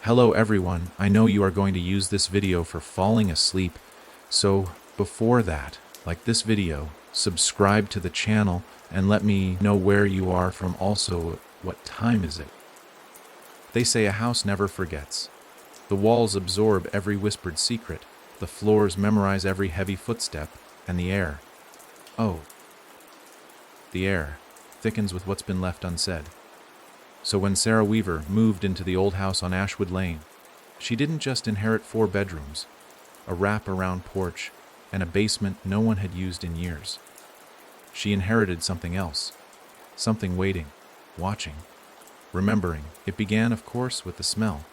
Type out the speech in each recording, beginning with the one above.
Hello everyone, I know you are going to use this video for falling asleep, so before that, like this video, subscribe to the channel and let me know where you are from, also what time is it. They say a house never forgets. The walls absorb every whispered secret, the floors memorize every heavy footstep, and the air, oh, the air, thickens with what's been left unsaid. So when Sarah Weaver moved into the old house on Ashwood Lane, she didn't just inherit 4 bedrooms, a wrap-around porch, and a basement no one had used in years. She inherited something else, something waiting, watching, remembering. It began, of course, with the smell,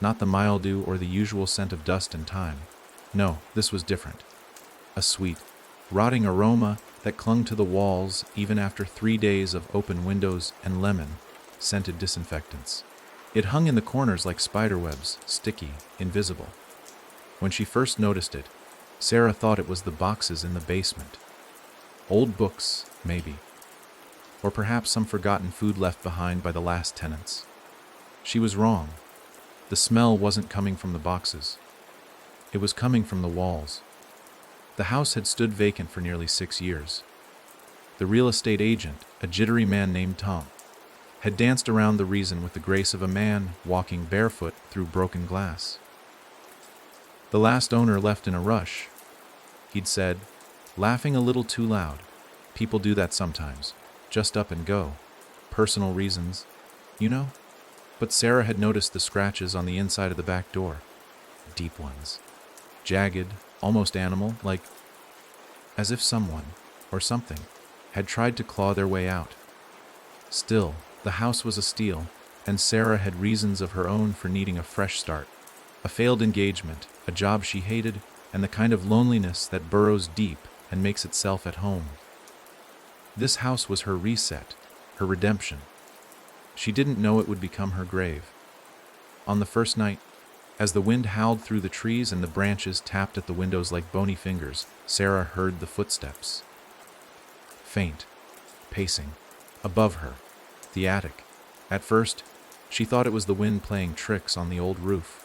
not the mildew or the usual scent of dust and time. No, this was different. A sweet, rotting aroma that clung to the walls even after 3 days of open windows and lemon-scented disinfectants. It hung in the corners like spiderwebs, sticky, invisible. When she first noticed it, Sarah thought it was the boxes in the basement. Old books, maybe. Or perhaps some forgotten food left behind by the last tenants. She was wrong. The smell wasn't coming from the boxes. It was coming from the walls. The house had stood vacant for nearly 6 years. The real estate agent, a jittery man named Tom, had danced around the reason with the grace of a man walking barefoot through broken glass. The last owner left in a rush. He'd said, laughing a little too loud, "People do that sometimes, just up and go. Personal reasons, you know?" But Sarah had noticed the scratches on the inside of the back door. Deep ones. Jagged, almost animal, like as if someone, or something, had tried to claw their way out. Still, the house was a steal, and Sarah had reasons of her own for needing a fresh start. A failed engagement, a job she hated, and the kind of loneliness that burrows deep and makes itself at home. This house was her reset, her redemption. She didn't know it would become her grave. On the first night, as the wind howled through the trees and the branches tapped at the windows like bony fingers, Sarah heard the footsteps. Faint, pacing, above her, the attic. At first, she thought it was the wind playing tricks on the old roof.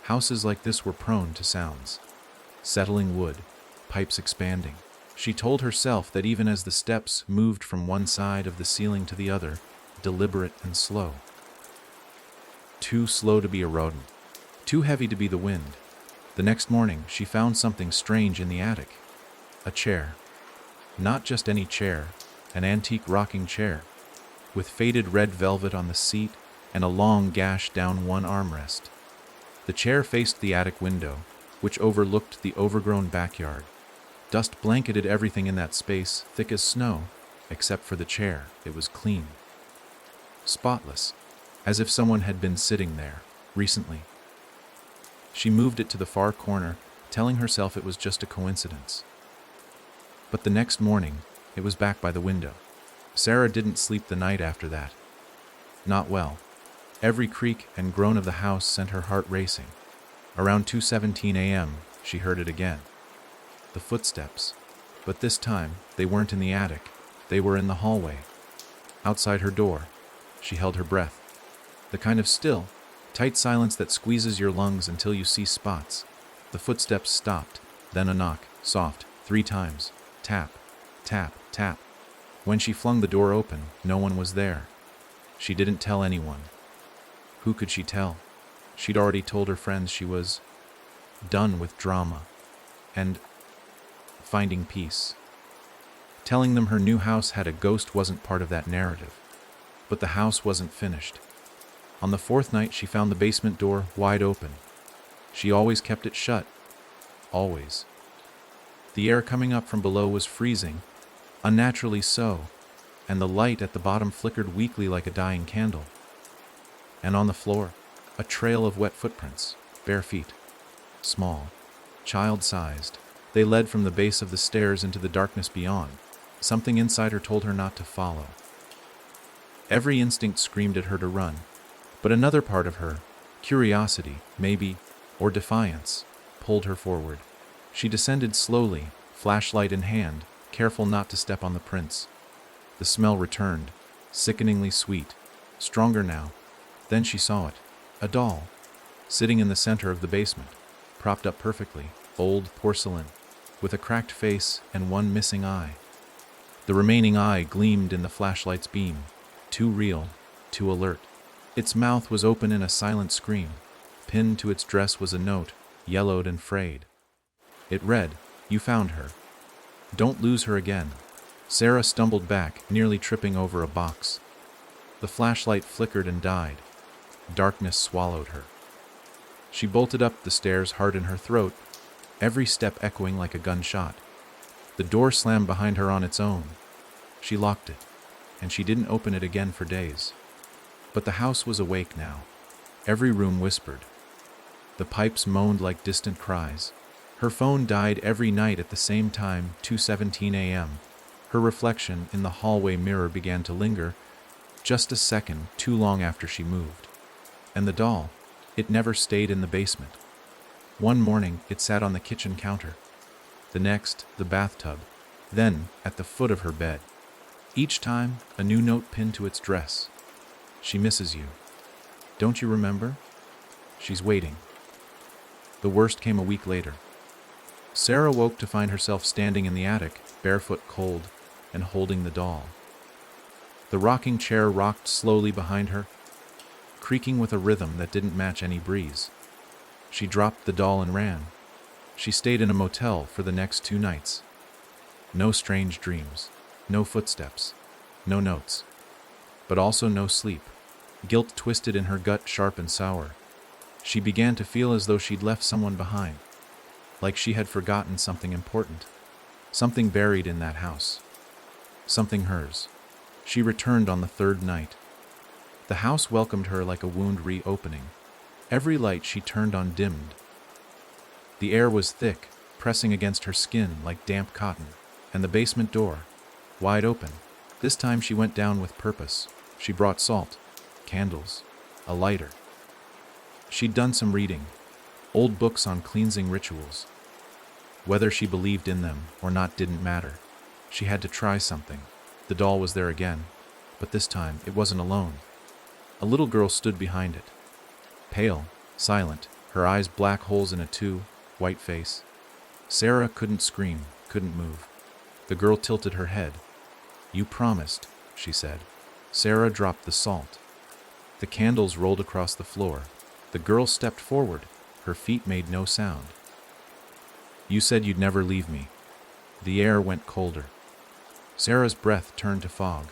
Houses like this were prone to sounds. Settling wood, pipes expanding. She told herself that even as the steps moved from one side of the ceiling to the other, deliberate and slow. Too slow to be a rodent. Too heavy to be the wind. The next morning, she found something strange in the attic. A chair. Not just any chair, an antique rocking chair, with faded red velvet on the seat and a long gash down one armrest. The chair faced the attic window, which overlooked the overgrown backyard. Dust blanketed everything in that space, thick as snow, except for the chair. It was clean. Spotless, as if someone had been sitting there, recently. She moved it to the far corner, telling herself it was just a coincidence. But the next morning, it was back by the window. Sarah didn't sleep the night after that. Not well. Every creak and groan of the house sent her heart racing. Around 2:17 a.m., she heard it again. The footsteps. But this time, they weren't in the attic. They were in the hallway. Outside her door, she held her breath. The kind of still, tight silence that squeezes your lungs until you see spots. The footsteps stopped, then a knock, soft, 3 times. Tap, tap, tap. When she flung the door open, no one was there. She didn't tell anyone. Who could she tell? She'd already told her friends she was done with drama and finding peace. Telling them her new house had a ghost wasn't part of that narrative. But the house wasn't finished. On the 4th night, she found the basement door wide open. She always kept it shut. Always. The air coming up from below was freezing, unnaturally so, and the light at the bottom flickered weakly like a dying candle. And on the floor, a trail of wet footprints, bare feet. Small, child-sized. They led from the base of the stairs into the darkness beyond. Something inside her told her not to follow. Every instinct screamed at her to run. But another part of her, curiosity, maybe, or defiance, pulled her forward. She descended slowly, flashlight in hand, careful not to step on the prints. The smell returned, sickeningly sweet, stronger now. Then she saw it. A doll. sitting in the center of the basement, propped up perfectly, old porcelain, with a cracked face and one missing eye. The remaining eye gleamed in the flashlight's beam, too real, too alert. Its mouth was open in a silent scream. Pinned to its dress was a note, yellowed and frayed. It read, "You found her. Don't lose her again." Sarah stumbled back, nearly tripping over a box. The flashlight flickered and died. Darkness swallowed her. She bolted up the stairs, heart in her throat, every step echoing like a gunshot. The door slammed behind her on its own. She locked it, and she didn't open it again for days. But the house was awake now. Every room whispered. The pipes moaned like distant cries. Her phone died every night at the same time, 2:17 a.m. Her reflection in the hallway mirror began to linger, just a second too long after she moved. And the doll, it never stayed in the basement. One morning, it sat on the kitchen counter. The next, the bathtub. Then, at the foot of her bed. Each time, a new note pinned to its dress. "She misses you. Don't you remember? She's waiting." The worst came a week later. Sarah woke to find herself standing in the attic, barefoot, cold, and holding the doll. The rocking chair rocked slowly behind her, creaking with a rhythm that didn't match any breeze. She dropped the doll and ran. She stayed in a motel for the next 2 nights. No strange dreams, no footsteps, no notes, but also no sleep. Guilt twisted in her gut, sharp and sour. She began to feel as though she'd left someone behind, like she had forgotten something important, something buried in that house, something hers. She returned on the 3rd night. The house welcomed her like a wound reopening. Every light she turned on dimmed. The air was thick, pressing against her skin like damp cotton, and the basement door, wide open. This time she went down with purpose. She brought salt, candles, a lighter. She'd done some reading, old books on cleansing rituals. Whether she believed in them or not didn't matter. She had to try something. The doll was there again, but this time it wasn't alone. A little girl stood behind it. Pale, silent, her eyes black holes in a white face. Sarah couldn't scream, couldn't move. The girl tilted her head. "You promised," she said. Sarah dropped the salt. The candles rolled across the floor. The girl stepped forward. Her feet made no sound. "You said you'd never leave me." The air went colder. Sarah's breath turned to fog.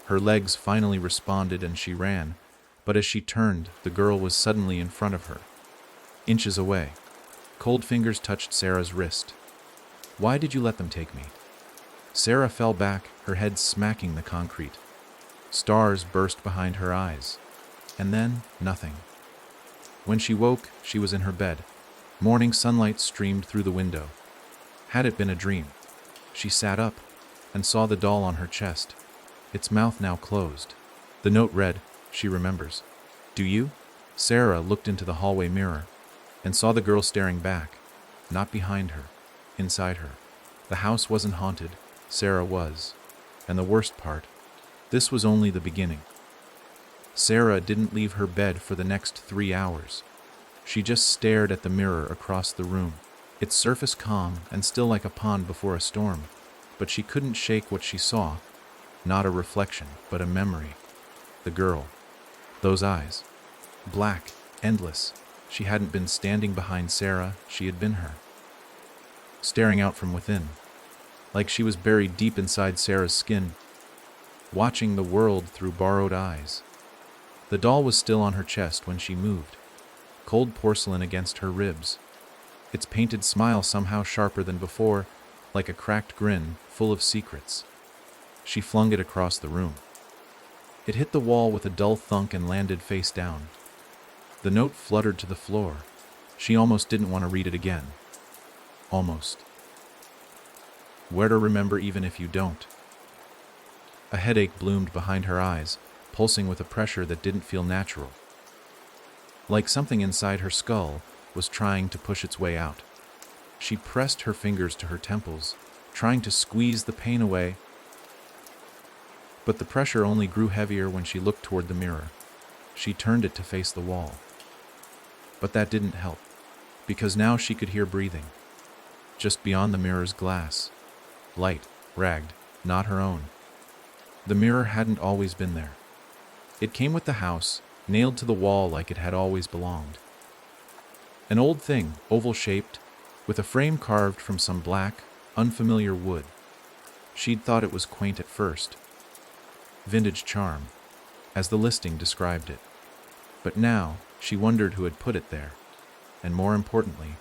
Her legs finally responded and she ran, but as she turned, the girl was suddenly in front of her, inches away. Cold fingers touched Sarah's wrist. "Why did you let them take me?" Sarah fell back, her head smacking the concrete. Stars burst behind her eyes. And then, nothing. When she woke, she was in her bed. Morning sunlight streamed through the window. Had it been a dream? She sat up and saw the doll on her chest, its mouth now closed. The note read, "She remembers. Do you?" Sarah looked into the hallway mirror and saw the girl staring back, not behind her, inside her. The house wasn't haunted, Sarah was. And the worst part, this was only the beginning. Sarah didn't leave her bed for the next 3 hours. She just stared at the mirror across the room, its surface calm and still like a pond before a storm. But she couldn't shake what she saw. Not a reflection, but a memory. The girl. Those eyes. Black, endless. She hadn't been standing behind Sarah, she had been her. Staring out from within. Like she was buried deep inside Sarah's skin, watching the world through borrowed eyes. The doll was still on her chest when she moved. Cold porcelain against her ribs. Its painted smile somehow sharper than before, like a cracked grin, full of secrets. She flung it across the room. It hit the wall with a dull thunk and landed face down. The note fluttered to the floor. She almost didn't want to read it again. Almost. Where to remember even if you don't. A headache bloomed behind her eyes, pulsing with a pressure that didn't feel natural. Like something inside her skull was trying to push its way out. She pressed her fingers to her temples, trying to squeeze the pain away. But the pressure only grew heavier when she looked toward the mirror. She turned it to face the wall. But that didn't help, because now she could hear breathing. Just beyond the mirror's glass. Light, ragged, not her own. The mirror hadn't always been there. It came with the house, nailed to the wall like it had always belonged. An old thing, oval-shaped, with a frame carved from some black, unfamiliar wood. She'd thought it was quaint at first. Vintage charm, as the listing described it. But now, she wondered who had put it there. And more importantly,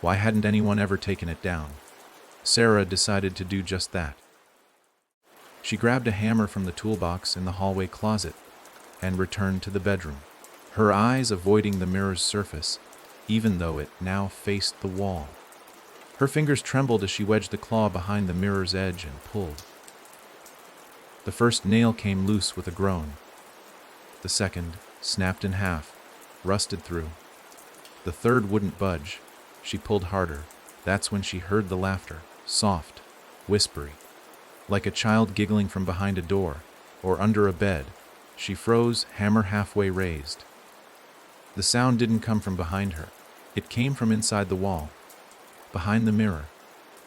why hadn't anyone ever taken it down? Sarah decided to do just that. She grabbed a hammer from the toolbox in the hallway closet and returned to the bedroom, her eyes avoiding the mirror's surface, even though it now faced the wall. Her fingers trembled as she wedged the claw behind the mirror's edge and pulled. The first nail came loose with a groan. The second snapped in half, rusted through. The third wouldn't budge. She pulled harder. That's when she heard the laughter, soft, whispery, like a child giggling from behind a door or under a bed. She froze, hammer halfway raised. The sound didn't come from behind her. It came from inside the wall, behind the mirror.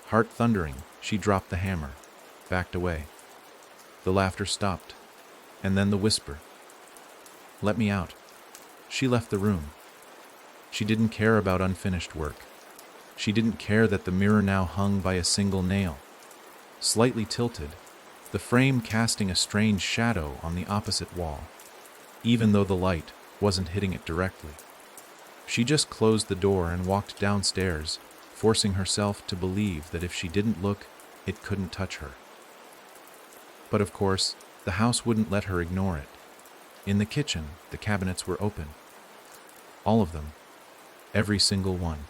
Heart thundering, she dropped the hammer, backed away. The laughter stopped, and then the whisper. "Let me out." She left the room. She didn't care about unfinished work. She didn't care that the mirror now hung by a single nail, slightly tilted, the frame casting a strange shadow on the opposite wall, even though the light wasn't hitting it directly. She just closed the door and walked downstairs, forcing herself to believe that if she didn't look, it couldn't touch her. But of course, the house wouldn't let her ignore it. In the kitchen, the cabinets were open. All of them. Every single one.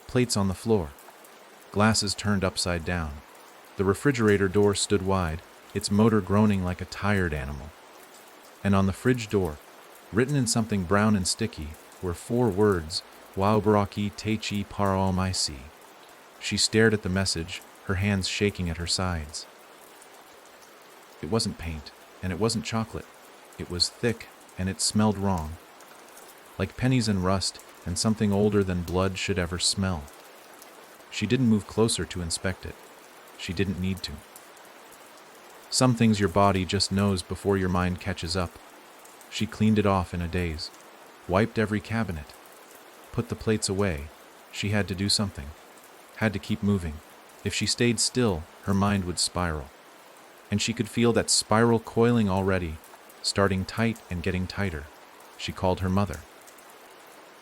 Plates on the floor. Glasses turned upside down. The refrigerator door stood wide, its motor groaning like a tired animal. And on the fridge door, written in something brown and sticky, were 4 words, Waubaraki Teichi Paraomaisi. She stared at the message, her hands shaking at her sides. It wasn't paint, and it wasn't chocolate. It was thick, and it smelled wrong. Like pennies and rust, and something older than blood should ever smell. She didn't move closer to inspect it. She didn't need to. Some things your body just knows before your mind catches up. She cleaned it off in a daze, wiped every cabinet, put the plates away. She had to do something, had to keep moving. If she stayed still, her mind would spiral. And she could feel that spiral coiling already, starting tight and getting tighter. She called her mother.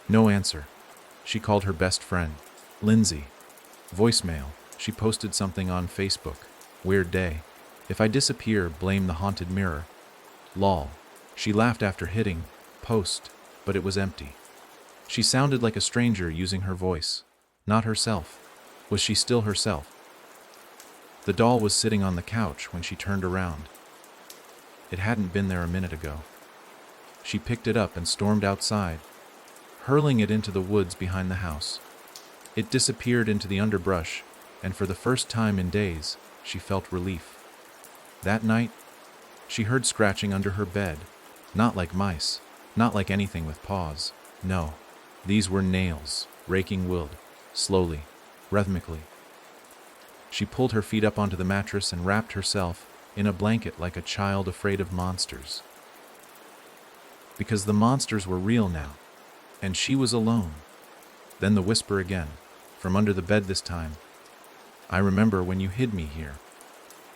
No answer. She called her best friend, Lindsay. Voicemail. She posted something on Facebook. Weird day. If I disappear, blame the haunted mirror. Lol. She laughed after hitting post, but it was empty. She sounded like a stranger using her voice, not herself. Was she still herself? The doll was sitting on the couch when she turned around. It hadn't been there a minute ago. She picked it up and stormed outside, hurling it into the woods behind the house. It disappeared into the underbrush, and for the first time in days, she felt relief. That night, she heard scratching under her bed, not like mice, not like anything with paws. No, these were nails, raking wood, slowly, rhythmically. She pulled her feet up onto the mattress and wrapped herself in a blanket like a child afraid of monsters. Because the monsters were real now, and she was alone. Then the whisper again, from under the bed this time. "I remember when you hid me here."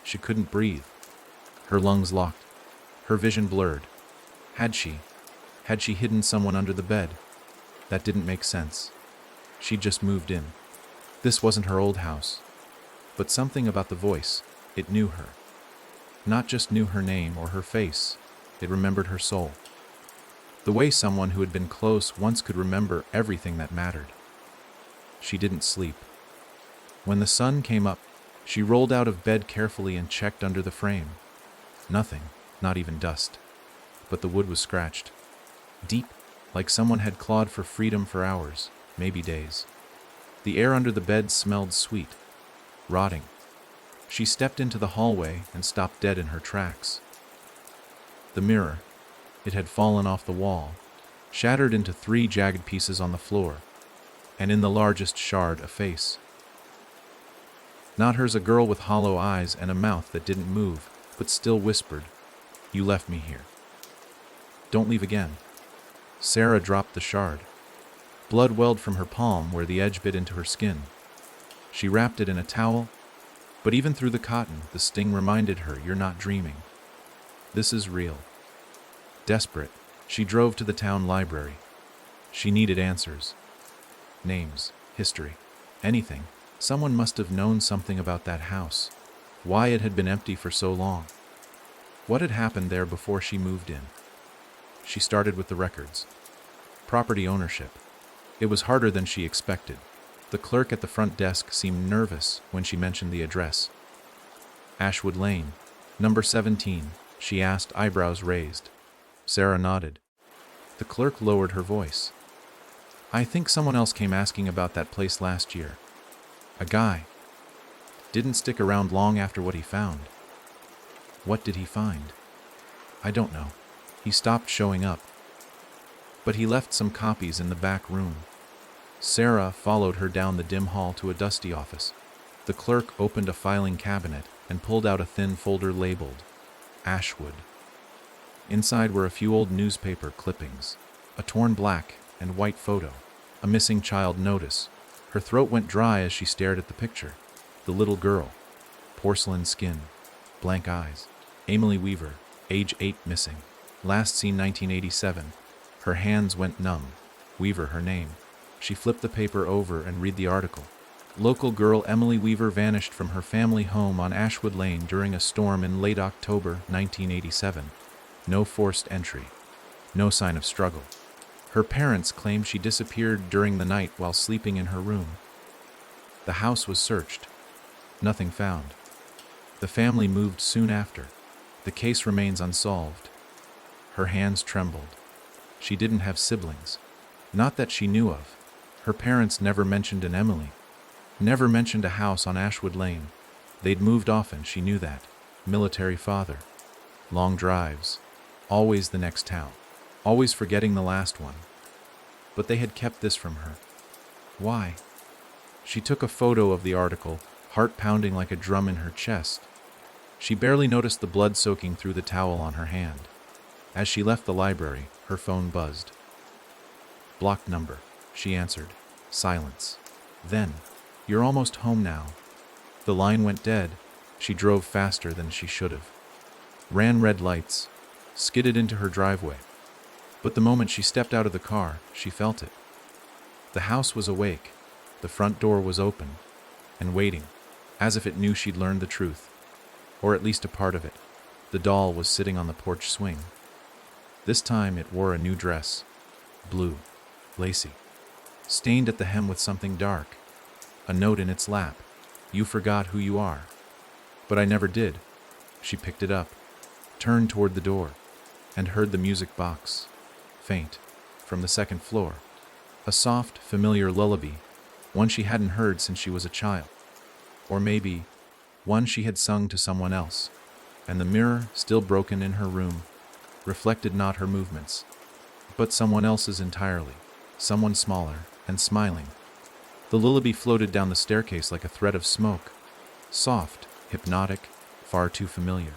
She couldn't breathe. Her lungs locked, her vision blurred. Had she hidden someone under the bed? That didn't make sense. She'd just moved in. This wasn't her old house. But something about the voice, it knew her. Not just knew her name or her face, it remembered her soul. The way someone who had been close once could remember everything that mattered. She didn't sleep. When the sun came up, she rolled out of bed carefully and checked under the frame. Nothing, not even dust. But the wood was scratched. Deep, like someone had clawed for freedom for hours, maybe days. The air under the bed smelled sweet, rotting. She stepped into the hallway and stopped dead in her tracks. The mirror, it had fallen off the wall, shattered into 3 jagged pieces on the floor, and in the largest shard a face. Not hers, a girl with hollow eyes and a mouth that didn't move, but still whispered, "You left me here. Don't leave again." Sarah dropped the shard. Blood welled from her palm where the edge bit into her skin. She wrapped it in a towel, but even through the cotton, the sting reminded her, "You're not dreaming. This is real." Desperate, she drove to the town library. She needed answers. Names, history, anything. Someone must have known something about that house, why it had been empty for so long. What had happened there before she moved in? She started with the records. Property ownership. It was harder than she expected. The clerk at the front desk seemed nervous when she mentioned the address. Ashwood Lane, number 17, she asked, eyebrows raised. Sarah nodded. The clerk lowered her voice. "I think someone else came asking about that place last year. A guy. Didn't stick around long after what he found." "What did he find?" "I don't know. He stopped showing up. But he left some copies in the back room." Sarah followed her down the dim hall to a dusty office. The clerk opened a filing cabinet and pulled out a thin folder labeled Ashwood. Inside were a few old newspaper clippings, a torn black and white photo, a missing child notice. Her throat went dry as she stared at the picture. The little girl, porcelain skin, blank eyes. Emily Weaver, age 8, missing. Last seen 1987. Her hands went numb. Weaver, her name. She flipped the paper over and read the article. Local girl Emily Weaver vanished from her family home on Ashwood Lane during a storm in late October 1987. No forced entry. No sign of struggle. Her parents claimed she disappeared during the night while sleeping in her room. The house was searched. Nothing found. The family moved soon after. The case remains unsolved. Her hands trembled. She didn't have siblings. Not that she knew of. Her parents never mentioned an Emily. Never mentioned a house on Ashwood Lane. They'd moved often, she knew that. Military father. Long drives. Always the next town. Always forgetting the last one. But they had kept this from her. Why? She took a photo of the article, heart pounding like a drum in her chest. She barely noticed the blood soaking through the towel on her hand. As she left the library, her phone buzzed. "Blocked number," she answered. Silence. Then, "You're almost home now." The line went dead. She drove faster than she should have. Ran red lights. Skidded into her driveway. But the moment she stepped out of the car, she felt it. The house was awake. The front door was open. And waiting, as if it knew she'd learned the truth. Or at least a part of it. The doll was sitting on the porch swing. This time it wore a new dress. Blue. Lacy. Stained at the hem with something dark. A note in its lap. "You forgot who you are." "But I never did." She picked it up, turned toward the door, and heard the music box. Faint, from the second floor. A soft, familiar lullaby, one she hadn't heard since she was a child. Or maybe, one she had sung to someone else. And the mirror, still broken in her room, reflected not her movements, but someone else's entirely. Someone smaller and smiling. The lullaby floated down the staircase like a thread of smoke. Soft, hypnotic, far too familiar.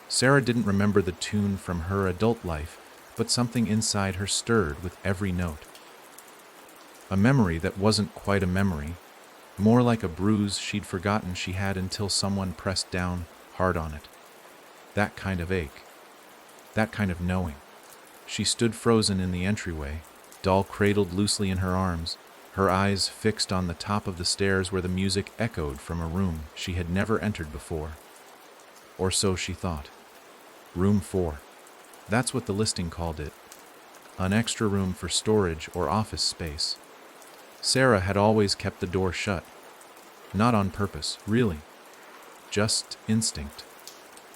Sarah didn't remember the tune from her adult life, but something inside her stirred with every note. A memory that wasn't quite a memory, more like a bruise she'd forgotten she had until someone pressed down hard on it. That kind of ache. That kind of knowing. She stood frozen in the entryway, doll cradled loosely in her arms, her eyes fixed on the top of the stairs where the music echoed from a room she had never entered before. Or so she thought. Room 4. That's what the listing called it. An extra room for storage or office space. Sarah had always kept the door shut. Not on purpose, really. Just instinct.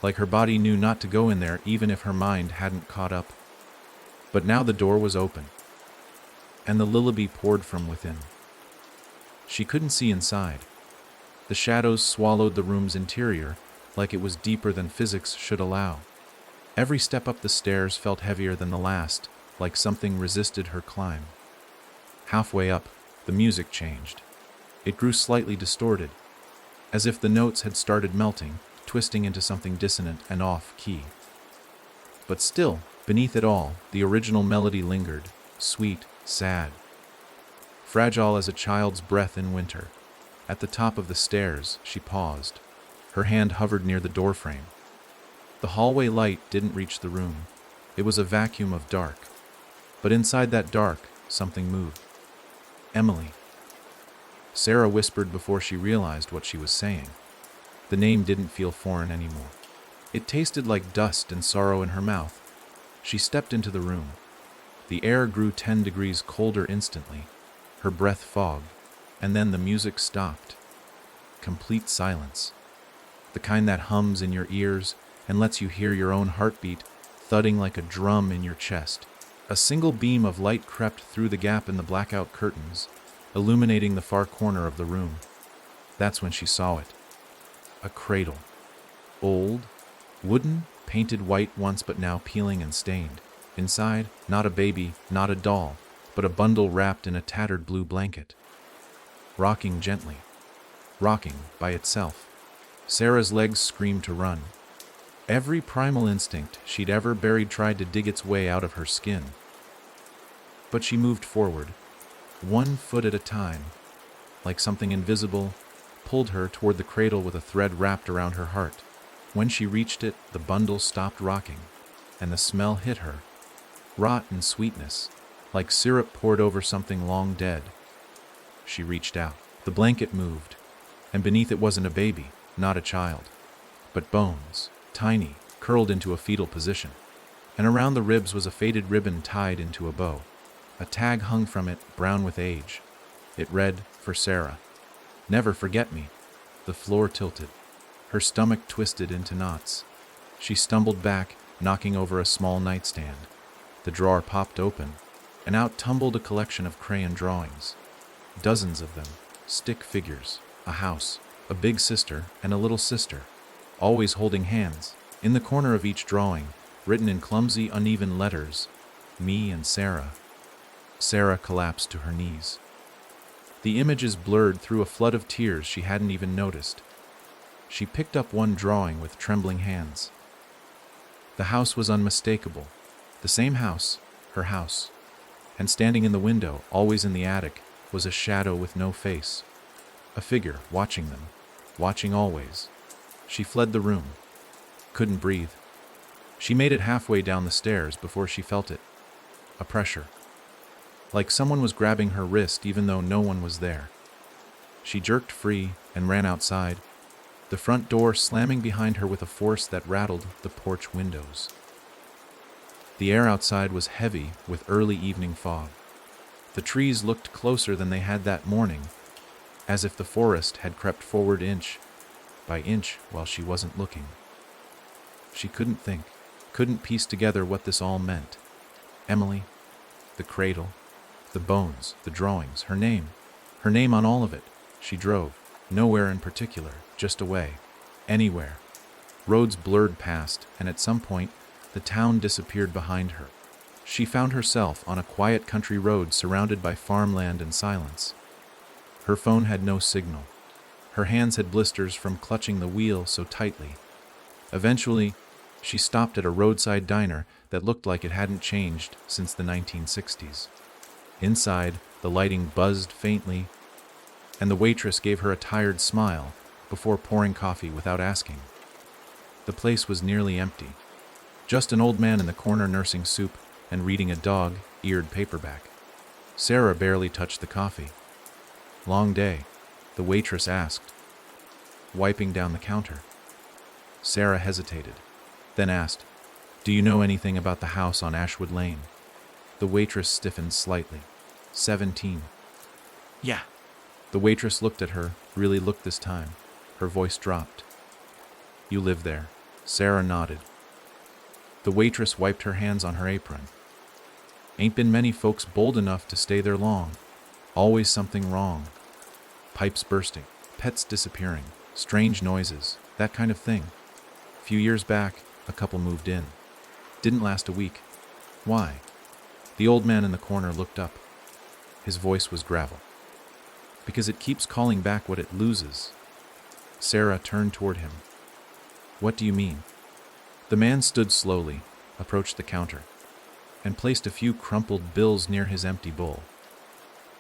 Like her body knew not to go in there even if her mind hadn't caught up. But now the door was open. And the lullaby poured from within. She couldn't see inside. The shadows swallowed the room's interior like it was deeper than physics should allow. Every step up the stairs felt heavier than the last, like something resisted her climb. Halfway up, the music changed. It grew slightly distorted, as if the notes had started melting, twisting into something dissonant and off-key. But still, beneath it all, the original melody lingered, sweet, sad, fragile as a child's breath in winter. At the top of the stairs, she paused. Her hand hovered near the doorframe. The hallway light didn't reach the room. It was a vacuum of dark. But inside that dark, something moved. Emily. Sarah whispered before she realized what she was saying. The name didn't feel foreign anymore. It tasted like dust and sorrow in her mouth. She stepped into the room. The air grew 10 degrees colder instantly. Her breath fogged, and then the music stopped. Complete silence. The kind that hums in your ears and lets you hear your own heartbeat thudding like a drum in your chest. A single beam of light crept through the gap in the blackout curtains, illuminating the far corner of the room. That's when she saw it. A cradle. Old, wooden, painted white once but now peeling and stained. Inside, not a baby, not a doll, but a bundle wrapped in a tattered blue blanket. Rocking gently. Rocking by itself. Sarah's legs screamed to run. Every primal instinct she'd ever buried tried to dig its way out of her skin. But she moved forward, 1 foot at a time, like something invisible, pulled her toward the cradle with a thread wrapped around her heart. When she reached it, the bundle stopped rocking, and the smell hit her. Rot and sweetness, like syrup poured over something long dead. She reached out. The blanket moved, and beneath it wasn't a baby, not a child, but bones, tiny, curled into a fetal position. And around the ribs was a faded ribbon tied into a bow. A tag hung from it, brown with age. It read, "For Sarah. Never forget me." The floor tilted. Her stomach twisted into knots. She stumbled back, knocking over a small nightstand. The drawer popped open, and out tumbled a collection of crayon drawings. Dozens of them, stick figures, a house, a big sister, and a little sister, always holding hands. In the corner of each drawing, written in clumsy, uneven letters, "Me and Sarah." Sarah collapsed to her knees. The images blurred through a flood of tears she hadn't even noticed. She picked up one drawing with trembling hands. The house was unmistakable. The same house, her house. And standing in the window, always in the attic, was a shadow with no face. A figure watching them, watching always. She fled the room. Couldn't breathe. She made it halfway down the stairs before she felt it. A pressure. Like someone was grabbing her wrist even though no one was there. She jerked free and ran outside, the front door slamming behind her with a force that rattled the porch windows. The air outside was heavy with early evening fog. The trees looked closer than they had that morning, as if the forest had crept forward inch by inch while she wasn't looking. She couldn't think, couldn't piece together what this all meant. Emily, the cradle, the bones, the drawings, her name on all of it. She drove, nowhere in particular, just away, anywhere. Roads blurred past, and at some point, the town disappeared behind her. She found herself on a quiet country road surrounded by farmland and silence. Her phone had no signal. Her hands had blisters from clutching the wheel so tightly. Eventually, she stopped at a roadside diner that looked like it hadn't changed since the 1960s. Inside, the lighting buzzed faintly, and the waitress gave her a tired smile before pouring coffee without asking. The place was nearly empty. Just an old man in the corner nursing soup and reading a dog-eared paperback. Sarah barely touched the coffee. "Long day?" the waitress asked, wiping down the counter. Sarah hesitated, then asked, "Do you know anything about the house on Ashwood Lane?" The waitress stiffened slightly. 17. "Yeah." The waitress looked at her, really looked this time. Her voice dropped. "You live there?" Sarah nodded. The waitress wiped her hands on her apron. "Ain't been many folks bold enough to stay there long. Always something wrong. Pipes bursting, pets disappearing, strange noises, that kind of thing. Few years back, a couple moved in. Didn't last a week. Why?" The old man in the corner looked up. His voice was gravel. Because it keeps calling back what it loses. Sarah turned toward him. What do you mean? The man stood slowly, approached the counter, and placed a few crumpled bills near his empty bowl.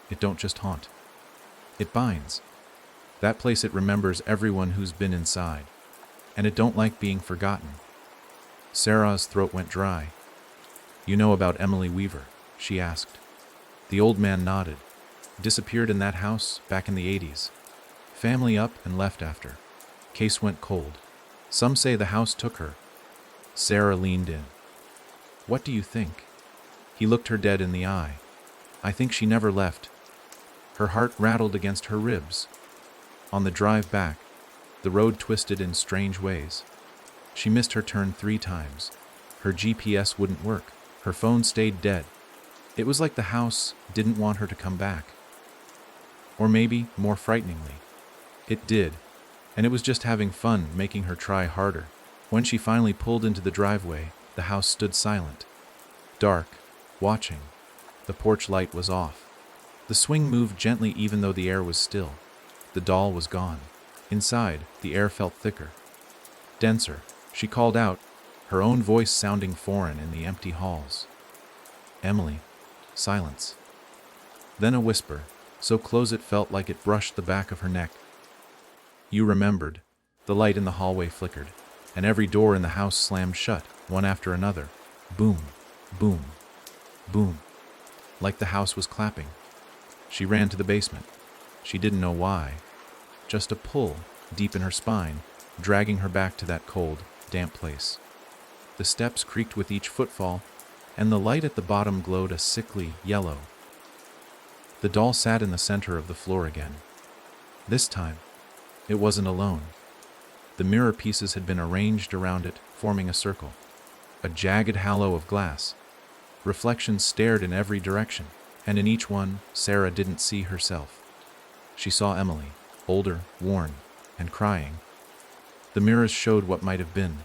It don't just haunt. It binds. That place it remembers everyone who's been inside, and it don't like being forgotten. Sarah's throat went dry. You know about Emily Weaver? She asked. The old man nodded. Disappeared in that house back in the 80s. Family up and left after. Case went cold. Some say the house took her. Sarah leaned in. What do you think? He looked her dead in the eye. I think she never left. Her heart rattled against her ribs. On the drive back, the road twisted in strange ways. She missed her turn 3 times. Her GPS wouldn't work. Her phone stayed dead. It was like the house didn't want her to come back. Or maybe, more frighteningly, it did, and it was just having fun making her try harder. When she finally pulled into the driveway, the house stood silent. Dark, watching. The porch light was off. The swing moved gently even though the air was still. The doll was gone. Inside, the air felt thicker. Denser. She called out, her own voice sounding foreign in the empty halls. Emily. Silence. Then a whisper, so close it felt like it brushed the back of her neck. You remembered. The light in the hallway flickered, and every door in the house slammed shut, one after another. Boom, boom, boom. Like the house was clapping. She ran to the basement. She didn't know why. Just a pull, deep in her spine, dragging her back to that cold, damp place. The steps creaked with each footfall, and the light at the bottom glowed a sickly yellow. The doll sat in the center of the floor again. This time, it wasn't alone. The mirror pieces had been arranged around it, forming a circle. A jagged halo of glass. Reflections stared in every direction, and in each one, Sarah didn't see herself. She saw Emily, older, worn, and crying. The mirrors showed what might have been,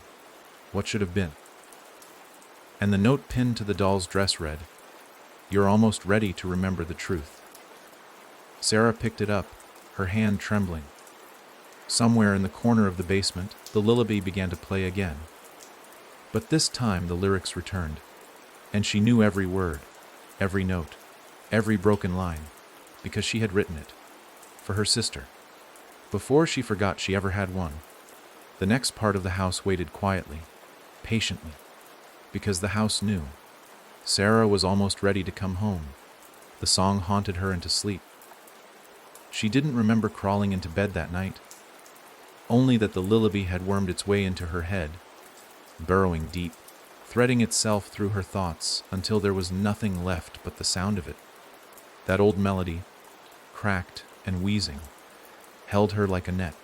what should have been. And the note pinned to the doll's dress read, "You're almost ready to remember the truth." Sarah picked it up, her hand trembling. Somewhere in the corner of the basement, the lullaby began to play again. But this time the lyrics returned, and she knew every word, every note, every broken line, because she had written it. For her sister. Before she forgot she ever had one. The next part of the house waited quietly, patiently, because the house knew. Sarah was almost ready to come home. The song haunted her into sleep. She didn't remember crawling into bed that night, only that the lullaby had wormed its way into her head, burrowing deep, threading itself through her thoughts until there was nothing left but the sound of it. That old melody, cracked and wheezing, held her like a net.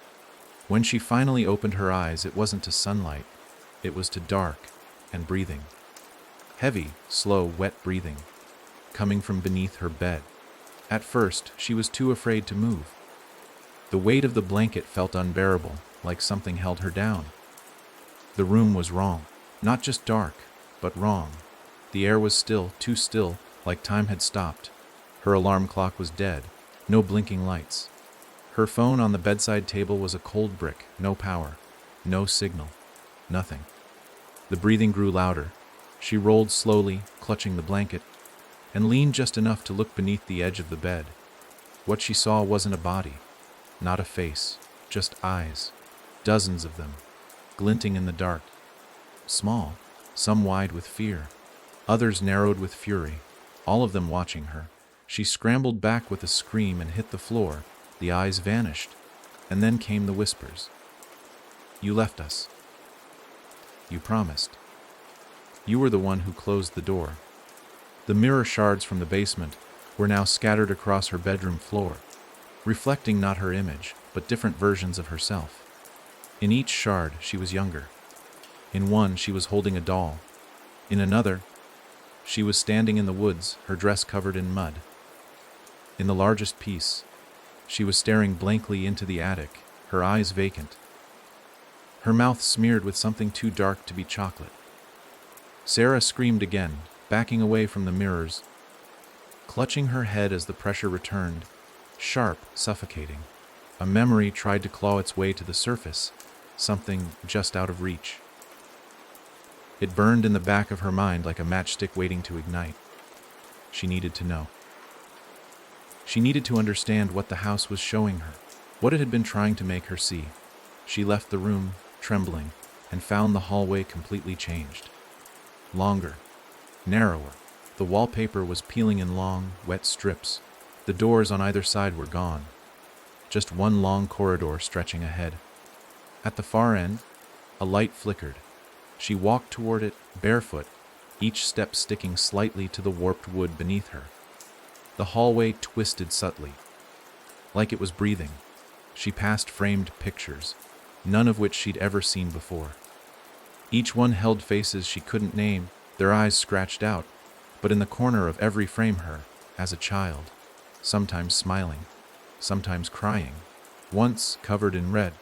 When she finally opened her eyes, it wasn't to sunlight, it was to dark and breathing. Heavy, slow, wet breathing, coming from beneath her bed. At first, she was too afraid to move. The weight of the blanket felt unbearable, like something held her down. The room was wrong. Not just dark, but wrong. The air was still, too still, like time had stopped. Her alarm clock was dead, no blinking lights. Her phone on the bedside table was a cold brick, no power, no signal, nothing. The breathing grew louder. She rolled slowly, clutching the blanket, and leaned just enough to look beneath the edge of the bed. What she saw wasn't a body, not a face, just eyes, dozens of them, glinting in the dark. Small, some wide with fear, others narrowed with fury, all of them watching her. She scrambled back with a scream and hit the floor. The eyes vanished, and then came the whispers. You left us. You promised. You were the one who closed the door. The mirror shards from the basement were now scattered across her bedroom floor, reflecting not her image, but different versions of herself. In each shard, she was younger. In one, she was holding a doll. In another, she was standing in the woods, her dress covered in mud. In the largest piece, she was staring blankly into the attic, her eyes vacant. Her mouth smeared with something too dark to be chocolate. Sarah screamed again, backing away from the mirrors, clutching her head as the pressure returned, sharp, suffocating. A memory tried to claw its way to the surface, something just out of reach. It burned in the back of her mind like a matchstick waiting to ignite. She needed to know. She needed to understand what the house was showing her, what it had been trying to make her see. She left the room, trembling, and found the hallway completely changed. Longer, narrower. The wallpaper was peeling in long, wet strips. The doors on either side were gone. Just one long corridor stretching ahead. At the far end, a light flickered. She walked toward it, barefoot, each step sticking slightly to the warped wood beneath her. The hallway twisted subtly, like it was breathing. She passed framed pictures, none of which she'd ever seen before. Each one held faces she couldn't name, their eyes scratched out, but in the corner of every frame her, as a child, sometimes smiling, sometimes crying, once covered in red.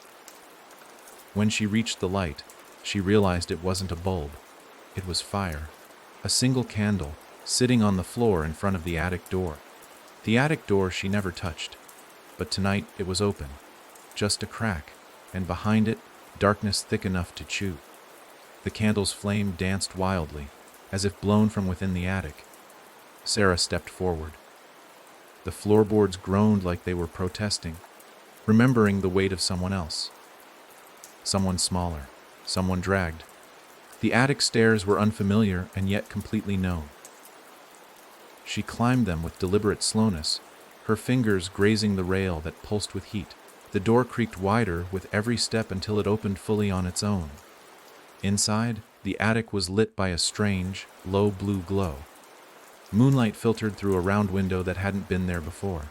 When she reached the light, she realized it wasn't a bulb. It was fire. A single candle, sitting on the floor in front of the attic door. The attic door she never touched, but tonight it was open. Just a crack, and behind it, darkness thick enough to chew. The candle's flame danced wildly, as if blown from within the attic. Sarah stepped forward. The floorboards groaned like they were protesting, remembering the weight of someone else. Someone smaller, someone dragged. The attic stairs were unfamiliar and yet completely known. She climbed them with deliberate slowness, her fingers grazing the rail that pulsed with heat. The door creaked wider with every step until it opened fully on its own. Inside, the attic was lit by a strange, low blue glow. Moonlight filtered through a round window that hadn't been there before.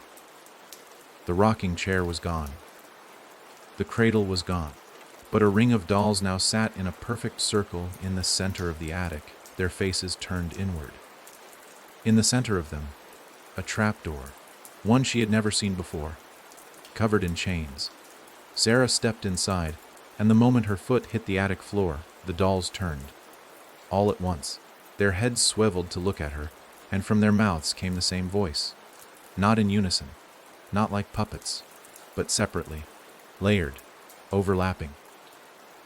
The rocking chair was gone. The cradle was gone. But a ring of dolls now sat in a perfect circle in the center of the attic, their faces turned inward. In the center of them, a trapdoor, one she had never seen before, covered in chains. Sarah stepped inside, and the moment her foot hit the attic floor, the dolls turned. All at once, their heads swiveled to look at her, and from their mouths came the same voice. Not in unison, not like puppets, but separately, layered, overlapping.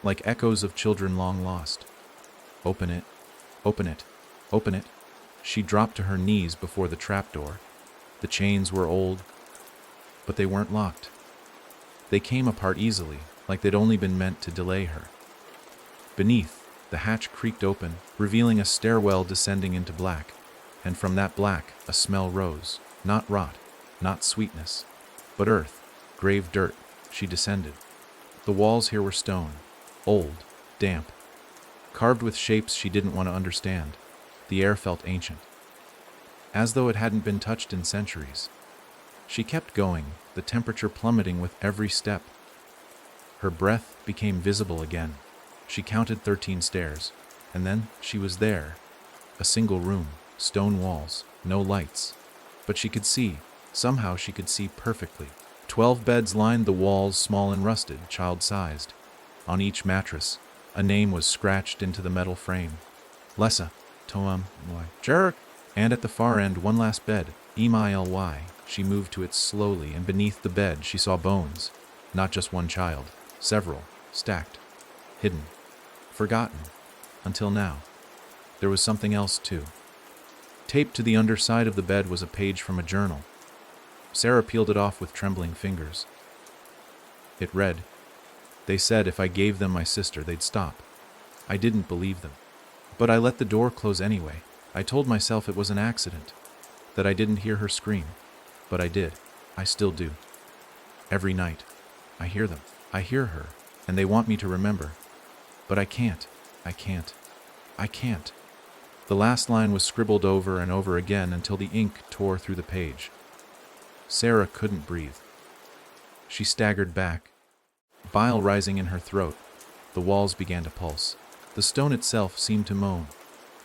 Like echoes of children long lost. Open it, open it, open it. She dropped to her knees before the trapdoor. The chains were old, but they weren't locked. They came apart easily, like they'd only been meant to delay her. Beneath, the hatch creaked open, revealing a stairwell descending into black, and from that black, a smell rose. Not rot, not sweetness, but earth, grave dirt. She descended. The walls here were stone. Old, damp, carved with shapes she didn't want to understand. The air felt ancient, as though it hadn't been touched in centuries. She kept going, the temperature plummeting with every step. Her breath became visible again. She counted 13 stairs, and then she was there. A single room, stone walls, no lights. But she could see, somehow she could see perfectly. 12 beds lined the walls, small and rusted, child-sized. On each mattress, a name was scratched into the metal frame. Lessa, Toam, Jerk. And at the far end, one last bed, Ely. She moved to it slowly, and beneath the bed she saw bones. Not just one child, several, stacked, hidden, forgotten, until now. There was something else, too. Taped to the underside of the bed was a page from a journal. Sarah peeled it off with trembling fingers. It read, "They said if I gave them my sister, they'd stop. I didn't believe them. But I let the door close anyway. I told myself it was an accident, that I didn't hear her scream. But I did. I still do. Every night, I hear them. I hear her, and they want me to remember. But I can't. I can't. I can't." The last line was scribbled over and over again until the ink tore through the page. Sarah couldn't breathe. She staggered back, bile rising in her throat. The walls began to pulse. The stone itself seemed to moan,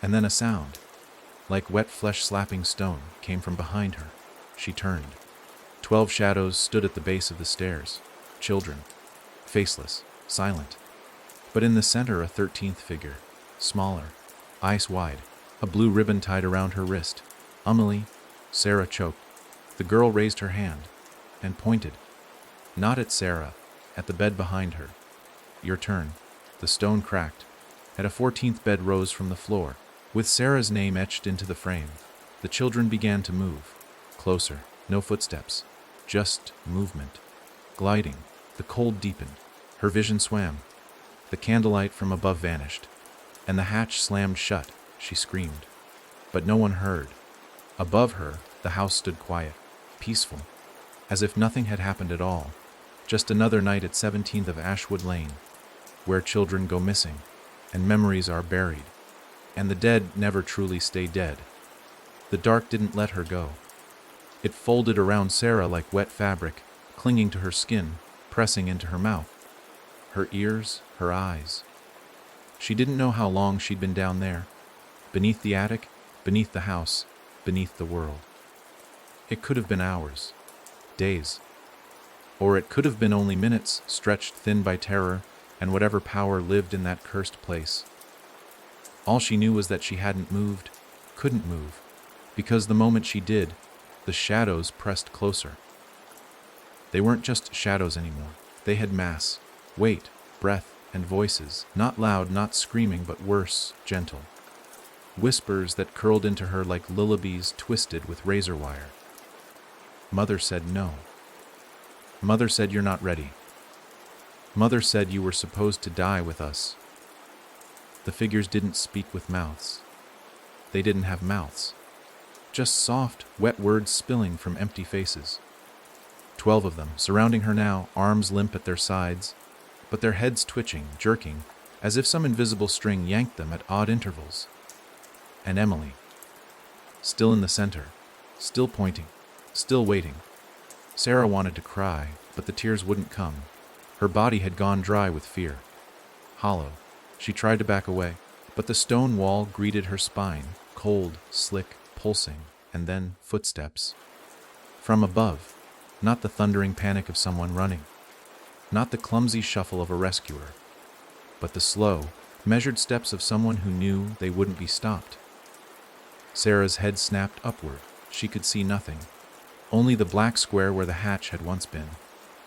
and then a sound, like wet flesh slapping stone, came from behind her. She turned. 12 shadows stood at the base of the stairs. Children, faceless, silent. But in the center, a 13th figure, smaller, eyes wide, a blue ribbon tied around her wrist. Emily, Sarah choked. The girl raised her hand and pointed, not at Sarah, at the bed behind her. Your turn. The stone cracked. And a 14th bed rose from the floor, with Sarah's name etched into the frame. The children began to move. Closer. No footsteps. Just movement. Gliding. The cold deepened. Her vision swam. The candlelight from above vanished, and the hatch slammed shut. She screamed. But no one heard. Above her, the house stood quiet, peaceful, as if nothing had happened at all. Just another night at 17th of Ashwood Lane, where children go missing, and memories are buried, and the dead never truly stay dead. The dark didn't let her go. It folded around Sarah like wet fabric, clinging to her skin, pressing into her mouth, her ears, her eyes. She didn't know how long she'd been down there, beneath the attic, beneath the house, beneath the world. It could have been hours, days, or it could have been only minutes, stretched thin by terror and whatever power lived in that cursed place. All she knew was that she hadn't moved, couldn't move, because the moment she did, the shadows pressed closer. They weren't just shadows anymore. They had mass, weight, breath, and voices, not loud, not screaming, but worse, gentle. Whispers that curled into her like lullabies twisted with razor wire. Mother said no. Mother said you're not ready. Mother said you were supposed to die with us. The figures didn't speak with mouths. They didn't have mouths. Just soft, wet words spilling from empty faces. 12 of them, surrounding her now, arms limp at their sides, but their heads twitching, jerking, as if some invisible string yanked them at odd intervals. And Emily, still in the center, still pointing, still waiting. Sarah wanted to cry, but the tears wouldn't come. Her body had gone dry with fear. Hollow. She tried to back away, but the stone wall greeted her spine, cold, slick, pulsing, and then footsteps. From above, not the thundering panic of someone running, not the clumsy shuffle of a rescuer, but the slow, measured steps of someone who knew they wouldn't be stopped. Sarah's head snapped upward. She could see nothing, only the black square where the hatch had once been.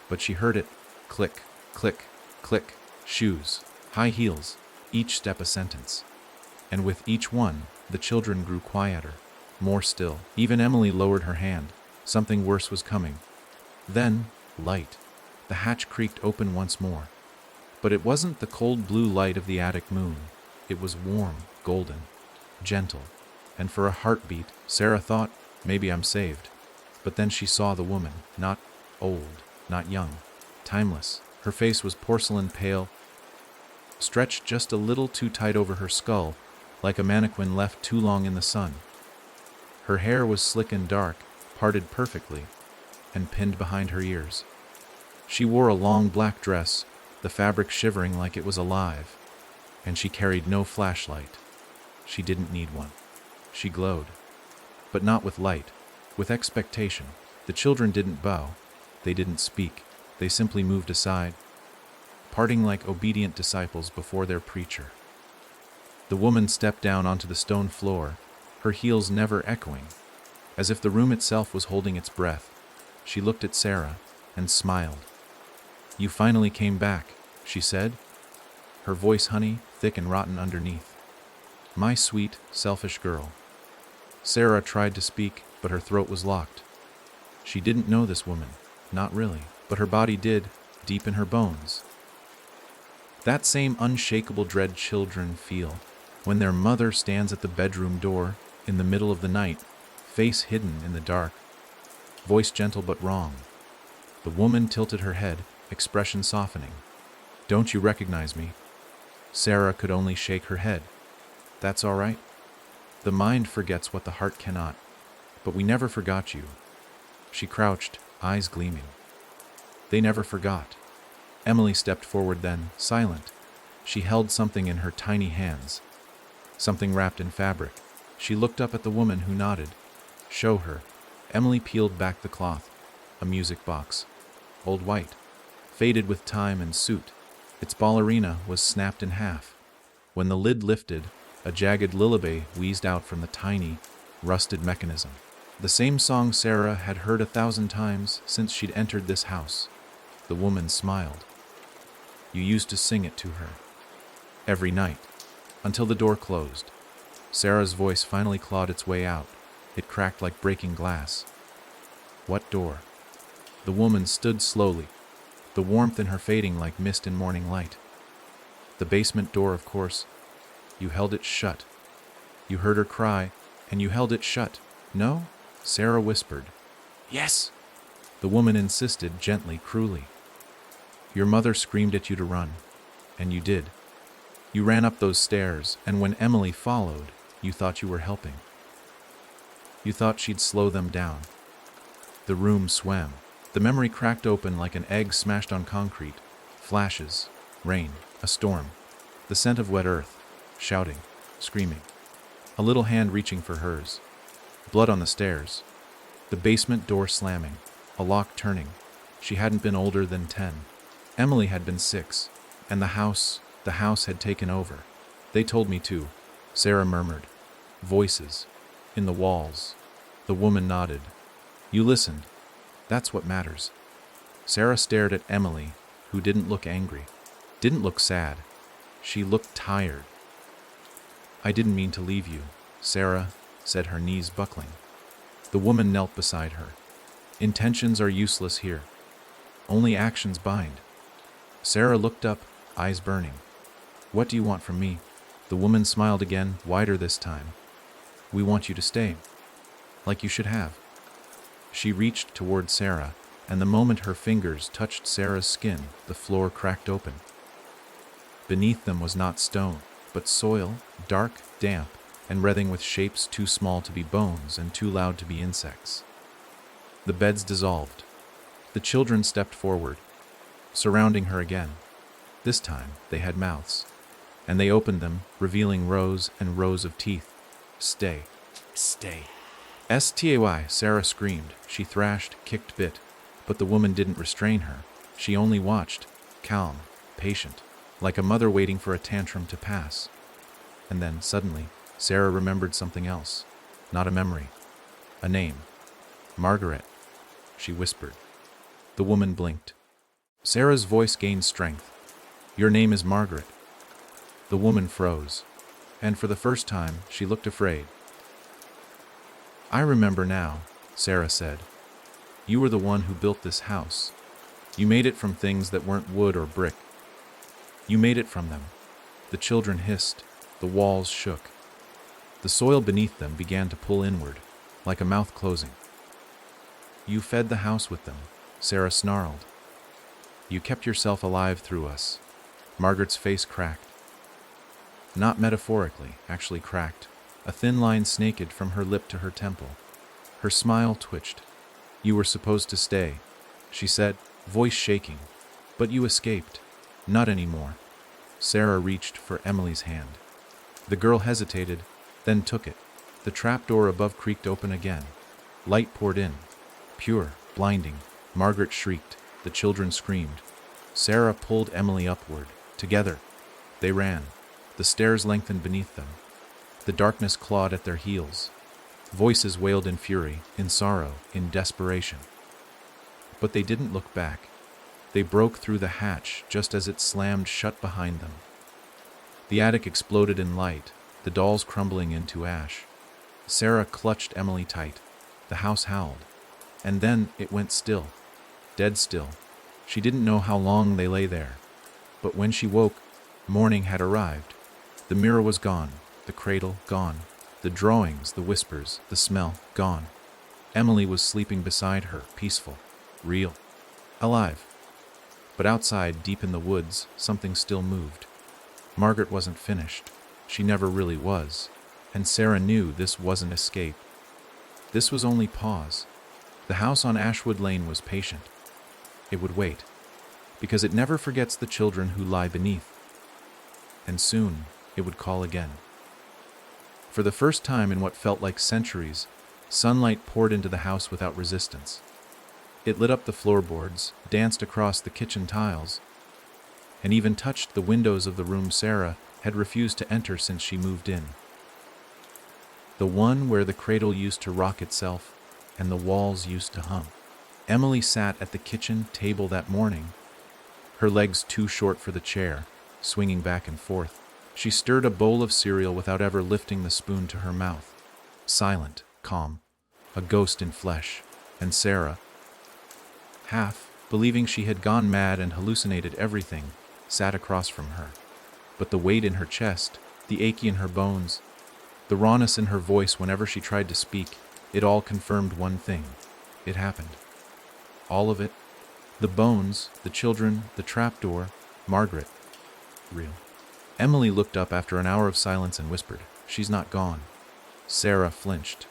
But she heard it click, click, click, shoes, high heels, each step a sentence. And with each one, the children grew quieter, more still. Even Emily lowered her hand. Something worse was coming. Then, light. The hatch creaked open once more. But it wasn't the cold blue light of the attic moon. It was warm, golden, gentle. And for a heartbeat, Sarah thought, maybe I'm saved. But then she saw the woman, not old, not young, timeless. Her face was porcelain pale, stretched just a little too tight over her skull, like a mannequin left too long in the sun. Her hair was slick and dark, parted perfectly, and pinned behind her ears. She wore a long black dress, the fabric shivering like it was alive, and she carried no flashlight. She didn't need one. She glowed, but not with light, with expectation. The children didn't bow. They didn't speak. They simply moved aside, parting like obedient disciples before their preacher. The woman stepped down onto the stone floor, her heels never echoing, as if the room itself was holding its breath. She looked at Sarah and smiled. "You finally came back," she said, her voice honey, thick and rotten underneath. "My sweet, selfish girl." Sarah tried to speak, but her throat was locked. She didn't know this woman, not really, but her body did, deep in her bones. That same unshakable dread children feel when their mother stands at the bedroom door in the middle of the night, face hidden in the dark, voice gentle but wrong. The woman tilted her head, expression softening. "Don't you recognize me?" Sarah could only shake her head. "That's all right. The mind forgets what the heart cannot, but we never forgot you." She crouched, eyes gleaming. They never forgot. Emily stepped forward then, silent. She held something in her tiny hands, something wrapped in fabric. She looked up at the woman who nodded. "Show her." Emily peeled back the cloth. A music box. Old white. Faded with time and soot. Its ballerina was snapped in half. When the lid lifted, A jagged lullaby wheezed out from the tiny, rusted mechanism. The same song Sarah had heard 1,000 times since she'd entered this house. The woman smiled. You used to sing it to her. Every night. Until the door closed. Sarah's voice finally clawed its way out. It cracked like breaking glass. What door? The woman stood slowly, the warmth in her fading like mist in morning light. The basement door, of course. You held it shut. You heard her cry, and you held it shut. No? Sarah whispered. Yes. The woman insisted gently, cruelly. Your mother screamed at you to run, and you did. You ran up those stairs, and when Emily followed, you thought you were helping. You thought she'd slow them down. The room swam. The memory cracked open like an egg smashed on concrete. Flashes, rain, a storm, the scent of wet earth, shouting, screaming. A little hand reaching for hers. Blood on the stairs. The basement door slamming, a lock turning. She hadn't been older than 10. Emily had been 6, and the house had taken over. They told me to, Sarah murmured. Voices. In the walls. The woman nodded. You listened. That's what matters. Sarah stared at Emily, who didn't look angry, didn't look sad. She looked tired. I didn't mean to leave you, Sarah said, her knees buckling. The woman knelt beside her. Intentions are useless here. Only actions bind. Sarah looked up, eyes burning. What do you want from me? The woman smiled again, wider this time. We want you to stay. Like you should have. She reached toward Sarah, and the moment her fingers touched Sarah's skin, the floor cracked open. Beneath them was not stone, but soil, dark, damp, and writhing with shapes too small to be bones and too loud to be insects. The beds dissolved. The children stepped forward, surrounding her again. This time they had mouths, and they opened them, revealing rows and rows of teeth. Stay. Stay. S-T-A-Y, Sarah screamed. She thrashed, kicked, bit, but the woman didn't restrain her. She only watched, calm, patient, like a mother waiting for a tantrum to pass. And then, suddenly, Sarah remembered something else. Not a memory. A name. Margaret, she whispered. The woman blinked. Sarah's voice gained strength. Your name is Margaret. The woman froze, and for the first time, she looked afraid. I remember now, Sarah said. You were the one who built this house. You made it from things that weren't wood or brick. You made it from them. The children hissed. The walls shook. The soil beneath them began to pull inward, like a mouth closing. You fed the house with them, Sarah snarled. You kept yourself alive through us. Margaret's face cracked. Not metaphorically, actually cracked. A thin line snaked from her lip to her temple. Her smile twitched. You were supposed to stay, she said, voice shaking. But you escaped. Not anymore. Sarah reached for Emily's hand. The girl hesitated, then took it. The trapdoor above creaked open again. Light poured in. Pure, blinding. Margaret shrieked. The children screamed. Sarah pulled Emily upward. Together. They ran. The stairs lengthened beneath them. The darkness clawed at their heels. Voices wailed in fury, in sorrow, in desperation. But they didn't look back. They broke through the hatch just as it slammed shut behind them. The attic exploded in light, the dolls crumbling into ash. Sarah clutched Emily tight. The house howled. And then it went still. Dead still. She didn't know how long they lay there. But when she woke, morning had arrived. The mirror was gone. The cradle, gone. The drawings, the whispers, the smell, gone. Emily was sleeping beside her, peaceful, real, alive. But outside, deep in the woods, something still moved. Margaret wasn't finished. She never really was. And Sarah knew this wasn't escape. This was only pause. The house on Ashwood Lane was patient. It would wait, because it never forgets the children who lie beneath. And soon, it would call again. For the first time in what felt like centuries, sunlight poured into the house without resistance. It lit up the floorboards, danced across the kitchen tiles, and even touched the windows of the room Sarah had refused to enter since she moved in. The one where the cradle used to rock itself and the walls used to hum. Emily sat at the kitchen table that morning, her legs too short for the chair, swinging back and forth. She stirred a bowl of cereal without ever lifting the spoon to her mouth. Silent, calm, a ghost in flesh. And Sarah, half believing she had gone mad and hallucinated everything, sat across from her. But the weight in her chest, the ache in her bones, the rawness in her voice whenever she tried to speak, it all confirmed one thing. It happened. All of it. The bones, the children, the trapdoor, Margaret. Real. Emily looked up after an hour of silence and whispered, "She's not gone." Sarah flinched.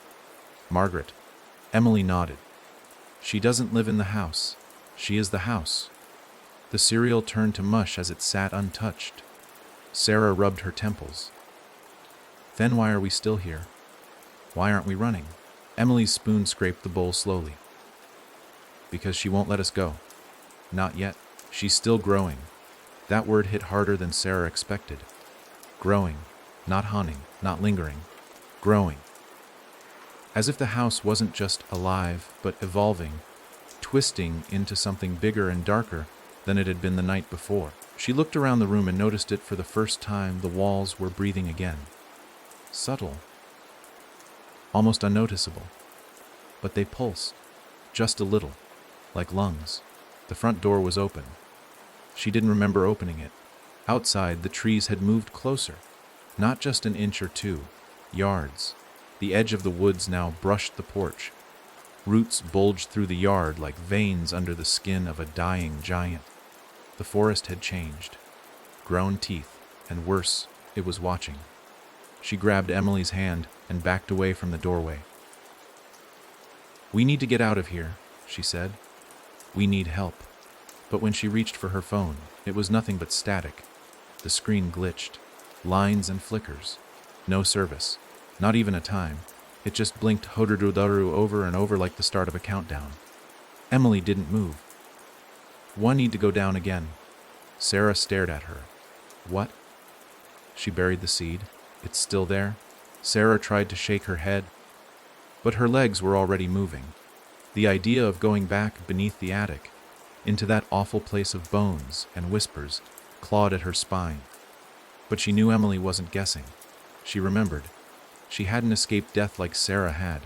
"Margaret." Emily nodded. "She doesn't live in the house. She is the house." The cereal turned to mush as it sat untouched. Sarah rubbed her temples. "Then why are we still here? Why aren't we running?" Emily's spoon scraped the bowl slowly. "Because she won't let us go. Not yet. She's still growing." That word hit harder than Sarah expected. Growing, not haunting, not lingering. Growing. As if the house wasn't just alive, but evolving, twisting into something bigger and darker than it had been the night before. She looked around the room and noticed it for the first time. The walls were breathing again. Subtle. Almost unnoticeable. But they pulsed. Just a little. Like lungs. The front door was open. She didn't remember opening it. Outside, the trees had moved closer. Not just an inch or two. Yards. The edge of the woods now brushed the porch. Roots bulged through the yard like veins under the skin of a dying giant. The forest had changed. Grown teeth, and worse, it was watching. She grabbed Emily's hand and backed away from the doorway. "We need to get out of here," she said. "We need help." But when she reached for her phone, it was nothing but static. The screen glitched. Lines and flickers. No service. Not even a time. It just blinked hodru-daru over and over like the start of a countdown. Emily didn't move. "One need to go down again." Sarah stared at her. "What?" She buried the seed. "It's still there?" Sarah tried to shake her head, but her legs were already moving. The idea of going back beneath the attic, into that awful place of bones and whispers, clawed at her spine. But she knew Emily wasn't guessing. She remembered. She hadn't escaped death like Sarah had.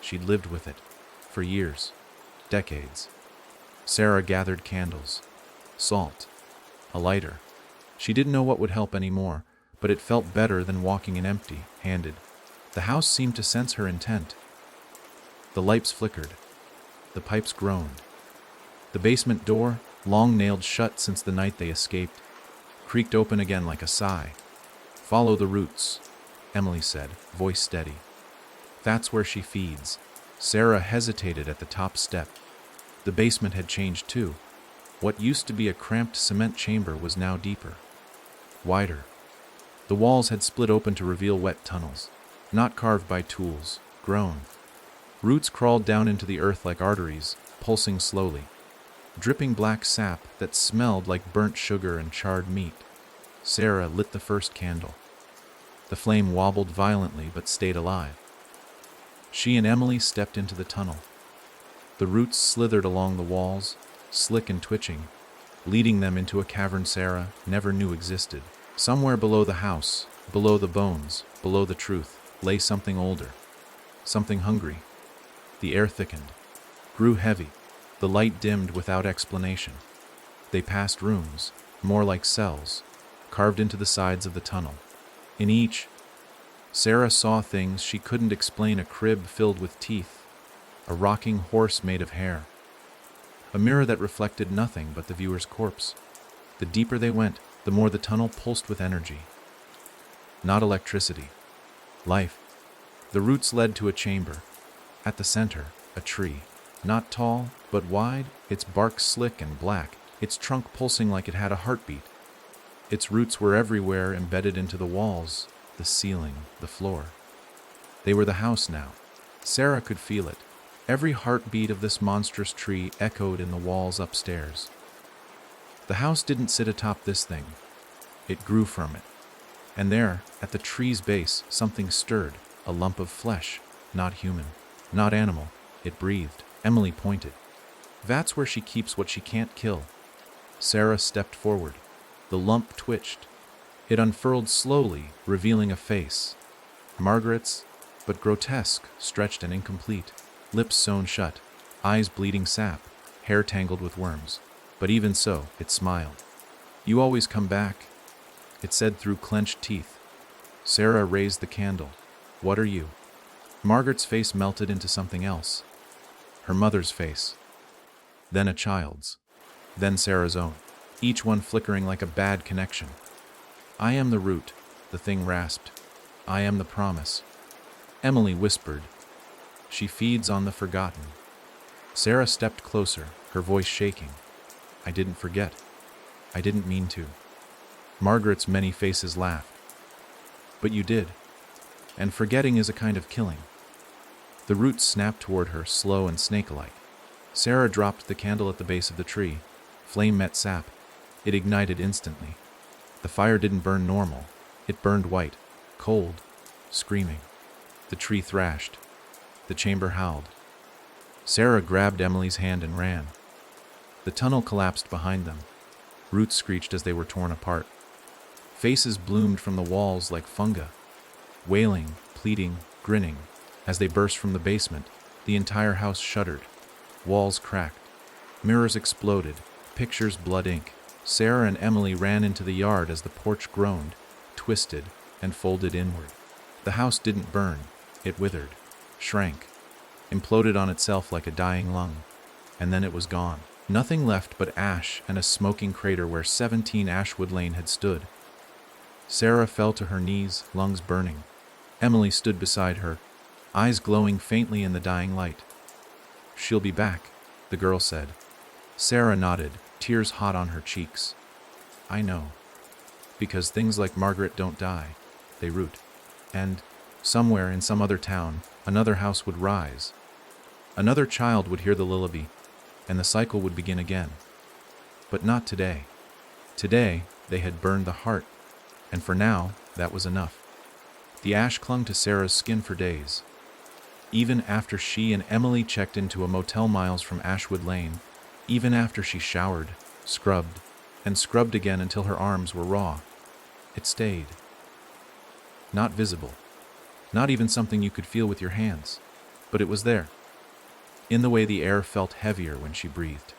She'd lived with it. For years. Decades. Sarah gathered candles. Salt. A lighter. She didn't know what would help anymore, but it felt better than walking in empty-handed. The house seemed to sense her intent. The lights flickered. The pipes groaned. The basement door, long nailed shut since the night they escaped, creaked open again like a sigh. "Follow the roots," Emily said, voice steady. "That's where she feeds." Sarah hesitated at the top step. The basement had changed too. What used to be a cramped cement chamber was now deeper. Wider. The walls had split open to reveal wet tunnels, not carved by tools, grown. Roots crawled down into the earth like arteries, pulsing slowly. Dripping black sap that smelled like burnt sugar and charred meat. Sarah lit the first candle. The flame wobbled violently but stayed alive. She and Emily stepped into the tunnel. The roots slithered along the walls, slick and twitching, leading them into a cavern Sarah never knew existed. Somewhere below the house, below the bones, below the truth, lay something older. Something hungry. The air thickened. Grew heavy. The light dimmed without explanation. They passed rooms, more like cells, carved into the sides of the tunnel. In each, Sarah saw things she couldn't explain: a crib filled with teeth, a rocking horse made of hair, a mirror that reflected nothing but the viewer's corpse. The deeper they went, the more the tunnel pulsed with energy. Not electricity. Life. The roots led to a chamber. At the center, a tree. Not tall, but wide, its bark slick and black, its trunk pulsing like it had a heartbeat. Its roots were everywhere, embedded into the walls, the ceiling, the floor. They were the house now. Sarah could feel it. Every heartbeat of this monstrous tree echoed in the walls upstairs. The house didn't sit atop this thing. It grew from it. And there, at the tree's base, something stirred, a lump of flesh, not human, not animal. It breathed. Emily pointed. That's where she keeps what she can't kill. Sarah stepped forward. The lump twitched. It unfurled slowly, revealing a face. Margaret's, but grotesque, stretched and incomplete. Lips sewn shut, eyes bleeding sap, hair tangled with worms. But even so, it smiled. You always come back, it said through clenched teeth. Sarah raised the candle. What are you? Margaret's face melted into something else. Her mother's face. Then a child's. Then Sarah's own. Each one flickering like a bad connection. I am the root, the thing rasped. I am the promise. Emily whispered. She feeds on the forgotten. Sarah stepped closer, her voice shaking. I didn't forget. I didn't mean to. Margaret's many faces laughed. But you did. And forgetting is a kind of killing. The roots snapped toward her, slow and snake-like. Sarah dropped the candle at the base of the tree. Flame met sap. It ignited instantly. The fire didn't burn normal. It burned white, cold, screaming. The tree thrashed. The chamber howled. Sarah grabbed Emily's hand and ran. The tunnel collapsed behind them. Roots screeched as they were torn apart. Faces bloomed from the walls like fungi. Wailing, pleading, grinning. As they burst from the basement, the entire house shuddered. Walls cracked. Mirrors exploded. Pictures blood ink. Sarah and Emily ran into the yard as the porch groaned, twisted, and folded inward. The house didn't burn. It withered, shrank, imploded on itself like a dying lung. And then it was gone. Nothing left but ash and a smoking crater where 17 Ashwood Lane had stood. Sarah fell to her knees, lungs burning. Emily stood beside her, eyes glowing faintly in the dying light. She'll be back, the girl said. Sarah nodded, tears hot on her cheeks. I know. Because things like Margaret don't die, they root. And, somewhere in some other town, another house would rise. Another child would hear the lullaby, and the cycle would begin again. But not today. Today, they had burned the heart, and for now, that was enough. The ash clung to Sarah's skin for days. Even after she and Emily checked into a motel miles from Ashwood Lane, even after she showered, scrubbed, and scrubbed again until her arms were raw, it stayed. Not visible. Not even something you could feel with your hands. But it was there. In the way the air felt heavier when she breathed.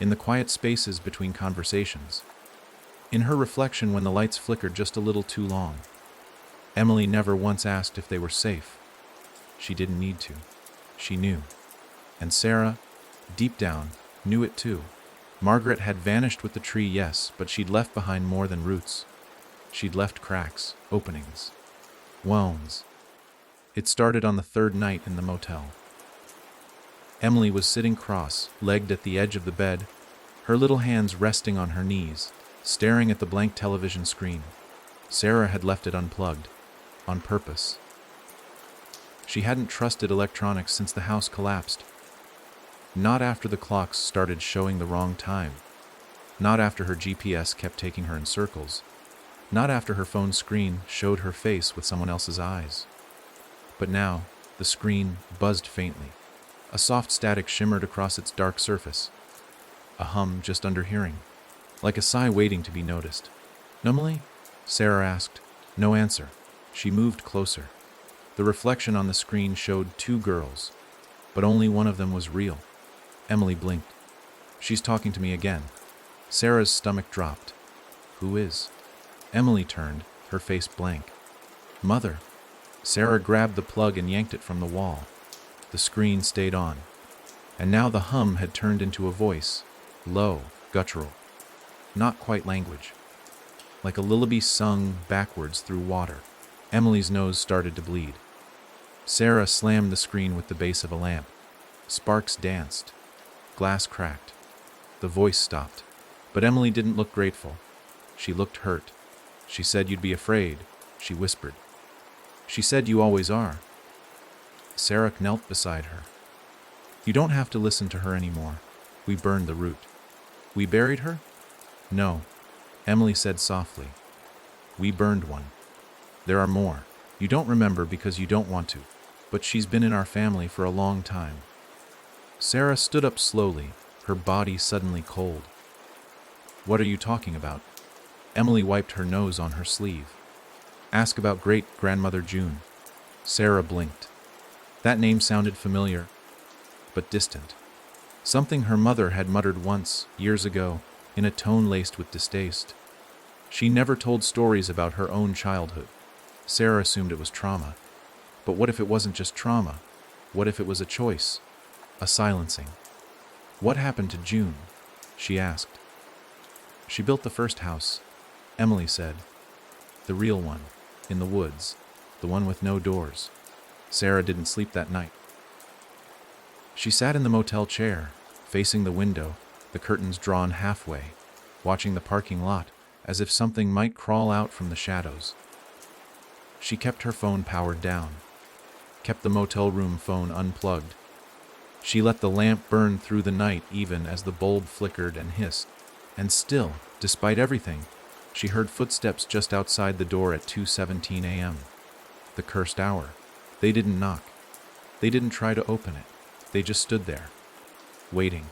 In the quiet spaces between conversations. In her reflection when the lights flickered just a little too long. Emily never once asked if they were safe. She didn't need to. She knew. And Sarah, deep down, knew it too. Margaret had vanished with the tree, yes, but she'd left behind more than roots. She'd left cracks, openings, wounds. It started on the third night in the motel. Emily was sitting cross-legged at the edge of the bed, her little hands resting on her knees, staring at the blank television screen. Sarah had left it unplugged, on purpose. She hadn't trusted electronics since the house collapsed. Not after the clocks started showing the wrong time. Not after her GPS kept taking her in circles. Not after her phone screen showed her face with someone else's eyes. But now, the screen buzzed faintly. A soft static shimmered across its dark surface. A hum just under hearing, like a sigh waiting to be noticed. "Emily?" Sarah asked. No answer. She moved closer. The reflection on the screen showed two girls, but only one of them was real. Emily blinked. "She's talking to me again." Sarah's stomach dropped. "Who is?" Emily turned, her face blank. "Mother." Sarah grabbed the plug and yanked it from the wall. The screen stayed on. And now the hum had turned into a voice, low, guttural. Not quite language. Like a lullaby sung backwards through water. Emily's nose started to bleed. Sarah slammed the screen with the base of a lamp. Sparks danced. Glass cracked. The voice stopped. But Emily didn't look grateful. She looked hurt. "She said you'd be afraid," she whispered. "She said you always are." Sarah knelt beside her. "You don't have to listen to her anymore. We burned the root." "We buried her?" "No," Emily said softly. We burned one. There are more. You don't remember because you don't want to, but she's been in our family for a long time. Sarah stood up slowly, her body suddenly cold. What are you talking about? Emily wiped her nose on her sleeve. Ask about great-grandmother June. Sarah blinked. That name sounded familiar, but distant. Something her mother had muttered once, years ago, in a tone laced with distaste. She never told stories about her own childhood. Sarah assumed it was trauma. But what if it wasn't just trauma? What if it was a choice? A silencing? What happened to June? She asked. She built the first house, Emily said. The real one, in the woods, the one with no doors. Sarah didn't sleep that night. She sat in the motel chair, facing the window, the curtains drawn halfway, watching the parking lot as if something might crawl out from the shadows. She kept her phone powered down, kept the motel room phone unplugged. She let the lamp burn through the night even as the bulb flickered and hissed. And still, despite everything, she heard footsteps just outside the door at 2:17 a.m. The cursed hour. They didn't knock. They didn't try to open it. They just stood there, waiting.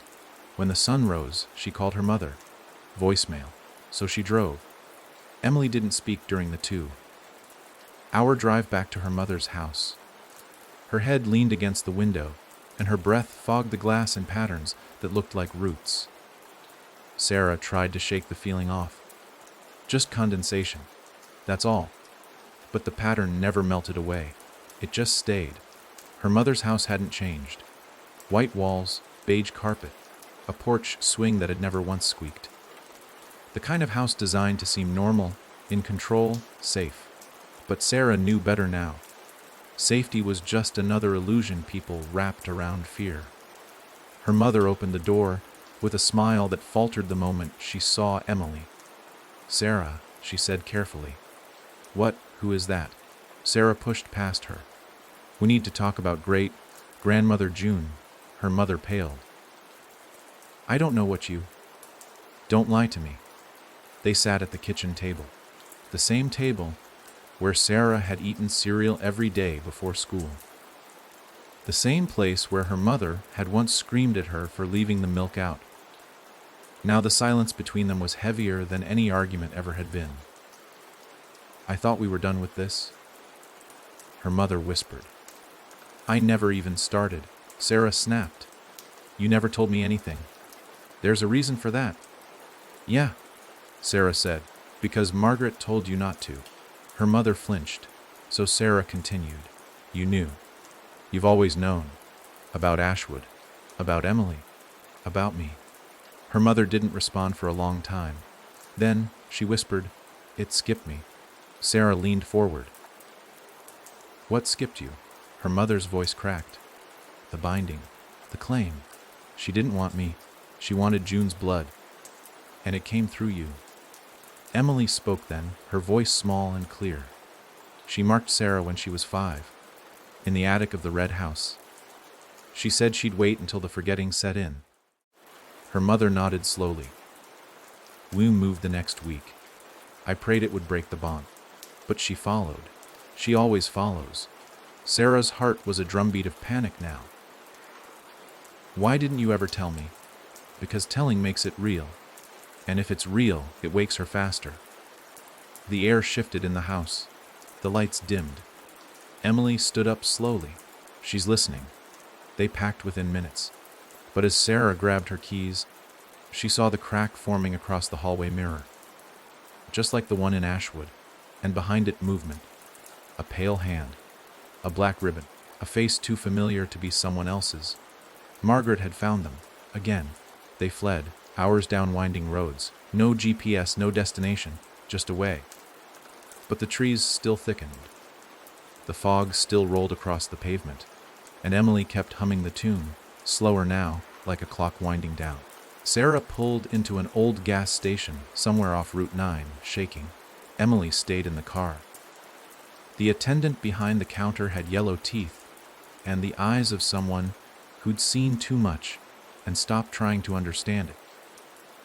When the sun rose, she called her mother. Voicemail. So she drove. Emily didn't speak during the 2-hour drive back to her mother's house. Her head leaned against the window, and her breath fogged the glass in patterns that looked like roots. Sarah tried to shake the feeling off. Just condensation. That's all. But the pattern never melted away. It just stayed. Her mother's house hadn't changed. White walls, beige carpet, a porch swing that had never once squeaked. The kind of house designed to seem normal, in control, safe. But Sarah knew better now. Safety was just another illusion people wrapped around fear. Her mother opened the door with a smile that faltered the moment she saw Emily. Sarah, she said carefully. What? Who is that? Sarah pushed past her. We need to talk about great-grandmother June. Her mother paled. I don't know what you... Don't lie to me. They sat at the kitchen table. The same table where Sarah had eaten cereal every day before school. The same place where her mother had once screamed at her for leaving the milk out. Now the silence between them was heavier than any argument ever had been. I thought we were done with this. Her mother whispered. I never even started. Sarah snapped. You never told me anything. There's a reason for that. Yeah, Sarah said, because Margaret told you not to. Her mother flinched, so Sarah continued. You knew. You've always known. About Ashwood. About Emily. About me. Her mother didn't respond for a long time. Then, she whispered, It skipped me. Sarah leaned forward. What skipped you? Her mother's voice cracked. The binding. The claim. She didn't want me. She wanted June's blood. And it came through you. Emily spoke then, her voice small and clear. She marked Sarah when she was 5, in the attic of the red house. She said she'd wait until the forgetting set in. Her mother nodded slowly. We moved the next week. I prayed it would break the bond. But she followed. She always follows. Sarah's heart was a drumbeat of panic now. Why didn't you ever tell me? Because telling makes it real. And if it's real, it wakes her faster. The air shifted in the house. The lights dimmed. Emily stood up slowly. She's listening. They packed within minutes. But as Sarah grabbed her keys, she saw the crack forming across the hallway mirror. Just like the one in Ashwood, and behind it movement. A pale hand. A black ribbon. A face too familiar to be someone else's. Margaret had found them. Again. They fled. Hours down winding roads. No GPS, no destination. Just away. But the trees still thickened. The fog still rolled across the pavement. And Emily kept humming the tune, slower now, like a clock winding down. Sarah pulled into an old gas station somewhere off Route 9, shaking. Emily stayed in the car. The attendant behind the counter had yellow teeth and the eyes of someone who'd seen too much and stopped trying to understand it.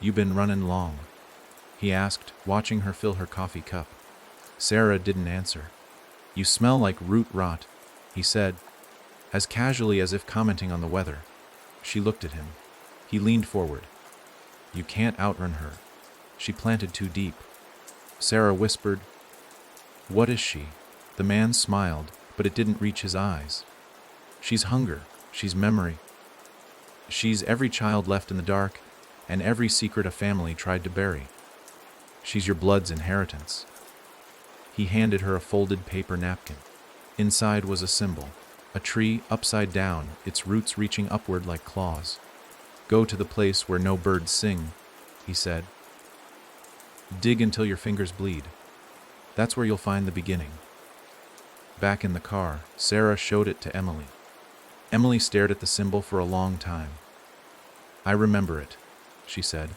You been running long? He asked, watching her fill her coffee cup. Sarah didn't answer. "You smell like root rot," he said, as casually as if commenting on the weather. She looked at him. He leaned forward. "You can't outrun her. She planted too deep." Sarah whispered, "What is she?" The man smiled, but it didn't reach his eyes. "She's hunger. She's memory. She's every child left in the dark, and every secret a family tried to bury. She's your blood's inheritance." He handed her a folded paper napkin. Inside was a symbol, a tree upside down, its roots reaching upward like claws. "Go to the place where no birds sing," he said. "Dig until your fingers bleed. That's where you'll find the beginning." Back in the car, Sarah showed it to Emily. Emily stared at the symbol for a long time. "I remember it," she said.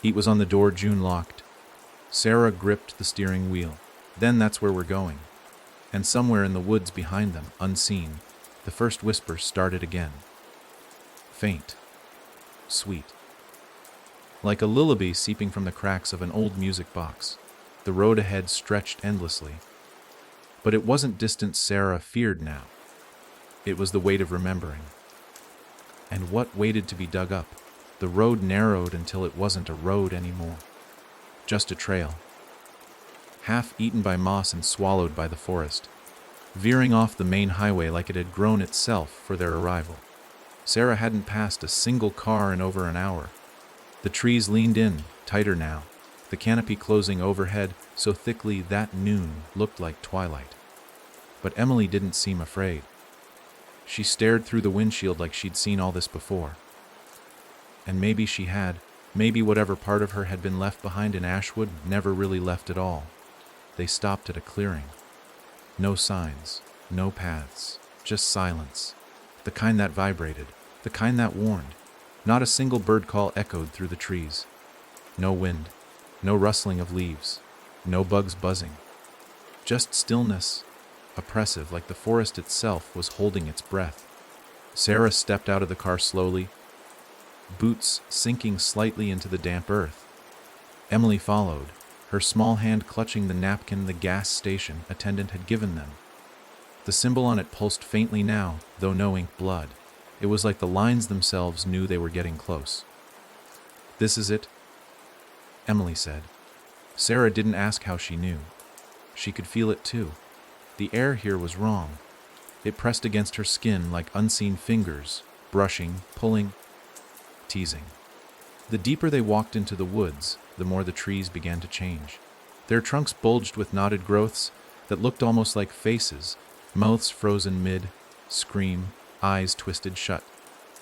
"It was on the door June locked." Sarah gripped the steering wheel. "Then that's where we're going." And somewhere in the woods behind them, unseen, the first whisper started again. Faint. Sweet. Like a lullaby seeping from the cracks of an old music box, the road ahead stretched endlessly. But it wasn't distance Sarah feared now. It was the weight of remembering. And what waited to be dug up? The road narrowed until it wasn't a road anymore. Just a trail. Half eaten by moss and swallowed by the forest, veering off the main highway like it had grown itself for their arrival. Sarah hadn't passed a single car in over an hour. The trees leaned in, tighter now, the canopy closing overhead so thickly that noon looked like twilight. But Emily didn't seem afraid. She stared through the windshield like she'd seen all this before. And maybe she had, maybe whatever part of her had been left behind in Ashwood never really left at all. They stopped at a clearing. No signs, no paths, just silence. The kind that vibrated, the kind that warned. Not a single bird call echoed through the trees. No wind, no rustling of leaves, no bugs buzzing. Just stillness, oppressive like the forest itself was holding its breath. Sarah stepped out of the car slowly, boots sinking slightly into the damp earth. Emily followed, her small hand clutching the napkin the gas station attendant had given them. The symbol on it pulsed faintly now, though no ink blood. It was like the lines themselves knew they were getting close. "This is it," Emily said. Sarah didn't ask how she knew. She could feel it too. The air here was wrong. It pressed against her skin like unseen fingers, brushing, pulling, teasing. The deeper they walked into the woods, the more the trees began to change. Their trunks bulged with knotted growths that looked almost like faces, mouths frozen mid, scream, eyes twisted shut.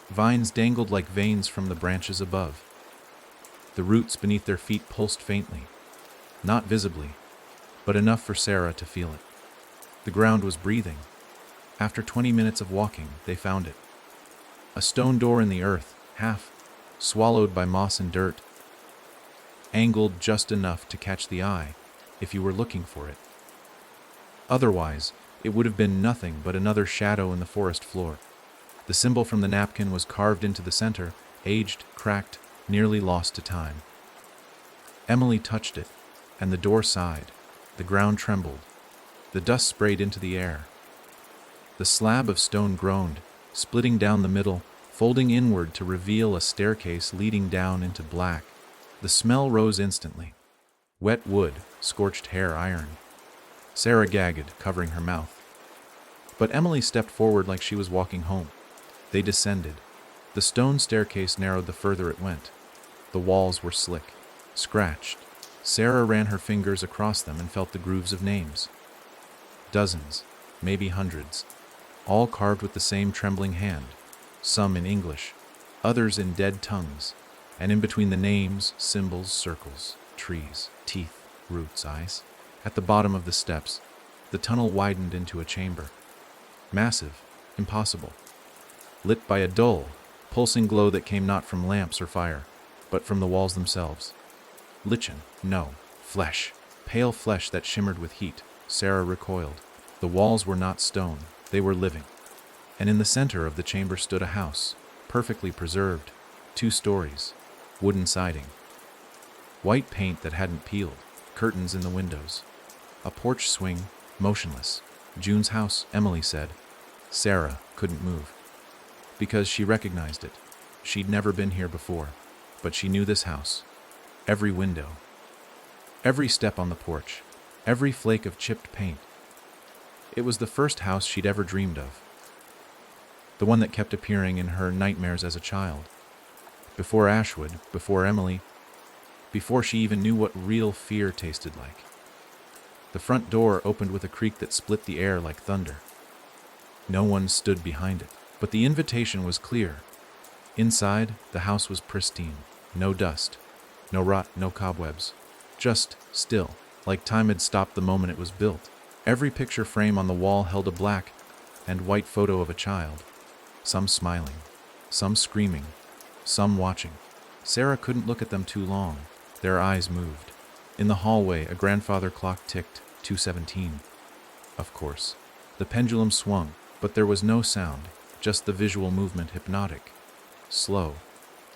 Vines dangled like veins from the branches above. The roots beneath their feet pulsed faintly, not visibly, but enough for Sarah to feel it. The ground was breathing. After 20 minutes of walking, they found it. A stone door in the earth, half swallowed by moss and dirt, angled just enough to catch the eye if you were looking for it. Otherwise, it would have been nothing but another shadow in the forest floor. The symbol from the napkin was carved into the center, aged, cracked, nearly lost to time. Emily touched it, and the door sighed. The ground trembled. The dust sprayed into the air. The slab of stone groaned, splitting down the middle, folding inward to reveal a staircase leading down into black. The smell rose instantly. Wet wood, scorched hair iron. Sarah gagged, covering her mouth. But Emily stepped forward like she was walking home. They descended. The stone staircase narrowed the further it went. The walls were slick, scratched. Sarah ran her fingers across them and felt the grooves of names. Dozens, maybe hundreds, all carved with the same trembling hand, some in English, others in dead tongues, and in between the names, symbols, circles, trees, teeth, roots, eyes. At the bottom of the steps, the tunnel widened into a chamber. Massive, impossible, lit by a dull, pulsing glow that came not from lamps or fire, but from the walls themselves. Lichen, no, flesh, pale flesh that shimmered with heat. Sarah recoiled. The walls were not stone, they were living. And in the center of the chamber stood a house, perfectly preserved, 2 stories, wooden siding, white paint that hadn't peeled, curtains in the windows. A porch swing, motionless. June's house, Emily said. Sarah couldn't move. Because she recognized it. She'd never been here before, but she knew this house. Every window. Every step on the porch. Every flake of chipped paint. It was the first house she'd ever dreamed of. The one that kept appearing in her nightmares as a child. Before Ashwood, before Emily, before she even knew what real fear tasted like. The front door opened with a creak that split the air like thunder. No one stood behind it, but the invitation was clear. Inside, the house was pristine. No dust, no rot, no cobwebs. Just still, like time had stopped the moment it was built. Every picture frame on the wall held a black and white photo of a child. Some smiling, some screaming, some watching. Sarah couldn't look at them too long. Their eyes moved. In the hallway, a grandfather clock ticked, 2:17. Of course. The pendulum swung, but there was no sound, just the visual movement, hypnotic. Slow,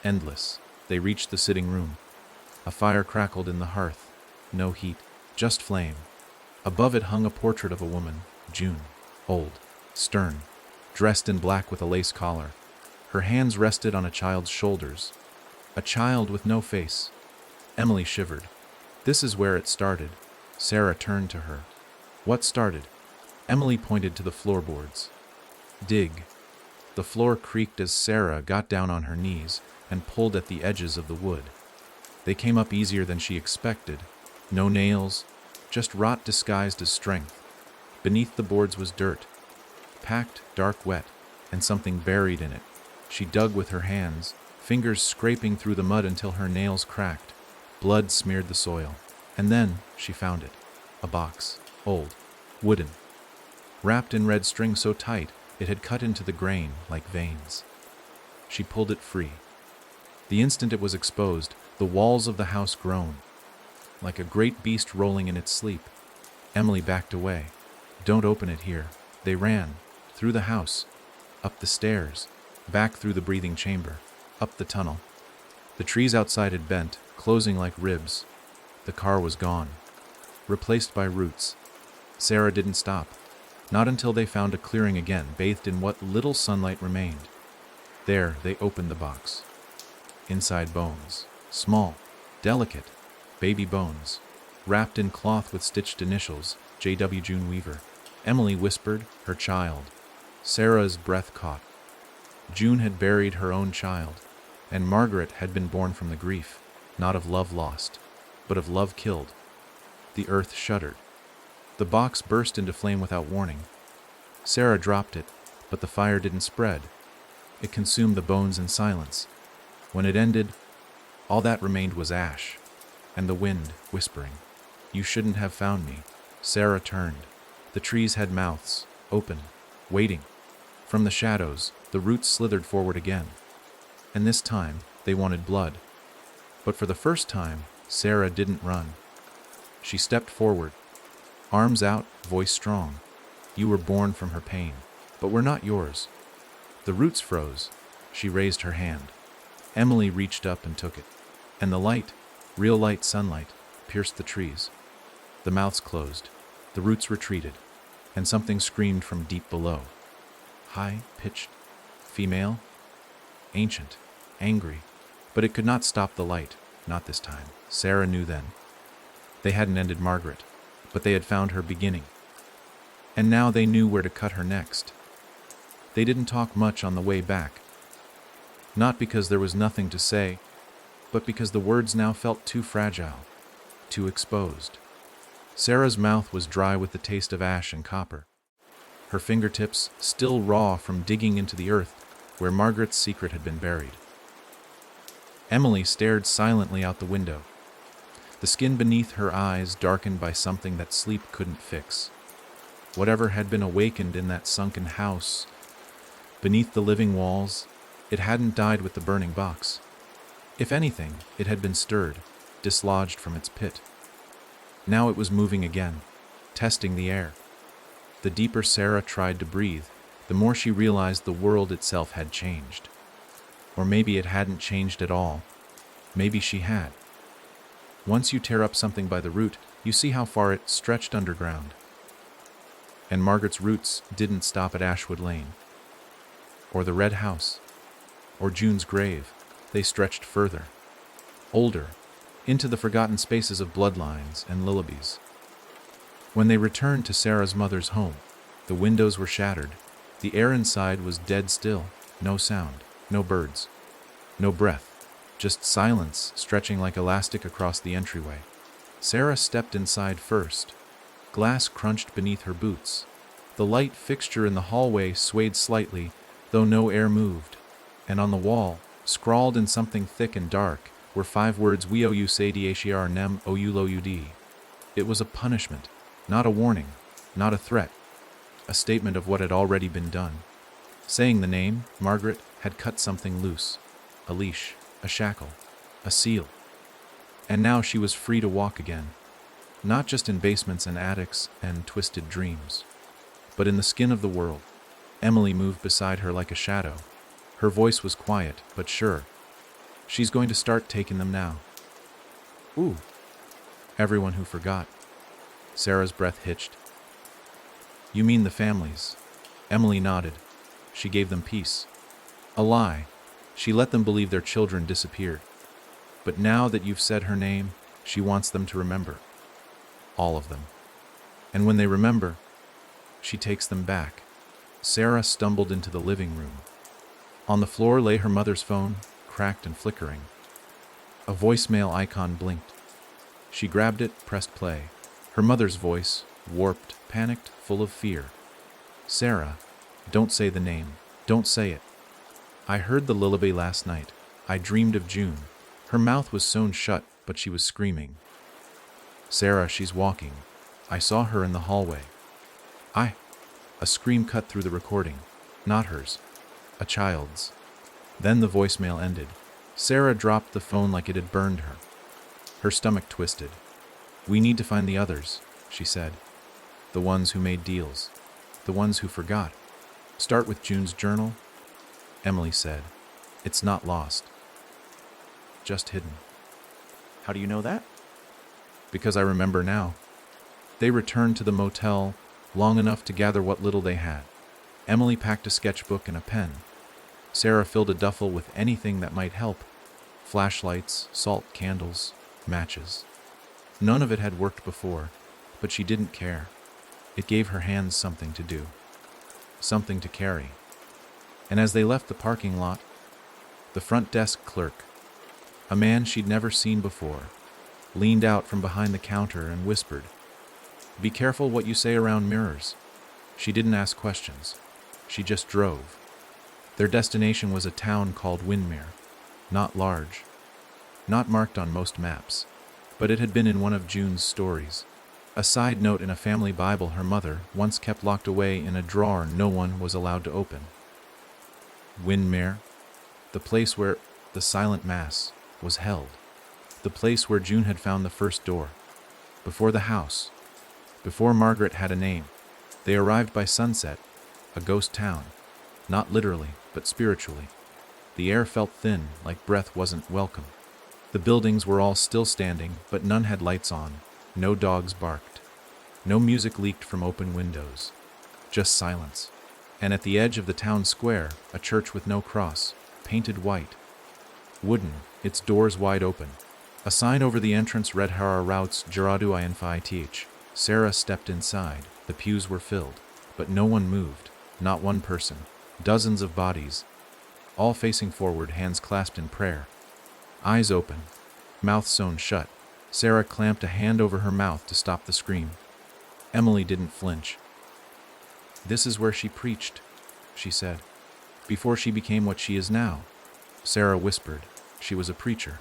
endless. They reached the sitting room. A fire crackled in the hearth. No heat, just flame. Above it hung a portrait of a woman, June. Old, stern, dressed in black with a lace collar. Her hands rested on a child's shoulders. A child with no face. Emily shivered. This is where it started. Sarah turned to her. What started? Emily pointed to the floorboards. Dig. The floor creaked as Sarah got down on her knees and pulled at the edges of the wood. They came up easier than she expected. No nails, just rot disguised as strength. Beneath the boards was dirt. Packed, dark, wet, and something buried in it. She dug with her hands, fingers scraping through the mud until her nails cracked. Blood smeared the soil. And then she found it. A box. Old. Wooden. Wrapped in red string so tight it had cut into the grain like veins. She pulled it free. The instant it was exposed, the walls of the house groaned. Like a great beast rolling in its sleep. Emily backed away. Don't open it here. They ran. Through the house. Up the stairs. Back through the breathing chamber. Up the tunnel. The trees outside had bent, closing like ribs. The car was gone. Replaced by roots. Sarah didn't stop. Not until they found a clearing again, bathed in what little sunlight remained. There, they opened the box. Inside bones. Small. Delicate. Baby bones. Wrapped in cloth with stitched initials, J.W. June Weaver. Emily whispered, her child. Sarah's breath caught. June had buried her own child, and Margaret had been born from the grief, not of love lost, but of love killed. The earth shuddered. The box burst into flame without warning. Sarah dropped it, but the fire didn't spread. It consumed the bones in silence. When it ended, all that remained was ash, and the wind whispering. You shouldn't have found me. Sarah turned. The trees had mouths, open, waiting. From the shadows, the roots slithered forward again. And this time, they wanted blood. But for the first time, Sarah didn't run. She stepped forward. Arms out, voice strong. You were born from her pain, but we're not yours. The roots froze. She raised her hand. Emily reached up and took it. And the light, real light sunlight, pierced the trees. The mouths closed. The roots retreated. And something screamed from deep below. High-pitched, female, ancient, angry. But it could not stop the light, not this time. Sarah knew then. They hadn't ended Margaret, but they had found her beginning. And now they knew where to cut her next. They didn't talk much on the way back. Not because there was nothing to say, but because the words now felt too fragile, too exposed. Sarah's mouth was dry with the taste of ash and copper. Her fingertips still raw from digging into the earth where Margaret's secret had been buried. Emily stared silently out the window. The skin beneath her eyes darkened by something that sleep couldn't fix. Whatever had been awakened in that sunken house, beneath the living walls, it hadn't died with the burning box. If anything, it had been stirred, dislodged from its pit. Now it was moving again, testing the air. The deeper Sarah tried to breathe, the more she realized the world itself had changed. Or maybe it hadn't changed at all. Maybe she had. Once you tear up something by the root, You see how far it stretched underground. And Margaret's roots didn't stop at Ashwood Lane, or the Red House, or June's grave. They stretched further, older, into the forgotten spaces of bloodlines and lullabies. When they returned to Sarah's mother's home, the windows were shattered. The air inside was dead still. No sound, no birds, no breath, just silence stretching like elastic across the entryway. Sarah stepped inside first. Glass crunched beneath her boots. The light fixture in the hallway swayed slightly, though no air moved. And on the wall, scrawled in something thick and dark, were 5 words: "We ou sadhr nem oulod." It was a punishment, not a warning, not a threat, a statement of what had already been done. Saying the name, Margaret had cut something loose, a leash, a shackle, a seal. And now she was free to walk again, not just in basements and attics and twisted dreams, but in the skin of the world. Emily moved beside her like a shadow. Her voice was quiet, but sure. She's going to start taking them now. Ooh. Everyone who forgot. Sarah's breath hitched. You mean the families? Emily nodded. She gave them peace. A lie. She let them believe their children disappeared. But now that you've said her name, she wants them to remember. All of them. And when they remember, she takes them back. Sarah stumbled into the living room. On the floor lay her mother's phone, cracked and flickering. A voicemail icon blinked. She grabbed it, pressed play. Her mother's voice, warped, panicked, full of fear. Sarah, don't say the name. Don't say it. I heard the lullaby last night. I dreamed of June. Her mouth was sewn shut, but she was screaming. Sarah, she's walking. I saw her in the hallway. A scream cut through the recording. Not hers. A child's. Then the voicemail ended. Sarah dropped the phone like it had burned her. Her stomach twisted. We need to find the others, she said. The ones who made deals. The ones who forgot. Start with June's journal, Emily said. It's not lost. Just hidden. How do you know that? Because I remember now. They returned to the motel long enough to gather what little they had. Emily packed a sketchbook and a pen. Sarah filled a duffel with anything that might help. Flashlights, salt candles, matches. None of it had worked before, but she didn't care. It gave her hands something to do. Something to carry. And as they left the parking lot, the front desk clerk, a man she'd never seen before, leaned out from behind the counter and whispered, "Be careful what you say around mirrors." She didn't ask questions. She just drove. Their destination was a town called Windermere. Not large. Not marked on most maps. But it had been in one of June's stories. A side note in a family Bible her mother once kept locked away in a drawer no one was allowed to open. Windermere, the place where the silent mass was held. The place where June had found the first door. Before the house. Before Margaret had a name. They arrived by sunset, a ghost town. Not literally, but spiritually. The air felt thin, like breath wasn't welcome. The buildings were all still standing, but none had lights on. No dogs barked. No music leaked from open windows. Just silence. And at the edge of the town square, a church with no cross, painted white. Wooden, its doors wide open. A sign over the entrance read Hara Routes Gerardo Infith. Sarah stepped inside. The pews were filled, but no one moved. Not one person. Dozens of bodies. All facing forward, hands clasped in prayer. Eyes open. Mouth sewn shut. Sarah clamped a hand over her mouth to stop the scream. Emily didn't flinch. "This is where she preached," she said. "Before she became what she is now." Sarah whispered. She was a preacher.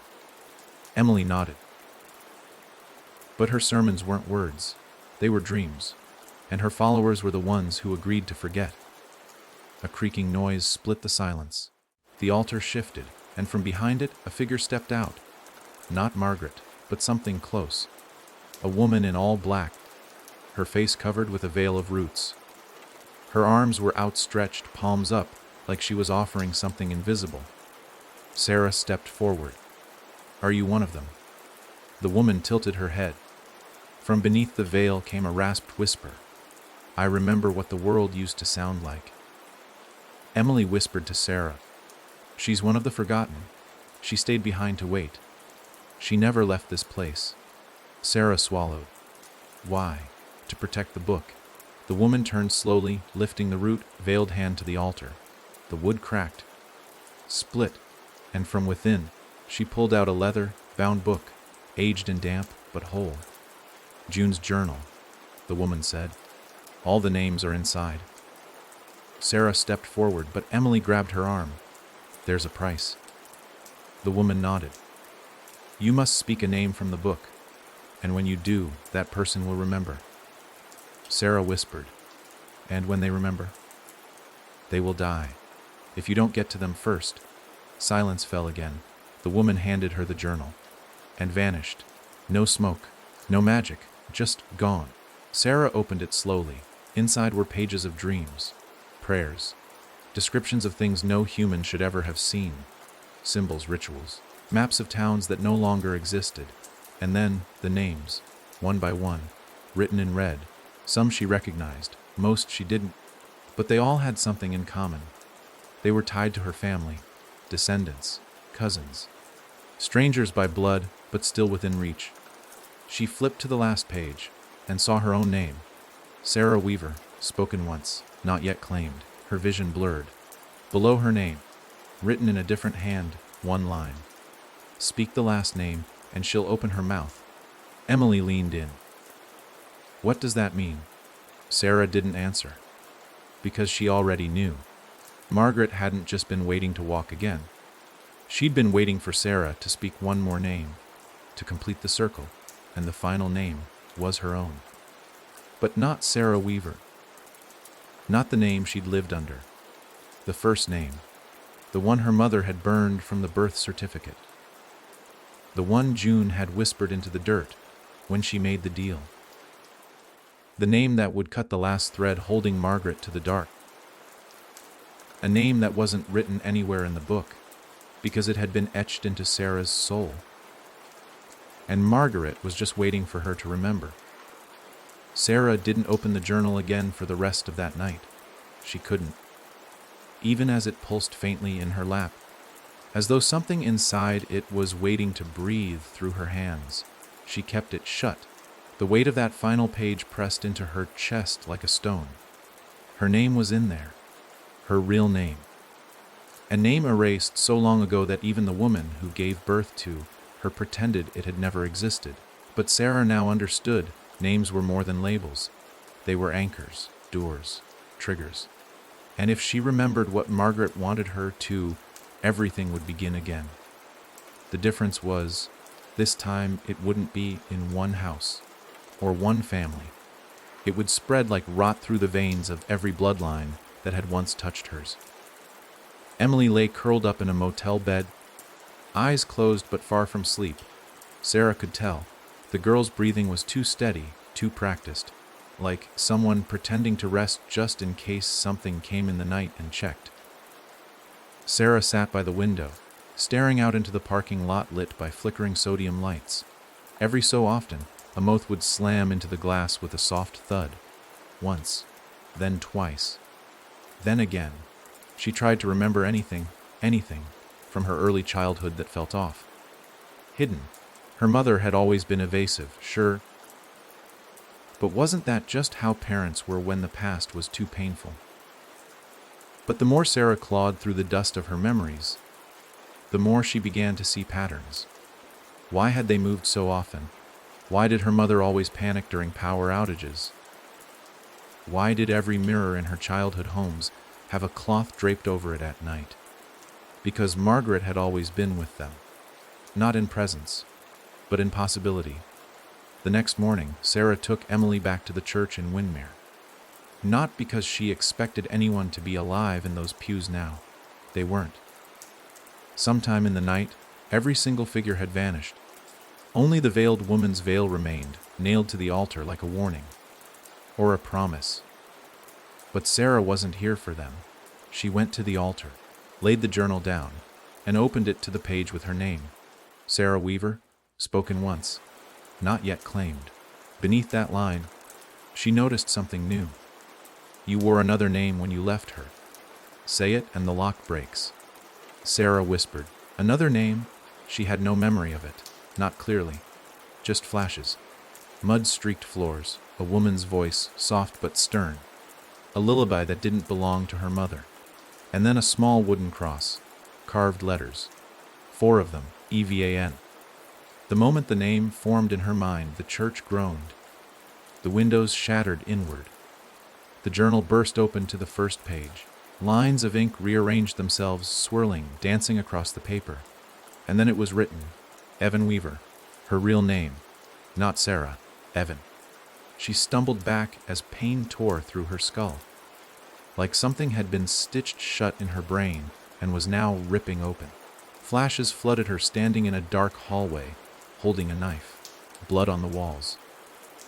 Emily nodded. But her sermons weren't words. They were dreams. And her followers were the ones who agreed to forget. A creaking noise split the silence. The altar shifted, and from behind it, a figure stepped out. Not Margaret, but something close. A woman in all black, her face covered with a veil of roots. Her arms were outstretched, palms up, like she was offering something invisible. Sarah stepped forward. "Are you one of them?" The woman tilted her head. From beneath the veil came a rasped whisper. I remember what the world used to sound like. Emily whispered to Sarah. She's one of the forgotten. She stayed behind to wait. She never left this place. Sarah swallowed. Why? To protect the book. The woman turned slowly, lifting the veiled hand to the altar. The wood cracked, split, and from within, she pulled out a leather-bound book, aged and damp, but whole. June's journal, the woman said. All the names are inside. Sarah stepped forward, but Emily grabbed her arm. There's a price. The woman nodded. You must speak a name from the book, and when you do, that person will remember. Sarah whispered, and when they remember, they will die. If you don't get to them first. Silence fell again. The woman handed her the journal, and vanished. No smoke, no magic, just gone. Sarah opened it slowly. Inside were pages of dreams, prayers, descriptions of things no human should ever have seen, symbols, rituals, maps of towns that no longer existed, and then the names, one by one, written in red. Some she recognized, most she didn't, but they all had something in common. They were tied to her family, descendants, cousins, strangers by blood, but still within reach. She flipped to the last page and saw her own name, Sarah Weaver, spoken once, not yet claimed, her vision blurred. Below her name, written in a different hand, one line. Speak the last name, and she'll open her mouth. Emily leaned in. What does that mean? Sarah didn't answer, because she already knew. Margaret hadn't just been waiting to walk again. She'd been waiting for Sarah to speak one more name, to complete the circle, and the final name was her own. But not Sarah Weaver. Not the name she'd lived under. The first name. The one her mother had burned from the birth certificate. The one June had whispered into the dirt when she made the deal. The name that would cut the last thread holding Margaret to the dark. A name that wasn't written anywhere in the book, because it had been etched into Sarah's soul. And Margaret was just waiting for her to remember. Sarah didn't open the journal again for the rest of that night. She couldn't. Even as it pulsed faintly in her lap, as though something inside it was waiting to breathe through her hands, she kept it shut. The weight of that final page pressed into her chest like a stone. Her name was in there. Her real name. A name erased so long ago that even the woman who gave birth to her pretended it had never existed. But Sarah now understood. Names were more than labels. They were anchors, doors, triggers. And if she remembered what Margaret wanted her to, everything would begin again. The difference was, this time it wouldn't be in one house or one family. It would spread like rot through the veins of every bloodline that had once touched hers. Emily lay curled up in a motel bed, eyes closed but far from sleep. Sarah could tell. The girl's breathing was too steady, too practiced, like someone pretending to rest just in case something came in the night and checked. Sarah sat by the window, staring out into the parking lot lit by flickering sodium lights. Every so often, a moth would slam into the glass with a soft thud. Once, then twice, then again. She tried to remember anything from her early childhood that felt off. Hidden. Her mother had always been evasive, sure. But wasn't that just how parents were when the past was too painful? But the more Sarah clawed through the dust of her memories, the more she began to see patterns. Why had they moved so often? Why did her mother always panic during power outages? Why did every mirror in her childhood homes have a cloth draped over it at night? Because Margaret had always been with them. Not in presence, but in possibility. The next morning, Sarah took Emily back to the church in Windermere. Not because she expected anyone to be alive in those pews now. They weren't. Sometime in the night, every single figure had vanished. Only the veiled woman's veil remained, nailed to the altar like a warning. Or a promise. But Sarah wasn't here for them. She went to the altar, laid the journal down, and opened it to the page with her name. Sarah Weaver, spoken once, not yet claimed. Beneath that line, she noticed something new. You wore another name when you left her. Say it and the lock breaks. Sarah whispered. Another name? She had no memory of it, not clearly, just flashes. Mud-streaked floors, a woman's voice, soft but stern. A lullaby that didn't belong to her mother. And then a small wooden cross, carved letters. 4 of them, EVAN. The moment the name formed in her mind, the church groaned. The windows shattered inward. The journal burst open to the first page. Lines of ink rearranged themselves, swirling, dancing across the paper. And then it was written, Evan Weaver, her real name, not Sarah, Evan. She stumbled back as pain tore through her skull, like something had been stitched shut in her brain and was now ripping open. Flashes flooded her, standing in a dark hallway, holding a knife, blood on the walls.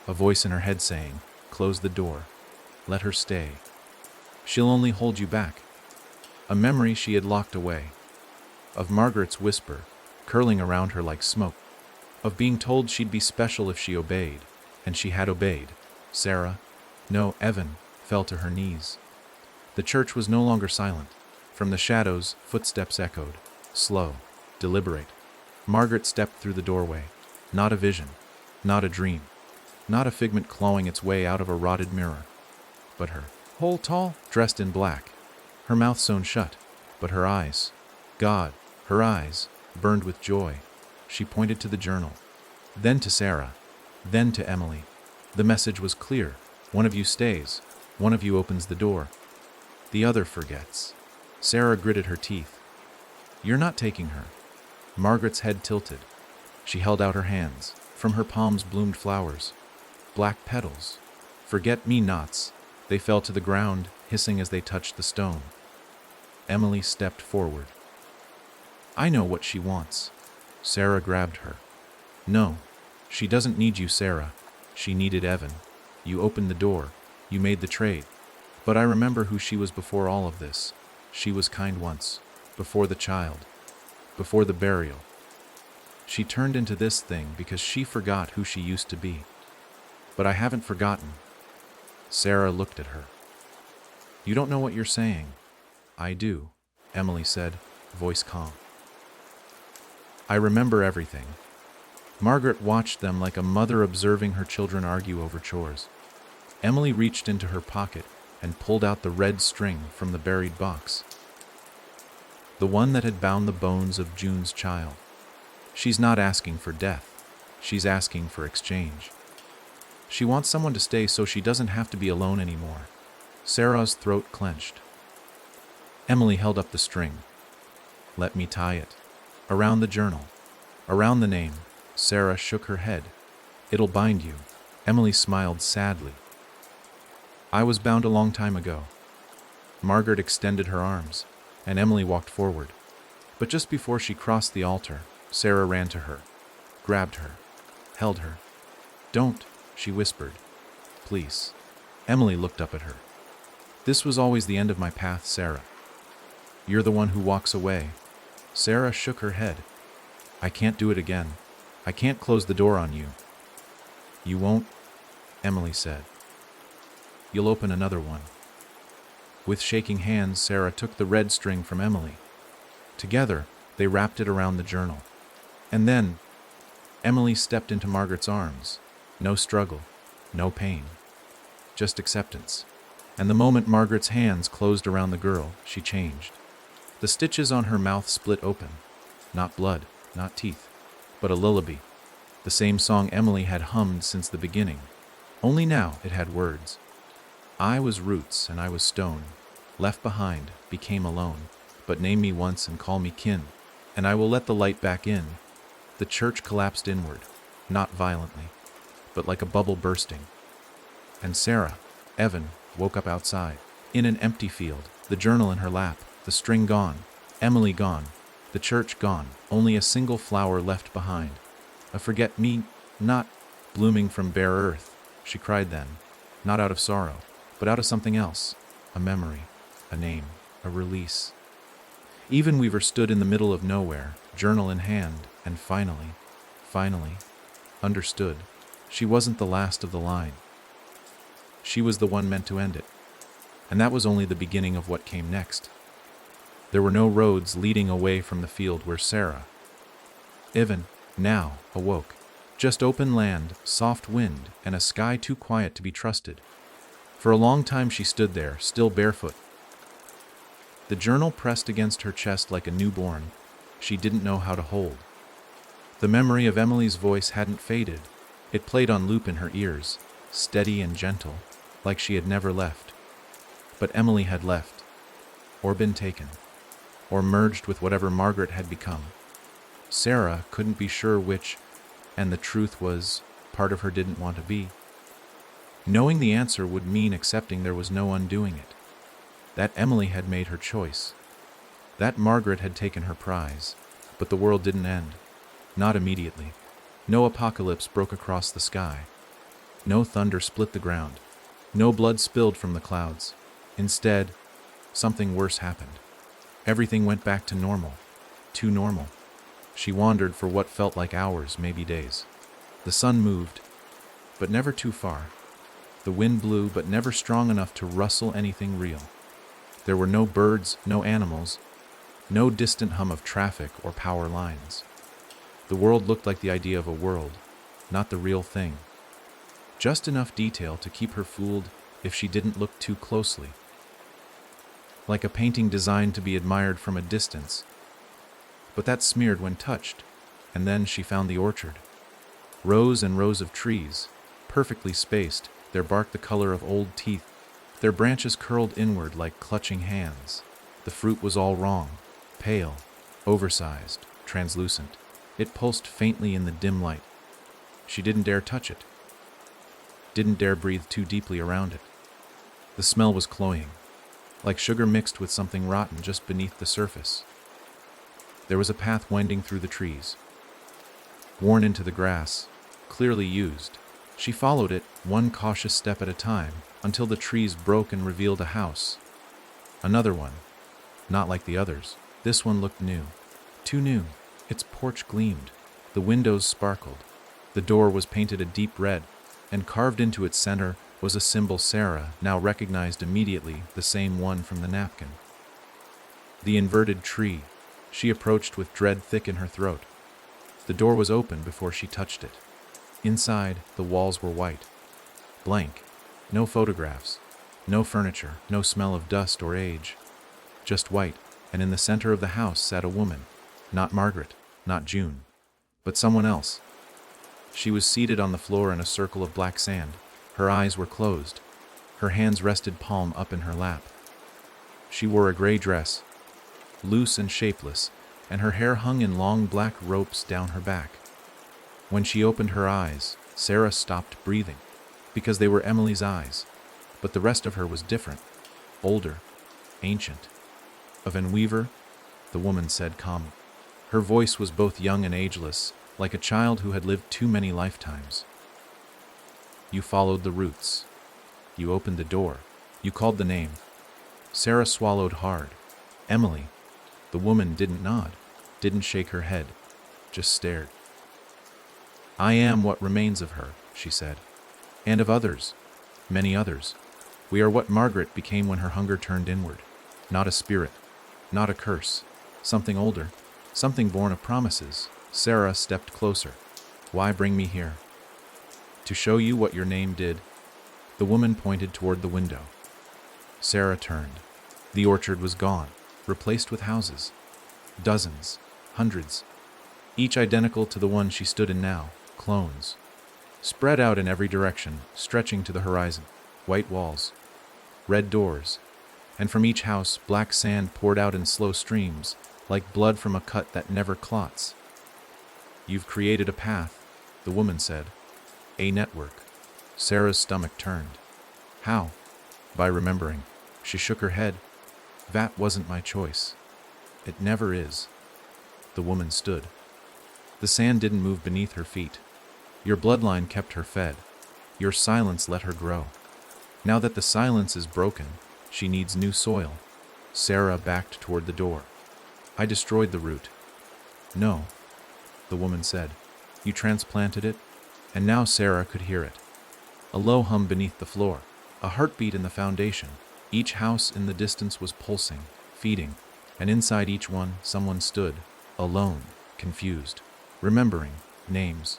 A voice in her head saying, close the door, let her stay. She'll only hold you back. A memory she had locked away, of Margaret's whisper, curling around her like smoke, of being told she'd be special if she obeyed, and she had obeyed. Sarah, no, Evan, fell to her knees. The church was no longer silent. From the shadows, footsteps echoed, slow, deliberate. Margaret stepped through the doorway, not a vision, not a dream, not a figment clawing its way out of a rotted mirror, but her, whole tall, dressed in black, her mouth sewn shut, but her eyes, God, her eyes, burned with joy. She pointed to the journal, then to Sarah, then to Emily. The message was clear. One of you stays, one of you opens the door. The other forgets. Sarah gritted her teeth. You're not taking her. Margaret's head tilted. She held out her hands. From her palms bloomed flowers, black petals, forget-me-nots. They fell to the ground, hissing as they touched the stone. Emily stepped forward. I know what she wants. Sarah grabbed her. No, she doesn't need you, Sarah. She needed Evan. You opened the door. You made the trade. But I remember who she was before all of this. She was kind once, before the child, before the burial. She turned into this thing because she forgot who she used to be. But I haven't forgotten. Sarah looked at her. You don't know what you're saying. I do, Emily said, voice calm. I remember everything. Margaret watched them like a mother observing her children argue over chores. Emily reached into her pocket and pulled out the red string from the buried box. The one that had bound the bones of June's child. She's not asking for death. She's asking for exchange. She wants someone to stay so she doesn't have to be alone anymore. Sarah's throat clenched. Emily held up the string. Let me tie it. Around the journal. Around the name. Sarah shook her head. It'll bind you. Emily smiled sadly. I was bound a long time ago. Margaret extended her arms, and Emily walked forward. But just before she crossed the altar, Sarah ran to her, grabbed her, held her. Don't, she whispered. Please. Emily looked up at her. This was always the end of my path, Sarah. You're the one who walks away. Sarah shook her head. I can't do it again. I can't close the door on you. You won't? Emily said. You'll open another one. With shaking hands, Sarah took the red string from Emily. Together, they wrapped it around the journal. And then, Emily stepped into Margaret's arms. No struggle, no pain, just acceptance. And the moment Margaret's hands closed around the girl, she changed. The stitches on her mouth split open. Not blood, not teeth, but a lullaby. The same song Emily had hummed since the beginning. Only now it had words. I was roots and I was stone, left behind, became alone, but name me once and call me kin, and I will let the light back in. The church collapsed inward, not violently, but like a bubble bursting. And Sarah, Evan, woke up outside, in an empty field, the journal in her lap, the string gone, Emily gone, the church gone, only a single flower left behind. A forget-me-not blooming from bare earth, she cried then, not out of sorrow, but out of something else, a memory, a name, a release. Even Weaver stood in the middle of nowhere, journal in hand, and finally, understood. She wasn't the last of the line. She was the one meant to end it. And that was only the beginning of what came next. There were no roads leading away from the field where Sarah, even now, awoke. Just open land, soft wind, and a sky too quiet to be trusted. For a long time she stood there, still barefoot. The journal pressed against her chest like a newborn she didn't know how to hold. The memory of Emily's voice hadn't faded. It played on loop in her ears, steady and gentle, like she had never left. But Emily had left, or been taken, or merged with whatever Margaret had become. Sarah couldn't be sure which, and the truth was, part of her didn't want to be. Knowing the answer would mean accepting there was no undoing it. That Emily had made her choice. That Margaret had taken her prize. But the world didn't end. Not immediately. No apocalypse broke across the sky. No thunder split the ground. No blood spilled from the clouds. Instead, something worse happened. Everything went back to normal. Too normal. She wandered for what felt like hours, maybe days. The sun moved, but never too far. The wind blew, but never strong enough to rustle anything real. There were no birds, no animals, no distant hum of traffic or power lines. The world looked like the idea of a world, not the real thing. Just enough detail to keep her fooled if she didn't look too closely. Like a painting designed to be admired from a distance. But that smeared when touched, and then she found the orchard. Rows and rows of trees, perfectly spaced, their bark the color of old teeth, their branches curled inward like clutching hands. The fruit was all wrong, pale, oversized, translucent. It pulsed faintly in the dim light. She didn't dare touch it, didn't dare breathe too deeply around it. The smell was cloying, like sugar mixed with something rotten just beneath the surface. There was a path winding through the trees, worn into the grass, clearly used. She followed it, one cautious step at a time, until the trees broke and revealed a house. Another one, not like the others. This one looked new, too new. Its porch gleamed, the windows sparkled. The door was painted a deep red, and carved into its center was a symbol Sarah now recognized immediately, the same one from the napkin. The inverted tree. She approached with dread thick in her throat. The door was open before she touched it. Inside, the walls were white. Blank. No photographs. No furniture. No smell of dust or age. Just white, and in the center of the house sat a woman. Not Margaret, not June, but someone else. She was seated on the floor in a circle of black sand. Her eyes were closed. Her hands rested palm up in her lap. She wore a gray dress, loose and shapeless, and her hair hung in long black ropes down her back. When she opened her eyes, Sarah stopped breathing, because they were Emily's eyes, but the rest of her was different, older, ancient. "A Van Weaver," the woman said calmly. Her voice was both young and ageless, like a child who had lived too many lifetimes. "You followed the roots. You opened the door. You called the name." Sarah swallowed hard. "Emily." The woman didn't nod, didn't shake her head, just stared. "I am what remains of her," she said. "And of others, many others. We are what Margaret became when her hunger turned inward. Not a spirit, not a curse. Something older, something born of promises." Sarah stepped closer. "Why bring me here?" "To show you what your name did." The woman pointed toward the window. Sarah turned. The orchard was gone, replaced with houses. Dozens, hundreds, each identical to the one she stood in now, clones. Spread out in every direction, stretching to the horizon. White walls, red doors, and from each house black sand poured out in slow streams, like blood from a cut that never clots. "You've created a path," the woman said. "A network." Sarah's stomach turned. "How?" "By remembering." She shook her head. "That wasn't my choice. It never is." The woman stood. The sand didn't move beneath her feet. Your bloodline kept her fed. Your silence let her grow. Now that the silence is broken, she needs new soil. Sarah backed toward the door. "I destroyed the root." "No," the woman said. "You transplanted it, And now Sarah could hear it. A low hum beneath the floor, a heartbeat in the foundation. Each house in the distance was pulsing, feeding, and inside each one, someone stood, alone, confused, remembering names,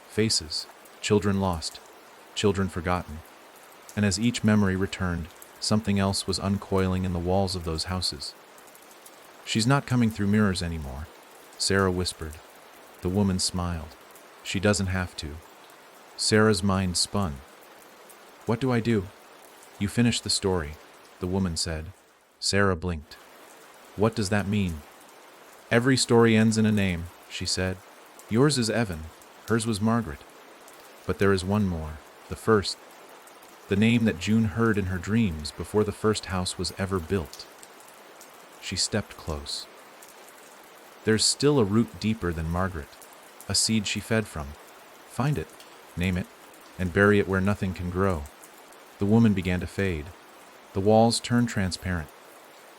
faces, children lost, children forgotten. And as each memory returned, something else was uncoiling in the walls of those houses. "She's not coming through mirrors anymore," Sarah whispered. The woman smiled. "She doesn't have to." Sarah's mind spun. "What do I do?" "You finish the story," the woman said. Sarah blinked. "What does that mean?" "Every story ends in a name," she said. "Yours is Evan, hers was Margaret. But there is one more, the first. The name that June heard in her dreams before the first house was ever built." She stepped close. "There's still a root deeper than Margaret, a seed she fed from. Find it, name it, and bury it where nothing can grow." The woman began to fade. The walls turned transparent.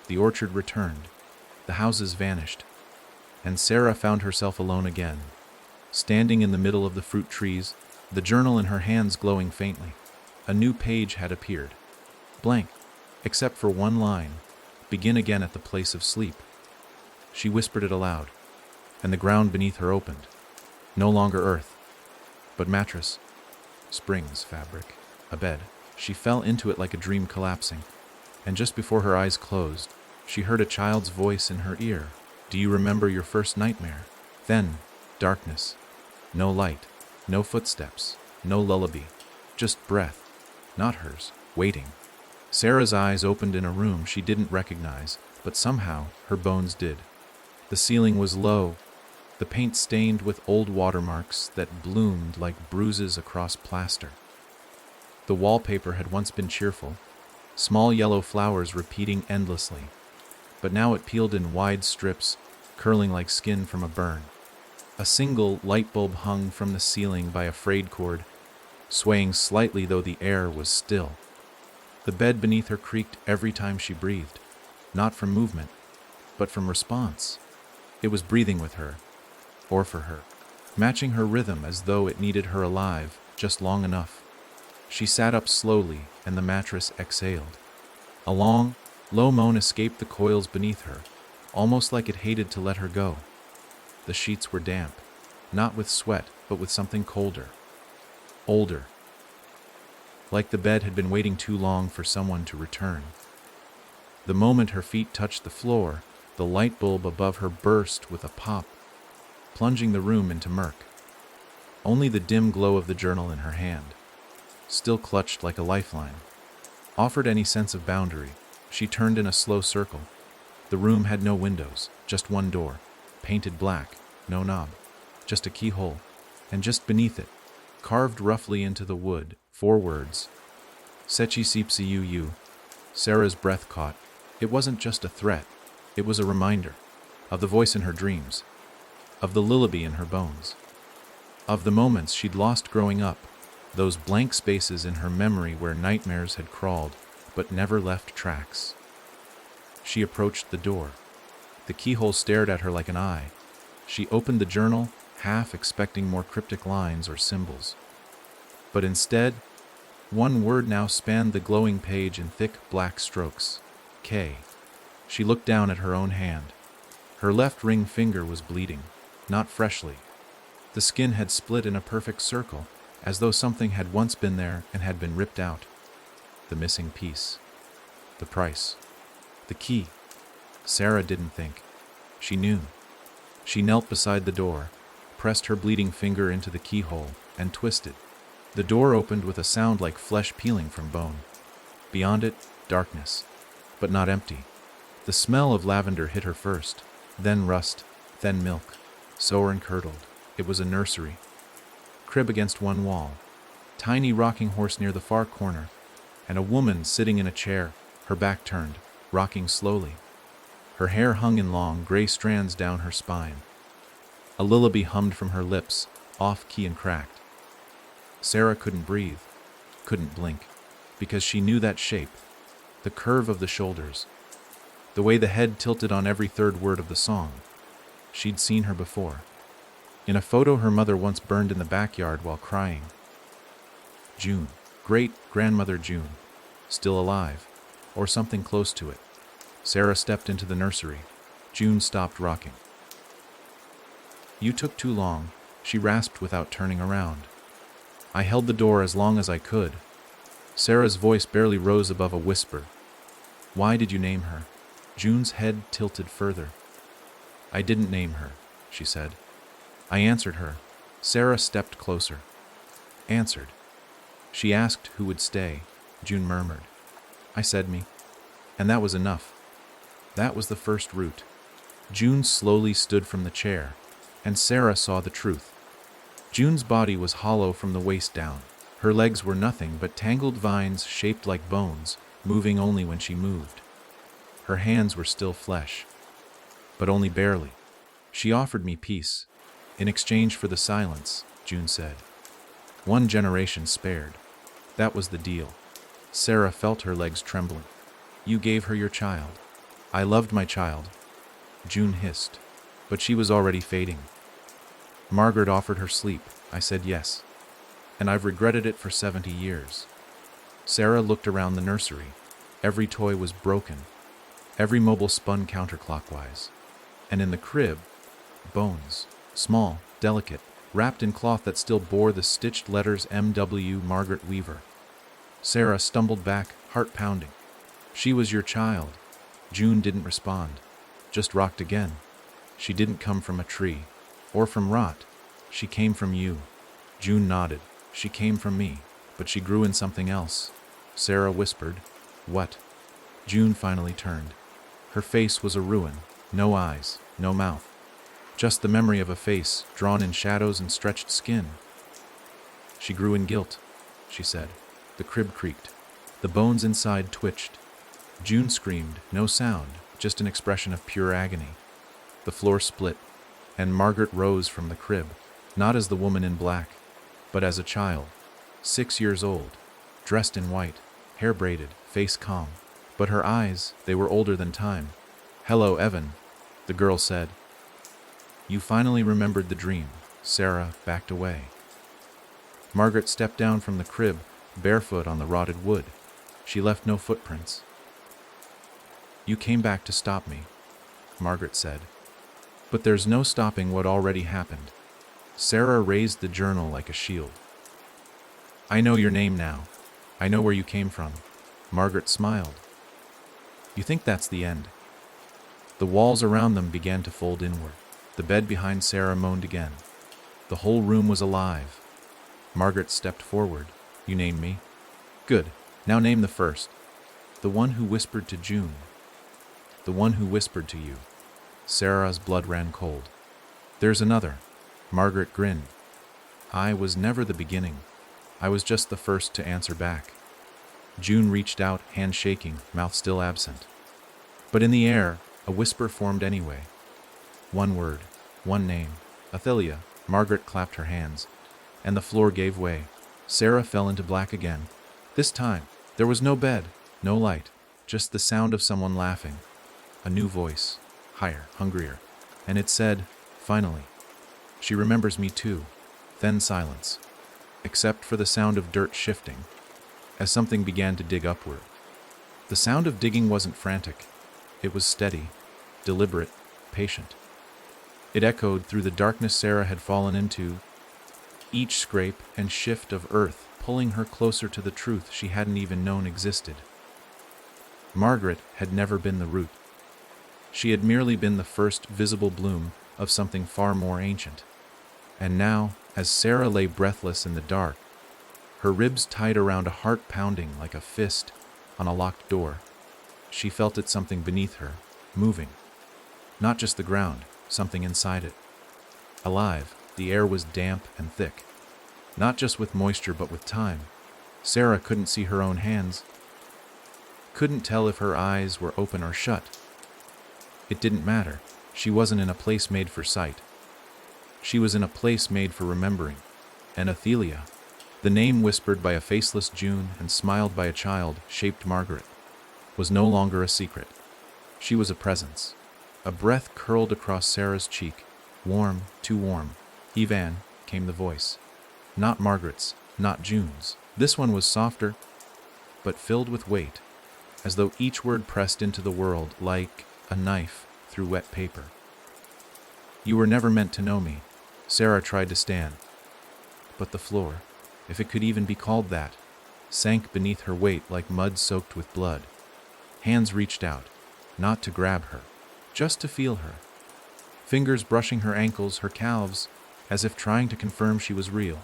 The orchard returned. The houses vanished. And Sarah found herself alone again, standing in the middle of the fruit trees, the journal in her hands glowing faintly. A new page had appeared. Blank, except for one line, "Begin again at the place of sleep." She whispered it aloud, and the ground beneath her opened. No longer earth, but mattress, springs, fabric, a bed. She fell into it like a dream collapsing, and just before her eyes closed, she heard a child's voice in her ear. "Do you remember your first nightmare?" Then, darkness. No light, no footsteps, no lullaby, just breath, not hers, waiting. Sarah's eyes opened in a room she didn't recognize, but somehow her bones did. The ceiling was low, the paint stained with old watermarks that bloomed like bruises across plaster. The wallpaper had once been cheerful, small yellow flowers repeating endlessly, but now it peeled in wide strips, curling like skin from a burn. A single light bulb hung from the ceiling by a frayed cord, swaying slightly though the air was still. The bed beneath her creaked every time she breathed, not from movement, but from response. It was breathing with her, or for her, matching her rhythm as though it needed her alive just long enough. She sat up slowly, and the mattress exhaled. A long, low moan escaped the coils beneath her, almost like it hated to let her go. The sheets were damp, not with sweat, but with something colder, older. Like the bed had been waiting too long for someone to return. The moment her feet touched the floor, the light bulb above her burst with a pop, plunging the room into murk. Only the dim glow of the journal in her hand, still clutched like a lifeline, offered any sense of boundary. She turned in a slow circle. The room had no windows, just one door, painted black, no knob, just a keyhole, and just beneath it, carved roughly into the wood, 4 words. Sechi sipsi yu. Sarah's breath caught. It wasn't just a threat, it was a reminder of the voice in her dreams, of the lullaby in her bones, of the moments she'd lost growing up, those blank spaces in her memory where nightmares had crawled but never left tracks. She approached the door. The keyhole stared at her like an eye. She opened the journal, half expecting more cryptic lines or symbols. But instead, one word now spanned the glowing page in thick black strokes. K. She looked down at her own hand. Her left ring finger was bleeding, not freshly. The skin had split in a perfect circle, as though something had once been there and had been ripped out. The missing piece. The price. The key. Sarah didn't think. She knew. She knelt beside the door, pressed her bleeding finger into the keyhole, and twisted. The door opened with a sound like flesh peeling from bone. Beyond it, darkness, but not empty. The smell of lavender hit her first, then rust, then milk, sour and curdled. It was a nursery. Crib against one wall, tiny rocking horse near the far corner, and a woman sitting in a chair, her back turned, rocking slowly. Her hair hung in long, gray strands down her spine. A lullaby hummed from her lips, off-key and cracked. Sarah couldn't breathe, couldn't blink, because she knew that shape, the curve of the shoulders, the way the head tilted on every third word of the song. She'd seen her before. In a photo her mother once burned in the backyard while crying. June. Great-grandmother June. Still alive. Or something close to it. Sarah stepped into the nursery. June stopped rocking. "You took too long," she rasped without turning around. I held the door as long as I could. Sarah's voice barely rose above a whisper. "Why did you name her?" June's head tilted further. "I didn't name her," she said. "I answered her." Sarah stepped closer. "Answered." "She asked who would stay," June murmured. "I said me. And that was enough. That was the first root." June slowly stood from the chair, and Sarah saw the truth. June's body was hollow from the waist down. Her legs were nothing but tangled vines shaped like bones, moving only when she moved. Her hands were still flesh, but only barely. "She offered me peace, in exchange for the silence," June said. "One generation spared. That was the deal." Sarah felt her legs trembling. "You gave her your child." "I loved my child," June hissed, but she was already fading. "Margaret offered her sleep. I said yes. And I've regretted it for 70 years. Sarah looked around the nursery. Every toy was broken. Every mobile spun counterclockwise. And in the crib, bones, small, delicate, wrapped in cloth that still bore the stitched letters M.W. Margaret Weaver. Sarah stumbled back, heart pounding. "She was your child." June didn't respond, just rocked again. "She didn't come from a tree, or from rot. She came from you." June nodded. "She came from me, but she grew in something else." Sarah whispered, "What?" June finally turned. Her face was a ruin, no eyes, no mouth. Just the memory of a face drawn in shadows and stretched skin. "She grew in guilt," she said. The crib creaked. The bones inside twitched. June screamed, no sound, just an expression of pure agony. The floor split, and Margaret rose from the crib, not as the woman in black, but as a child, 6 years old, dressed in white, hair braided, face calm. But her eyes, they were older than time. "Hello, Evan," the girl said. "You finally remembered the dream." Sarah backed away. Margaret stepped down from the crib, barefoot on the rotted wood. She left no footprints. "You came back to stop me," Margaret said. "But there's no stopping what already happened." Sarah raised the journal like a shield. "I know your name now. I know where you came from." Margaret smiled. "You think that's the end?" The walls around them began to fold inward. The bed behind Sarah moaned again. The whole room was alive. Margaret stepped forward. "You named me? Good. Now name the first." "The one who whispered to June." "The one who whispered to you." Sarah's blood ran cold. "There's another." Margaret grinned. "I was never the beginning. I was just the first to answer back." June reached out, hand shaking, mouth still absent. But in the air, a whisper formed anyway. One word, one name. "Athelia." Margaret clapped her hands, and the floor gave way. Sarah fell into black again. This time, there was no bed, no light, just the sound of someone laughing. A new voice, higher, hungrier, and it said, "Finally. She remembers me too." Then silence, except for the sound of dirt shifting, as something began to dig upward. The sound of digging wasn't frantic. It was steady, deliberate, patient. It echoed through the darkness Sarah had fallen into, each scrape and shift of earth pulling her closer to the truth she hadn't even known existed. Margaret had never been the root. She had merely been the first visible bloom of something far more ancient. And now, as Sarah lay breathless in the dark, her ribs tight around a heart pounding like a fist on a locked door, she felt it something beneath her, moving. Not just the ground, something inside it. Alive, the air was damp and thick. Not just with moisture but with time. Sarah couldn't see her own hands. Couldn't tell if her eyes were open or shut. It didn't matter. She wasn't in a place made for sight. She was in a place made for remembering. And Athelia, the name whispered by a faceless June and smiled by a child, shaped Margaret, was no longer a secret. She was a presence. A breath curled across Sarah's cheek, warm, too warm. Evan, came the voice. Not Margaret's, not June's. This one was softer, but filled with weight, as though each word pressed into the world like a knife through wet paper. You were never meant to know me. Sarah tried to stand, but the floor, if it could even be called that, sank beneath her weight like mud soaked with blood. Hands reached out, not to grab her, just to feel her. Fingers brushing her ankles, her calves, as if trying to confirm she was real.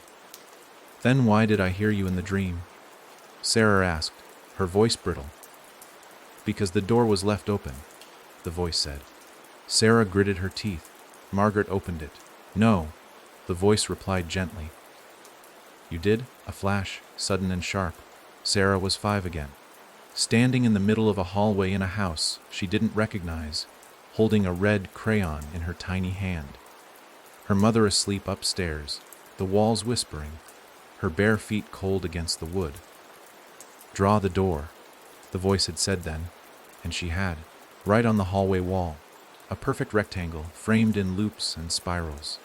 Then why did I hear you in the dream? Sarah asked, her voice brittle. Because the door was left open, the voice said. Sarah gritted her teeth. Margaret opened it. No, the voice replied gently. You did? A flash, sudden and sharp. Sarah was 5 again. Standing in the middle of a hallway in a house she didn't recognize, holding a red crayon in her tiny hand. Her mother asleep upstairs, the walls whispering, her bare feet cold against the wood. Draw the door, the voice had said then, and she had, right on the hallway wall, a perfect rectangle framed in loops and spirals.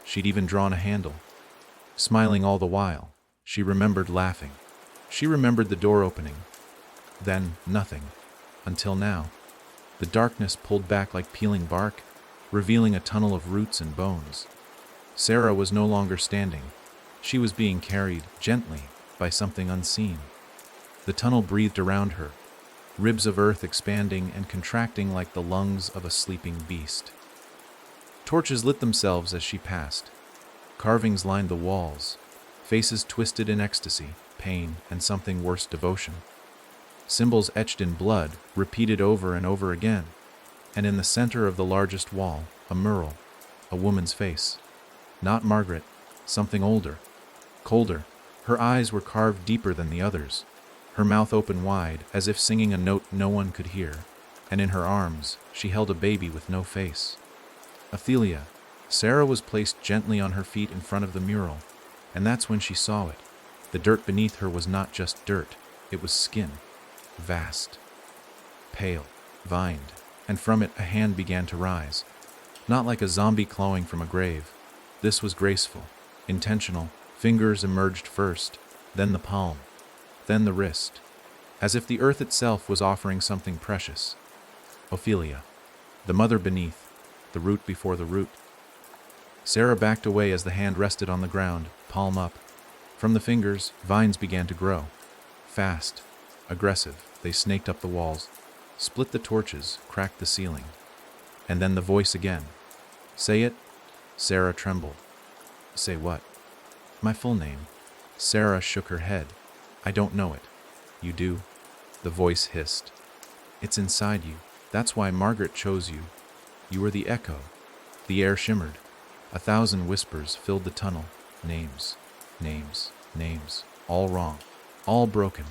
She'd even drawn a handle. Smiling all the while, she remembered laughing. She remembered the door opening. Then nothing, until now. The darkness pulled back like peeling bark, revealing a tunnel of roots and bones. Sarah was no longer standing. She was being carried, gently, by something unseen. The tunnel breathed around her, ribs of earth expanding and contracting like the lungs of a sleeping beast. Torches lit themselves as she passed. Carvings lined the walls, faces twisted in ecstasy, pain, and something worse, devotion. Symbols etched in blood, repeated over and over again, and in the center of the largest wall, a mural, a woman's face. Not Margaret, something older, colder. Her eyes were carved deeper than the others, her mouth open wide, as if singing a note no one could hear, and in her arms she held a baby with no face. Ophelia. Sarah was placed gently on her feet in front of the mural, and that's when she saw it. The dirt beneath her was not just dirt, it was skin. Vast, pale, vined, and from it a hand began to rise. Not like a zombie clawing from a grave. This was graceful, intentional. Fingers emerged first, then the palm, then the wrist, as if the earth itself was offering something precious. Ophelia, the mother beneath, the root before the root. Sarah backed away as the hand rested on the ground, palm up. From the fingers, vines began to grow. Fast, aggressive, they snaked up the walls, split the torches, cracked the ceiling. And then the voice again. Say it? Sarah trembled. Say what? My full name. Sarah shook her head. I don't know it. You do? The voice hissed. It's inside you. That's why Margaret chose you. You were the echo. The air shimmered. 1,000 whispers filled the tunnel. Names, names, names. All wrong. All broken.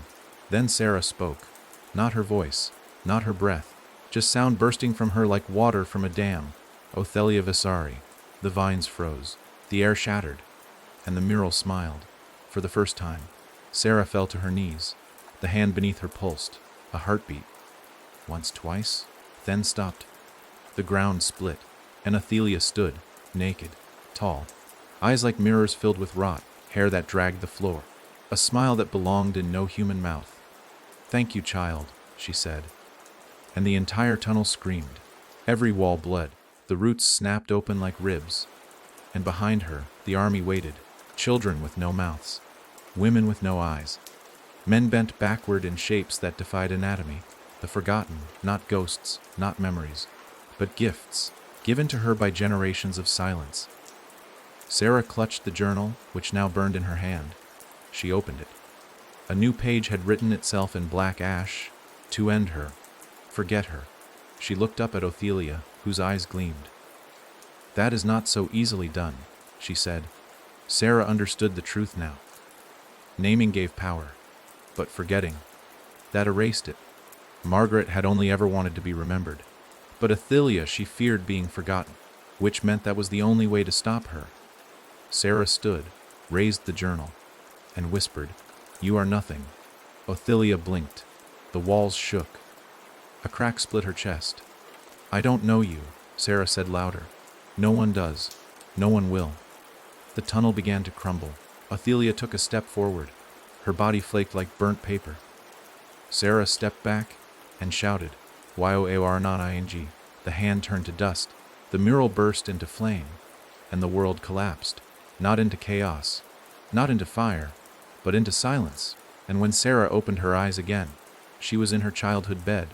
Then Sarah spoke. Not her voice. Not her breath. Just sound bursting from her like water from a dam. Ophelia Vasari. The vines froze. The air shattered. And the mural smiled. For the first time, Sarah fell to her knees. The hand beneath her pulsed. A heartbeat. Once, twice, then stopped. The ground split, and Ophelia stood, naked, tall. Eyes like mirrors filled with rot, hair that dragged the floor. A smile that belonged in no human mouth. Thank you, child, she said. And the entire tunnel screamed. Every wall bled. The roots snapped open like ribs. And behind her, the army waited. Children with no mouths. Women with no eyes. Men bent backward in shapes that defied anatomy. The forgotten, not ghosts, not memories, but gifts, given to her by generations of silence. Sarah clutched the journal, which now burned in her hand. She opened it. A new page had written itself in black ash, to end her, forget her. She looked up at Ophelia, whose eyes gleamed. That is not so easily done, she said. Sarah understood the truth now. Naming gave power, but forgetting, that erased it. Margaret had only ever wanted to be remembered, but Ophelia she feared being forgotten, which meant that was the only way to stop her. Sarah stood, raised the journal, and whispered, You are nothing. Ophelia blinked. The walls shook. A crack split her chest. I don't know you, Sarah said louder. No one does. No one will. The tunnel began to crumble. Athelia took a step forward. Her body flaked like burnt paper. Sarah stepped back and shouted, "Yoar-not-ing." The hand turned to dust. The mural burst into flame, and the world collapsed. Not into chaos, not into fire, but into silence. And when Sarah opened her eyes again, she was in her childhood bed.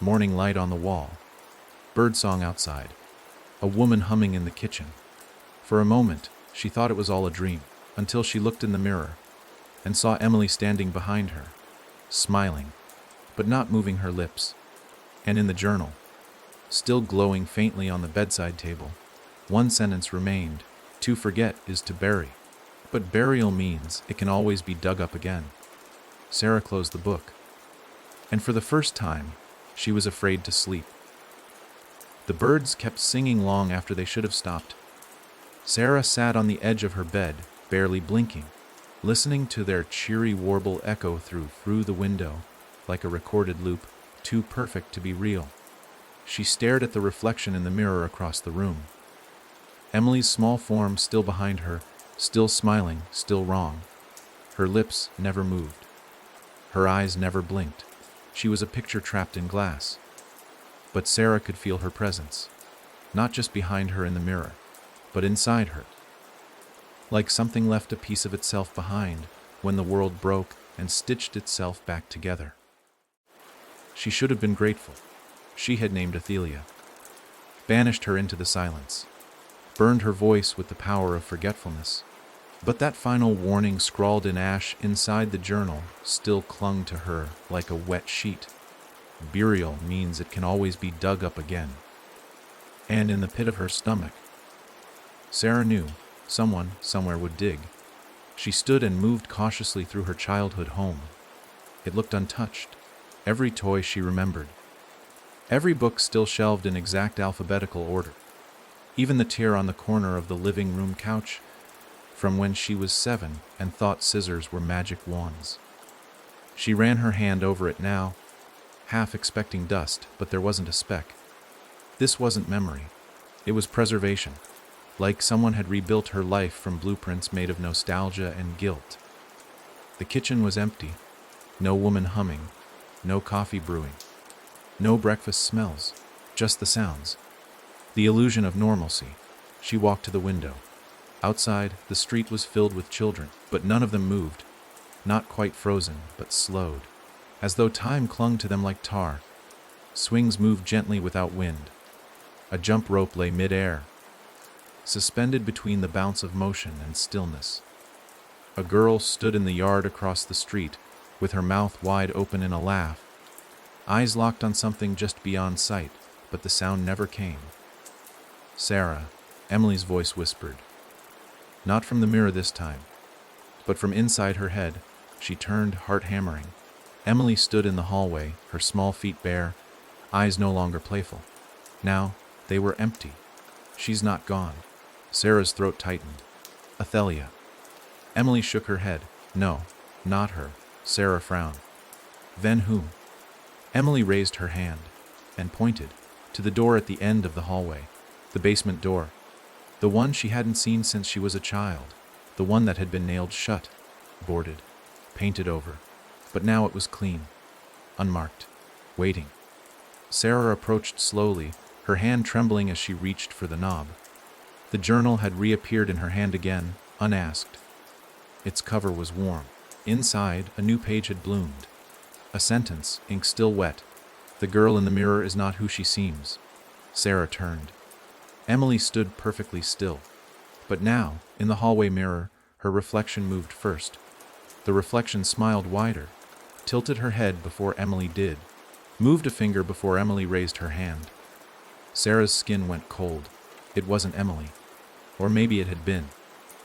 Morning light on the wall. Birdsong outside. A woman humming in the kitchen. For a moment, she thought it was all a dream, until she looked in the mirror and saw Emily standing behind her, smiling, but not moving her lips. And in the journal, still glowing faintly on the bedside table, one sentence remained: "To forget is to bury." But burial means it can always be dug up again. Sarah closed the book, and for the first time, she was afraid to sleep. The birds kept singing long after they should have stopped. Sarah sat on the edge of her bed, barely blinking, listening to their cheery warble echo through the window, like a recorded loop, too perfect to be real. She stared at the reflection in the mirror across the room. Emily's small form still behind her, still smiling, still wrong. Her lips never moved. Her eyes never blinked. She was a picture trapped in glass. But Sarah could feel her presence, not just behind her in the mirror, but inside her. Like something left a piece of itself behind when the world broke and stitched itself back together. She should have been grateful. She had named Athelia, banished her into the silence, burned her voice with the power of forgetfulness. But that final warning scrawled in ash inside the journal still clung to her like a wet sheet. Burial means it can always be dug up again. And in the pit of her stomach, Sarah knew someone somewhere would dig. She stood and moved cautiously through her childhood home. It looked untouched. Every toy she remembered. Every book still shelved in exact alphabetical order. Even the tear on the corner of the living room couch from when she was 7 and thought scissors were magic wands. She ran her hand over it now, half expecting dust, but there wasn't a speck. This wasn't memory. It was preservation, like someone had rebuilt her life from blueprints made of nostalgia and guilt. The kitchen was empty. No woman humming. No coffee brewing. No breakfast smells. Just the sounds. The illusion of normalcy. She walked to the window. Outside, the street was filled with children, but none of them moved. Not quite frozen, but slowed, as though time clung to them like tar. Swings moved gently without wind. A jump rope lay mid-air, suspended between the bounce of motion and stillness. A girl stood in the yard across the street, with her mouth wide open in a laugh, eyes locked on something just beyond sight, but the sound never came. "Sarah," Emily's voice whispered. Not from the mirror this time, but from inside her head. She turned, heart hammering. Emily stood in the hallway, her small feet bare, eyes no longer playful. Now, they were empty. "She's not gone." Sarah's throat tightened. "Athelia." Emily shook her head. "No, not her." Sarah frowned. "Then whom?" Emily raised her hand and pointed to the door at the end of the hallway, the basement door. The one she hadn't seen since she was a child, the one that had been nailed shut, boarded, painted over. But now it was clean, unmarked, waiting. Sarah approached slowly, her hand trembling as she reached for the knob. The journal had reappeared in her hand again, unasked. Its cover was warm. Inside, a new page had bloomed. A sentence, ink still wet. "The girl in the mirror is not who she seems." Sarah turned. Emily stood perfectly still. But now, in the hallway mirror, her reflection moved first. The reflection smiled wider, tilted her head before Emily did, moved a finger before Emily raised her hand. Sarah's skin went cold. It wasn't Emily. Or maybe it had been.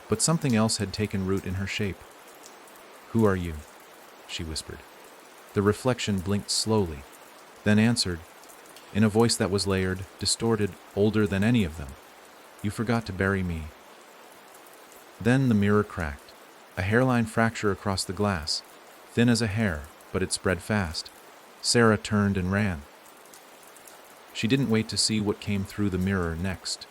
But something else had taken root in her shape. "Who are you?" she whispered. The reflection blinked slowly, then answered, in a voice that was layered, distorted, older than any of them. "You forgot to bury me." Then the mirror cracked. A hairline fracture across the glass, thin as a hair, but it spread fast. Sarah turned and ran. She didn't wait to see what came through the mirror next.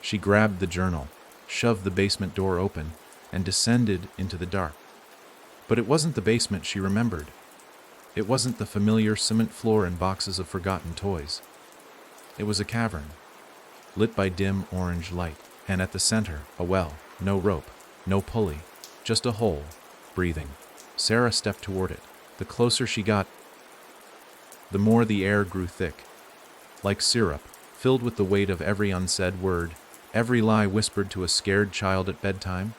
She grabbed the journal, shoved the basement door open, and descended into the dark. But it wasn't the basement she remembered. It wasn't the familiar cement floor and boxes of forgotten toys. It was a cavern, lit by dim orange light, and at the center, a well. No rope, no pulley, just a hole, breathing. Sarah stepped toward it. The closer she got, the more the air grew thick, like syrup, filled with the weight of every unsaid word, every lie whispered to a scared child at bedtime,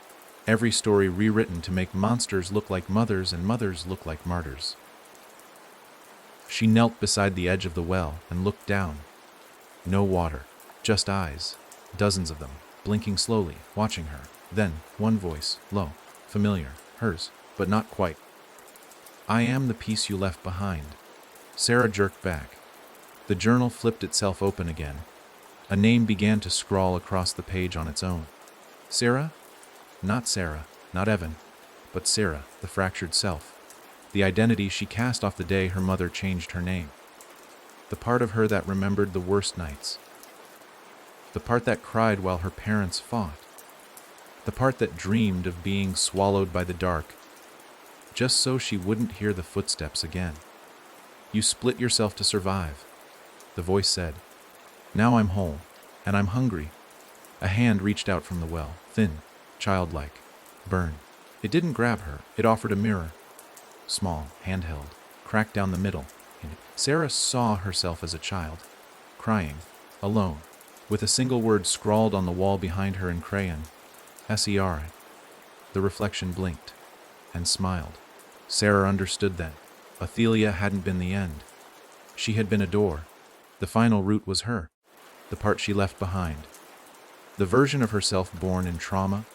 every story rewritten to make monsters look like mothers and mothers look like martyrs. She knelt beside the edge of the well and looked down. No water, just eyes, dozens of them, blinking slowly, watching her. Then, one voice, low, familiar, hers, but not quite. "I am the piece you left behind." Sarah jerked back. The journal flipped itself open again. A name began to scrawl across the page on its own. Sarah? Not Sarah, not Evan, but Sarah, the fractured self. The identity she cast off the day her mother changed her name. The part of her that remembered the worst nights. The part that cried while her parents fought. The part that dreamed of being swallowed by the dark, just so she wouldn't hear the footsteps again. "You split yourself to survive," the voice said. "Now I'm whole, and I'm hungry." A hand reached out from the well, thin, childlike, burned. It didn't grab her, it offered a mirror. Small, handheld, cracked down the middle. Sarah saw herself as a child, crying, alone, with a single word scrawled on the wall behind her in crayon, SERI. The reflection blinked and smiled. Sarah understood then. Athelia hadn't been the end. She had been a door. The final route was her, the part she left behind. The version of herself born in trauma,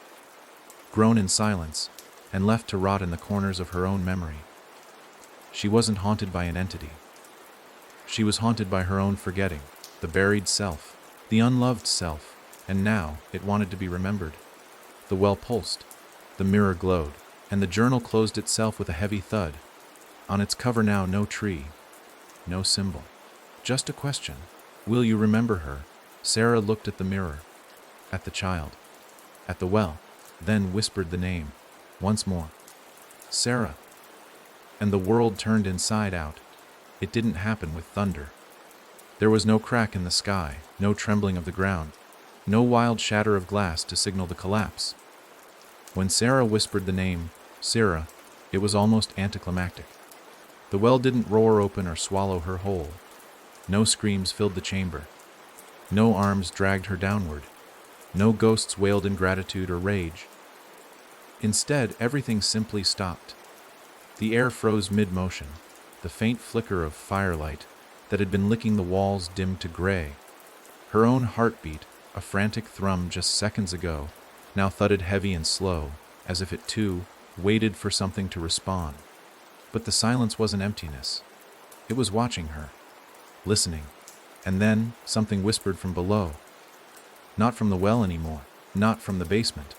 grown in silence, and left to rot in the corners of her own memory. She wasn't haunted by an entity. She was haunted by her own forgetting, the buried self, the unloved self, and now it wanted to be remembered. The well pulsed, the mirror glowed, and the journal closed itself with a heavy thud. On its cover now, no tree, no symbol, just a question. Will you remember her? Sarah looked at the mirror, at the child, at the well, then whispered the name, once more. Sarah. And the world turned inside out. It didn't happen with thunder. There was no crack in the sky, no trembling of the ground, no wild shatter of glass to signal the collapse. When Sarah whispered the name, Sarah, it was almost anticlimactic. The well didn't roar open or swallow her whole. No screams filled the chamber. No arms dragged her downward. No ghosts wailed in gratitude or rage. Instead, everything simply stopped. The air froze mid-motion. The faint flicker of firelight that had been licking the walls dimmed to gray. Her own heartbeat, a frantic thrum just seconds ago, now thudded heavy and slow, as if it too waited for something to respond. But the silence wasn't emptiness. It was watching her, listening, and then something whispered from below. Not from the well anymore, not from the basement.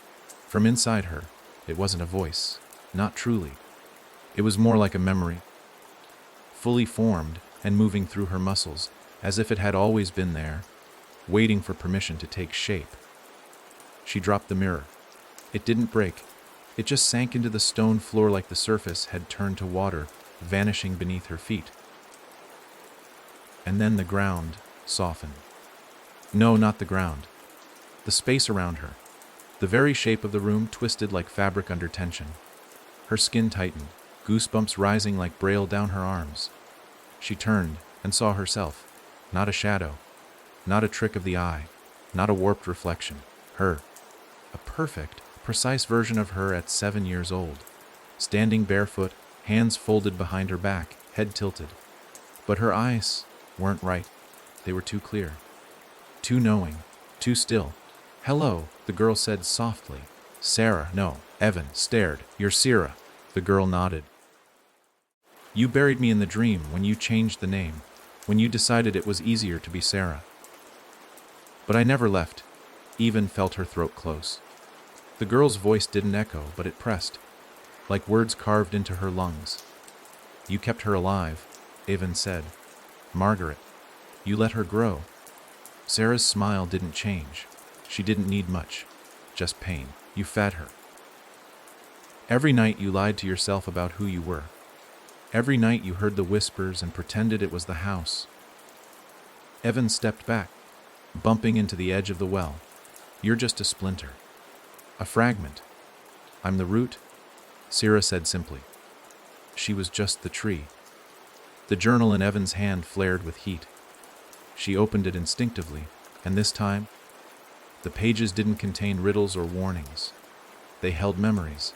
From inside her, it wasn't a voice, not truly. It was more like a memory, fully formed and moving through her muscles, as if it had always been there, waiting for permission to take shape. She dropped the mirror. It didn't break. It just sank into the stone floor like the surface had turned to water, vanishing beneath her feet. And then the ground softened. No, not the ground. The space around her. The very shape of the room twisted like fabric under tension. Her skin tightened, goosebumps rising like braille down her arms. She turned and saw herself, not a shadow, not a trick of the eye, not a warped reflection. Her. A perfect, precise version of her at 7 years old, standing barefoot, hands folded behind her back, head tilted. But her eyes weren't right. They were too clear, too knowing, too still. "Hello," the girl said softly. "Sarah, no." Evan stared. "You're Sarah." The girl nodded. "You buried me in the dream when you changed the name, when you decided it was easier to be Sarah. But I never left." Even felt her throat close. The girl's voice didn't echo, but it pressed, like words carved into her lungs. "You kept her alive," Evan said. "Margaret, you let her grow." Sarah's smile didn't change. She didn't need much. just pain. You fed her. Every night you lied to yourself about who you were. Every night you heard the whispers and pretended it was the house. Evan stepped back, bumping into the edge of the well. You're just a splinter. A fragment. I'm the root, Sierra said simply. She was just the tree. The journal in Evan's hand flared with heat. She opened it instinctively, and this time, the pages didn't contain riddles or warnings. They held memories.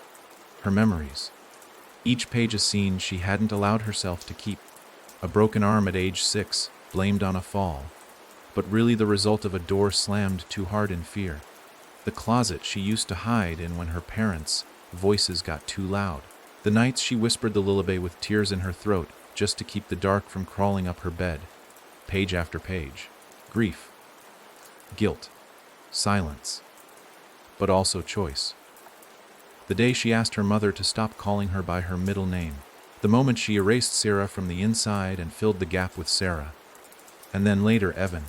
Her memories. Each page a scene she hadn't allowed herself to keep. A broken arm at age 6, blamed on a fall, but really the result of a door slammed too hard in fear. The closet she used to hide in when her parents' voices got too loud. The nights she whispered the lullaby with tears in her throat just to keep the dark from crawling up her bed. Page after page. Grief. Guilt. Silence. But also choice. The day she asked her mother to stop calling her by her middle name. The moment she erased Sarah from the inside and filled the gap with Sarah. And then later Evan.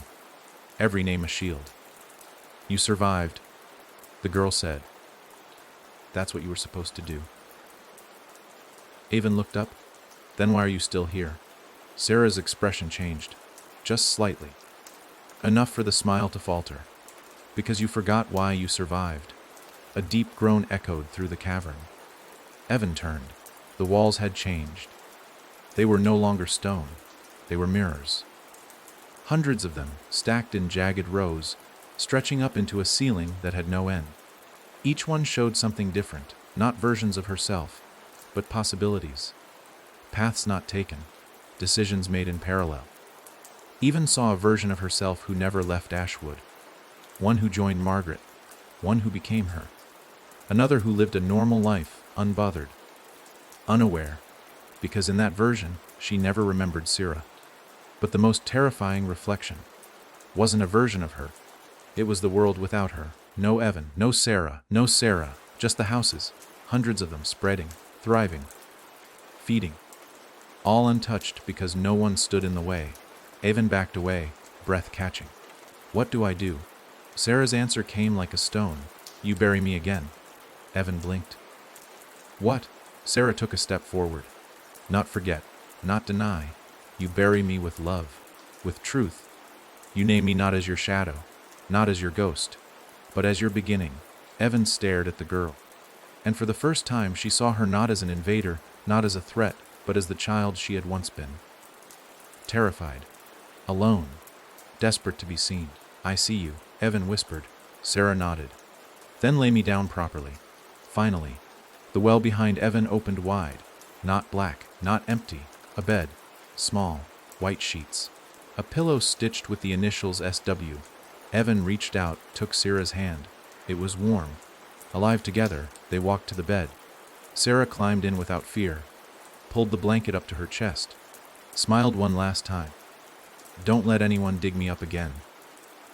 Every name a shield. You survived, the girl said. That's what you were supposed to do. Evan looked up. Then why are you still here? Sarah's expression changed. Just slightly. Enough for the smile to falter. Because you forgot why you survived. A deep groan echoed through the cavern. Evan turned. The walls had changed. They were no longer stone. They were mirrors. Hundreds of them, stacked in jagged rows, stretching up into a ceiling that had no end. Each one showed something different, not versions of herself, but possibilities. Paths not taken, decisions made in parallel. Even saw a version of herself who never left Ashwood. One who joined Margaret, one who became her. Another who lived a normal life, unbothered, unaware, because in that version, she never remembered Sierra. But the most terrifying reflection wasn't a version of her. It was the world without her. No Evan, no Sarah, just the houses, hundreds of them spreading, thriving, feeding. All untouched because no one stood in the way. Evan backed away, breath catching. What do I do? Sarah's answer came like a stone. You bury me again. Evan blinked. What? Sarah took a step forward. Not forget, not deny. You bury me with love, with truth. You name me not as your shadow, not as your ghost, but as your beginning. Evan stared at the girl. And for the first time she saw her not as an invader, not as a threat, but as the child she had once been. Terrified. Alone. Desperate to be seen. I see you, Evan whispered. Sarah nodded. Then lay me down properly. Finally. The well behind Evan opened wide. Not black, not empty. A bed. Small. White sheets. A pillow stitched with the initials SW. Evan reached out, took Sarah's hand. It was warm. Alive together, they walked to the bed. Sarah climbed in without fear. Pulled the blanket up to her chest. Smiled one last time. Don't let anyone dig me up again.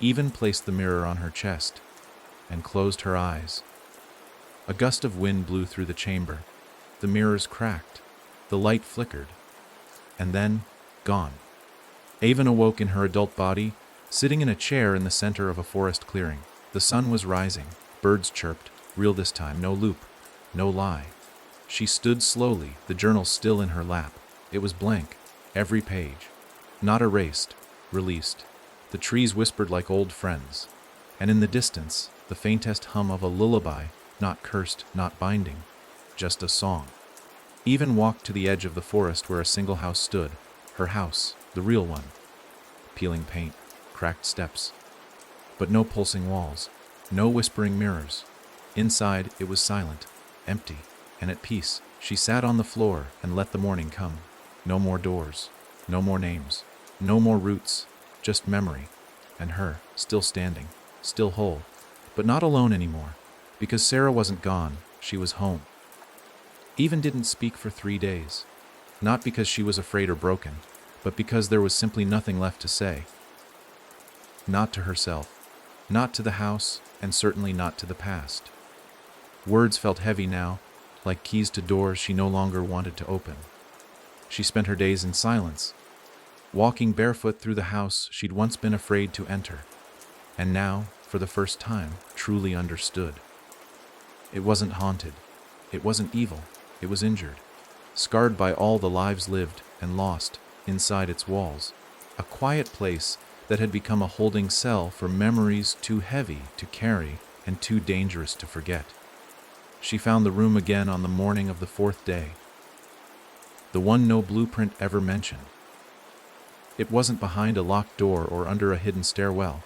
Even placed the mirror on her chest. And closed her eyes. A gust of wind blew through the chamber. The mirrors cracked. The light flickered. And then, gone. Evan awoke in her adult body, sitting in a chair in the center of a forest clearing. The sun was rising. Birds chirped. Real this time, no loop. No lie. She stood slowly, the journal still in her lap. It was blank. Every page. Not erased. Released. The trees whispered like old friends. And in the distance, the faintest hum of a lullaby, not cursed, not binding. Just a song. Evan walked to the edge of the forest where a single house stood. Her house, the real one. Peeling paint, cracked steps. But no pulsing walls. No whispering mirrors. Inside, it was silent, empty, and at peace. She sat on the floor and let the morning come. No more doors. No more names. No more roots. Just memory. And her, still standing, still whole. But not alone anymore. Because Sarah wasn't gone, she was home. Evan didn't speak for 3 days. Not because she was afraid or broken, but because there was simply nothing left to say. Not to herself. Not to the house, and certainly not to the past. Words felt heavy now, like keys to doors she no longer wanted to open. She spent her days in silence, walking barefoot through the house she'd once been afraid to enter, and now, for the first time, truly understood. It wasn't haunted. It wasn't evil. It was injured, scarred by all the lives lived and lost inside its walls. A quiet place that had become a holding cell for memories too heavy to carry and too dangerous to forget. She found the room again on the morning of the fourth day. The one no blueprint ever mentioned. It wasn't behind a locked door or under a hidden stairwell.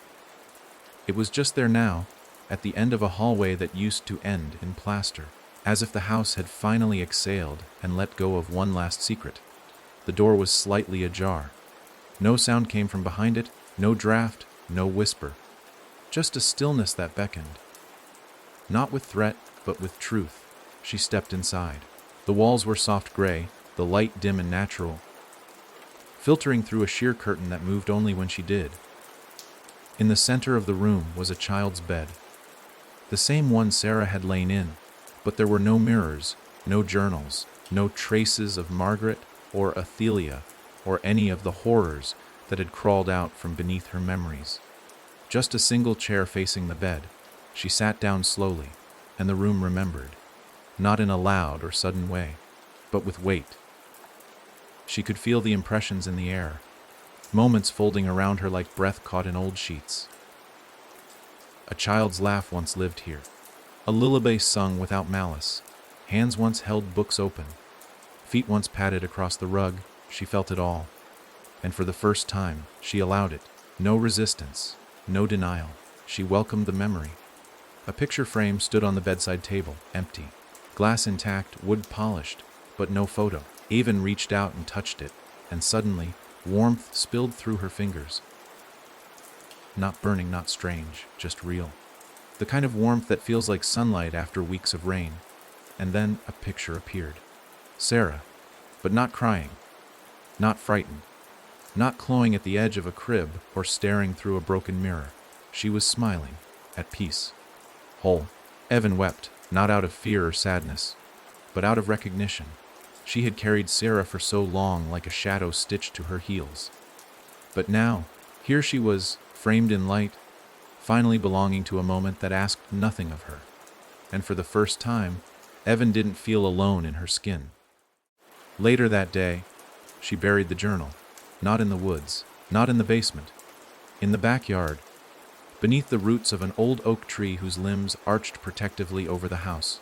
It was just there now, at the end of a hallway that used to end in plaster, as if the house had finally exhaled and let go of one last secret. The door was slightly ajar. No sound came from behind it, no draft, no whisper. Just a stillness that beckoned. Not with threat, but with truth. She stepped inside. The walls were soft gray, the light dim and natural, filtering through a sheer curtain that moved only when she did. In the center of the room was a child's bed, the same one Sarah had lain in, but there were no mirrors, no journals, no traces of Margaret or Athelia or any of the horrors that had crawled out from beneath her memories. Just a single chair facing the bed. She sat down slowly, and the room remembered, not in a loud or sudden way, but with weight. She could feel the impressions in the air, moments folding around her like breath caught in old sheets. A child's laugh once lived here, a lullaby sung without malice. Hands once held books open, feet once patted across the rug. She felt it all, and for the first time, she allowed it. No resistance, no denial. She welcomed the memory. A picture frame stood on the bedside table, empty, glass intact, wood polished, but no photo. Avon reached out and touched it, and suddenly, warmth spilled through her fingers. Not burning, not strange, just real. The kind of warmth that feels like sunlight after weeks of rain. And then a picture appeared. Sarah, but not crying, not frightened, not clawing at the edge of a crib or staring through a broken mirror. She was smiling, at peace, whole. Evan wept, not out of fear or sadness, but out of recognition. She had carried Sarah for so long like a shadow stitched to her heels. But now, here she was, framed in light, finally belonging to a moment that asked nothing of her. And for the first time, Evan didn't feel alone in her skin. Later that day, she buried the journal, not in the woods, not in the basement, in the backyard, beneath the roots of an old oak tree whose limbs arched protectively over the house.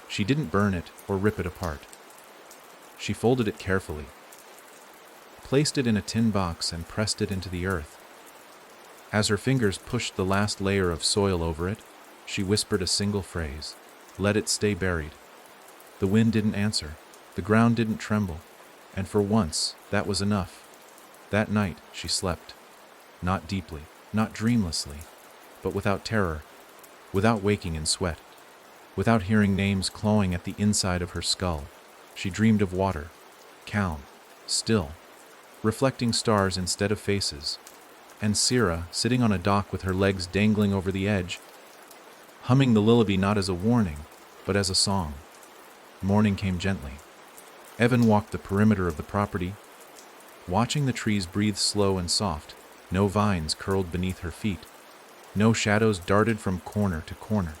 She didn't burn it or rip it apart. She folded it carefully, placed it in a tin box and pressed it into the earth. As her fingers pushed the last layer of soil over it, she whispered a single phrase, "Let it stay buried." The wind didn't answer, the ground didn't tremble, and for once, that was enough. That night, she slept. Not deeply, not dreamlessly, but without terror, without waking in sweat, without hearing names clawing at the inside of her skull. She dreamed of water, calm, still, reflecting stars instead of faces, and Sarah sitting on a dock with her legs dangling over the edge, humming the lullaby not as a warning, but as a song. Morning came gently. Evan walked the perimeter of the property, watching the trees breathe slow and soft. No vines curled beneath her feet. No shadows darted from corner to corner.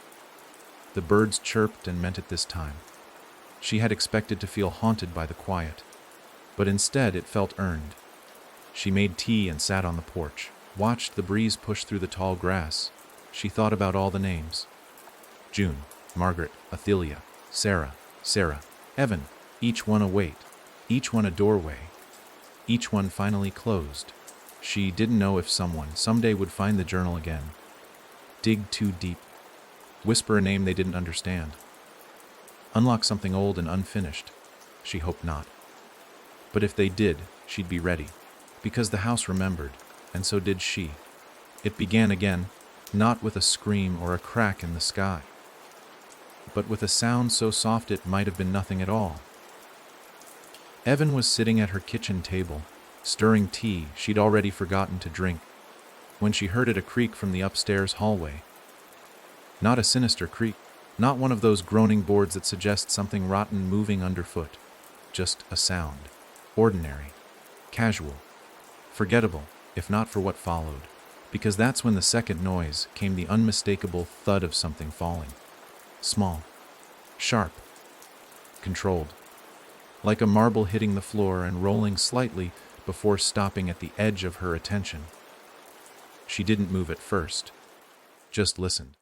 The birds chirped and meant it this time. She had expected to feel haunted by the quiet, but instead it felt earned. She made tea and sat on the porch, watched the breeze push through the tall grass. She thought about all the names. June, Margaret, Athelia, Sarah, Evan, each one a weight, each one a doorway, each one finally closed. She didn't know if someone someday would find the journal again, dig too deep, whisper a name they didn't understand, unlock something old and unfinished. She hoped not. But if they did, she'd be ready, because the house remembered, and so did she. It began again, not with a scream or a crack in the sky, but with a sound so soft it might have been nothing at all. Evan was sitting at her kitchen table, stirring tea she'd already forgotten to drink, when she heard it a creak from the upstairs hallway. Not a sinister creak, not one of those groaning boards that suggest something rotten moving underfoot. Just a sound. Ordinary. Casual. Forgettable, if not for what followed. Because that's when the second noise came, the unmistakable thud of something falling. Small, sharp, controlled. Like a marble hitting the floor and rolling slightly before stopping at the edge of her attention. She didn't move at first, just listened.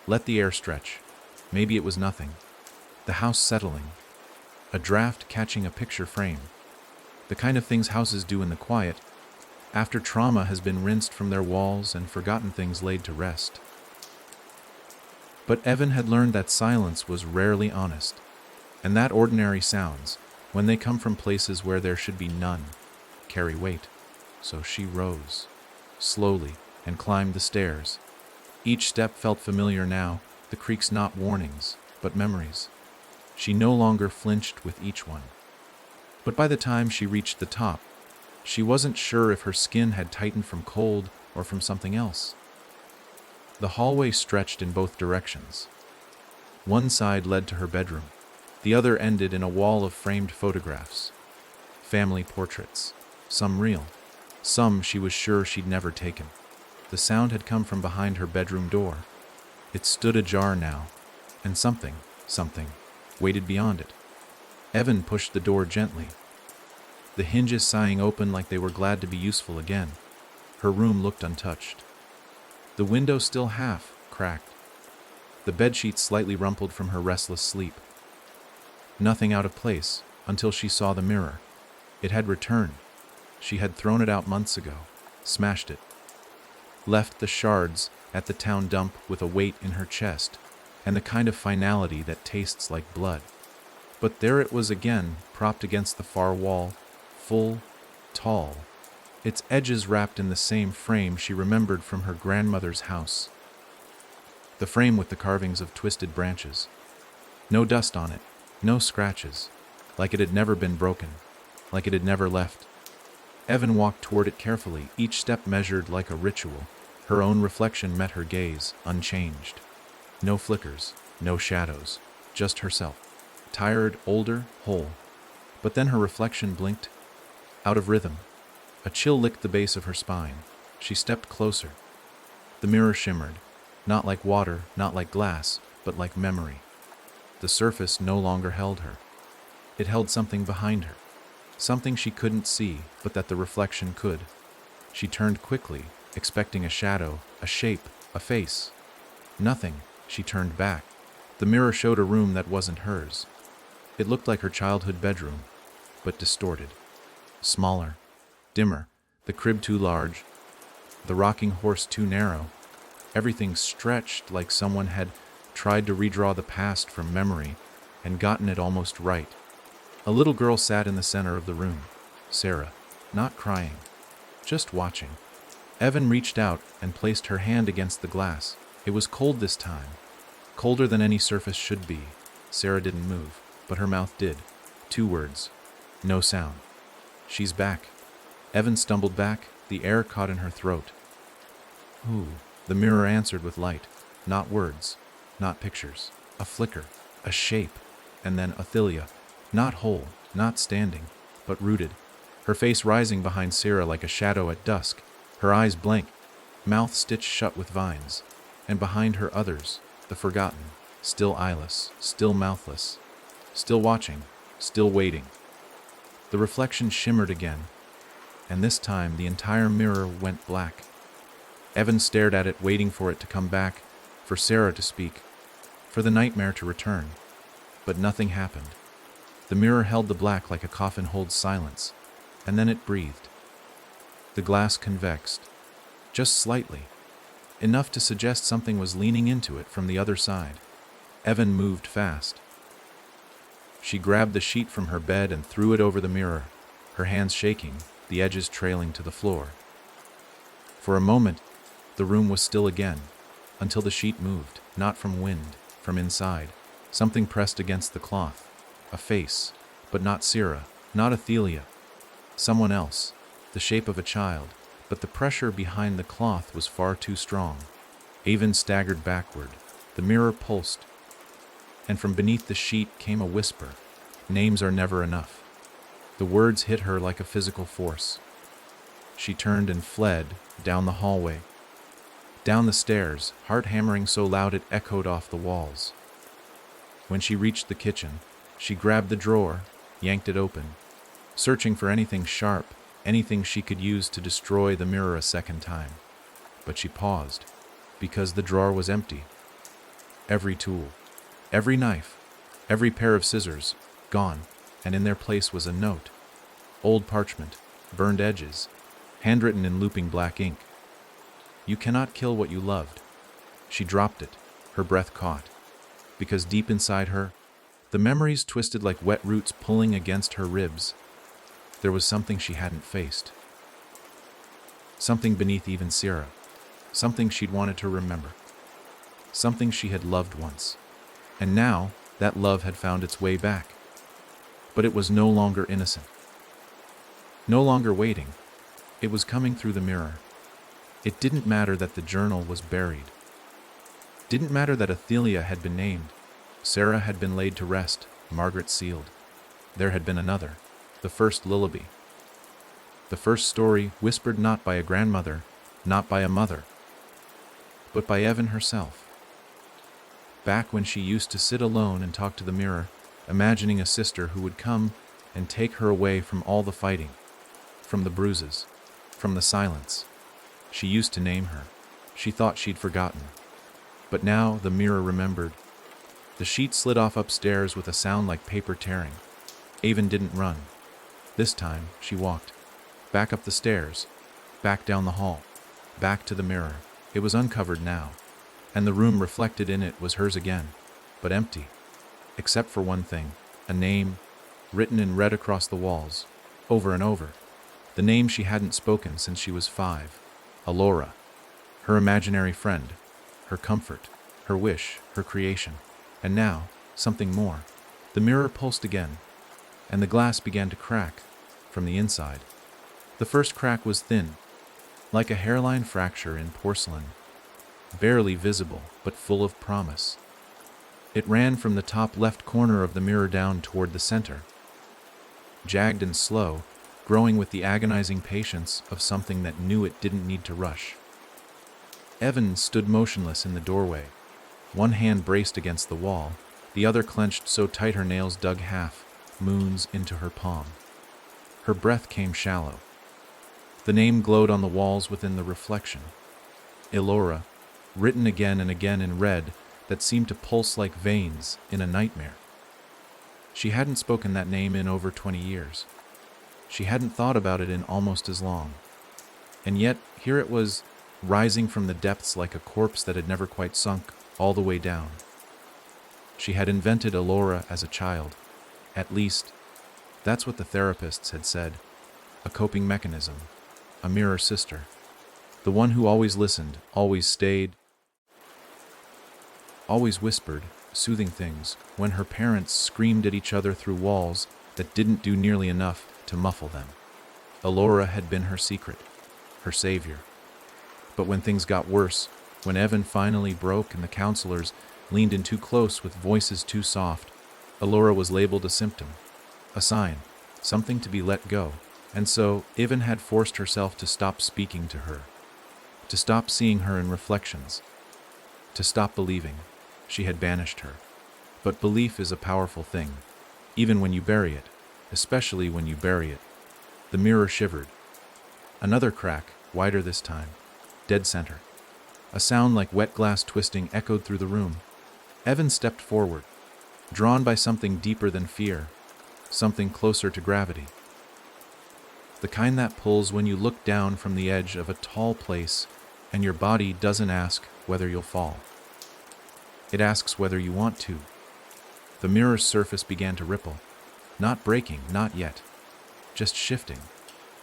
Let the air stretch. Maybe it was nothing. The house settling. A draft catching a picture frame. The kind of things houses do in the quiet, after trauma has been rinsed from their walls and forgotten things laid to rest. But Evan had learned that silence was rarely honest, and that ordinary sounds, when they come from places where there should be none, carry weight. So she rose, slowly, and climbed the stairs. Each step felt familiar now, the creaks not warnings, but memories. She no longer flinched with each one. But by the time she reached the top, she wasn't sure if her skin had tightened from cold or from something else. The hallway stretched in both directions. One side led to her bedroom. The other ended in a wall of framed photographs. Family portraits. Some real. Some she was sure she'd never taken. The sound had come from behind her bedroom door. It stood ajar now, and something, waited beyond it. Evan pushed the door gently. The hinges sighing open like they were glad to be useful again. Her room looked untouched. The window still half cracked. The bedsheet slightly rumpled from her restless sleep. Nothing out of place until she saw the mirror. It had returned. She had thrown it out months ago, smashed it, left the shards at the town dump with a weight in her chest and the kind of finality that tastes like blood. But there it was again, propped against the far wall, full, tall, its edges wrapped in the same frame she remembered from her grandmother's house. The frame with the carvings of twisted branches. No dust on it, no scratches, like it had never been broken, like it had never left. Evan walked toward it carefully, each step measured like a ritual. Her own reflection met her gaze, unchanged. No flickers, no shadows, just herself. Tired, older, whole. But then her reflection blinked, out of rhythm. A chill licked the base of her spine. She stepped closer. The mirror shimmered, not like water, not like glass, but like memory. The surface no longer held her. It held something behind her. Something she couldn't see, but that the reflection could. She turned quickly, expecting a shadow, a shape, a face. Nothing. She turned back. The mirror showed a room that wasn't hers. It looked like her childhood bedroom, but distorted. Smaller, dimmer, the crib too large, the rocking horse too narrow. Everything stretched like someone had tried to redraw the past from memory and gotten it almost right. A little girl sat in the center of the room, Sarah, not crying, just watching. Evan reached out and placed her hand against the glass. It was cold this time, colder than any surface should be. Sarah didn't move, but her mouth did. 2 words, no sound. She's back. Evan stumbled back, the air caught in her throat. Who? The mirror answered with light, not words, not pictures. A flicker, a shape, and then Athelia, not whole, not standing, but rooted. Her face rising behind Sarah like a shadow at dusk, her eyes blank, mouth stitched shut with vines, and behind her others, the forgotten, still eyeless, still mouthless, still watching, still waiting. The reflection shimmered again, and this time the entire mirror went black. Evan stared at it, waiting for it to come back, for Sarah to speak, for the nightmare to return. But nothing happened. The mirror held the black like a coffin holds silence, and then it breathed. The glass convexed, just slightly, enough to suggest something was leaning into it from the other side. Evan moved fast. She grabbed the sheet from her bed and threw it over the mirror, her hands shaking, the edges trailing to the floor. For a moment, the room was still again, until the sheet moved, not from wind, from inside. Something pressed against the cloth. A face, but not Sarah, not Athelia. Someone else, the shape of a child, but the pressure behind the cloth was far too strong. Evan staggered backward. The mirror pulsed, and from beneath the sheet came a whisper. Names are never enough. The words hit her like a physical force. She turned and fled, down the hallway. Down the stairs, heart hammering so loud it echoed off the walls. When she reached the kitchen, she grabbed the drawer, yanked it open, searching for anything sharp, anything she could use to destroy the mirror a second time. But she paused, because the drawer was empty. Every tool, every knife, every pair of scissors, gone, and in their place was a note. Old parchment, burned edges, handwritten in looping black ink. "You cannot kill what you loved." She dropped it, her breath caught, because deep inside her, the memories twisted like wet roots pulling against her ribs. There was something she hadn't faced. Something beneath even Sierra. Something she'd wanted to remember. Something she had loved once. And now, that love had found its way back. But it was no longer innocent. No longer waiting. It was coming through the mirror. It didn't matter that the journal was buried. Didn't matter that Athelia had been named. Sarah had been laid to rest, Margaret sealed. There had been another, the first lullaby. The first story whispered not by a grandmother, not by a mother, but by Evan herself. Back when she used to sit alone and talk to the mirror, imagining a sister who would come and take her away from all the fighting, from the bruises, from the silence. She used to name her. She thought she'd forgotten. But now the mirror remembered. The sheet slid off upstairs with a sound like paper tearing. Avon didn't run. This time she walked. Back up the stairs, back down the hall, back to the mirror. It was uncovered now, and the room reflected in it was hers again, but empty. Except for one thing, a name, written in red across the walls, over and over. The name she hadn't spoken since she was 5. Alora. Her imaginary friend. Her comfort. Her wish. Her creation. And now, something more. The mirror pulsed again, and the glass began to crack from the inside. The first crack was thin, like a hairline fracture in porcelain, barely visible but full of promise. It ran from the top left corner of the mirror down toward the center, jagged and slow, growing with the agonizing patience of something that knew it didn't need to rush. Evan stood motionless in the doorway, one hand braced against the wall, the other clenched so tight her nails dug half-moons into her palm. Her breath came shallow. The name glowed on the walls within the reflection. Elora, written again and again in red that seemed to pulse like veins in a nightmare. She hadn't spoken that name in over 20 years. She hadn't thought about it in almost as long. And yet, here it was, rising from the depths like a corpse that had never quite sunk all the way down. She had invented Elora as a child. At least, that's what the therapists had said. A coping mechanism. A mirror sister. The one who always listened, always stayed, always whispered, soothing things, when her parents screamed at each other through walls that didn't do nearly enough to muffle them. Elora had been her secret, her savior. But when things got worse, when Evan finally broke and the counselors leaned in too close with voices too soft, Elora was labeled a symptom, a sign, something to be let go. And so, Evan had forced herself to stop speaking to her, to stop seeing her in reflections, to stop believing. She had banished her. But belief is a powerful thing, even when you bury it, especially when you bury it. The mirror shivered. Another crack, wider this time, dead center. A sound like wet glass twisting echoed through the room. Evan stepped forward, drawn by something deeper than fear, something closer to gravity. The kind that pulls when you look down from the edge of a tall place and your body doesn't ask whether you'll fall. It asks whether you want to. The mirror's surface began to ripple, not breaking, not yet, just shifting,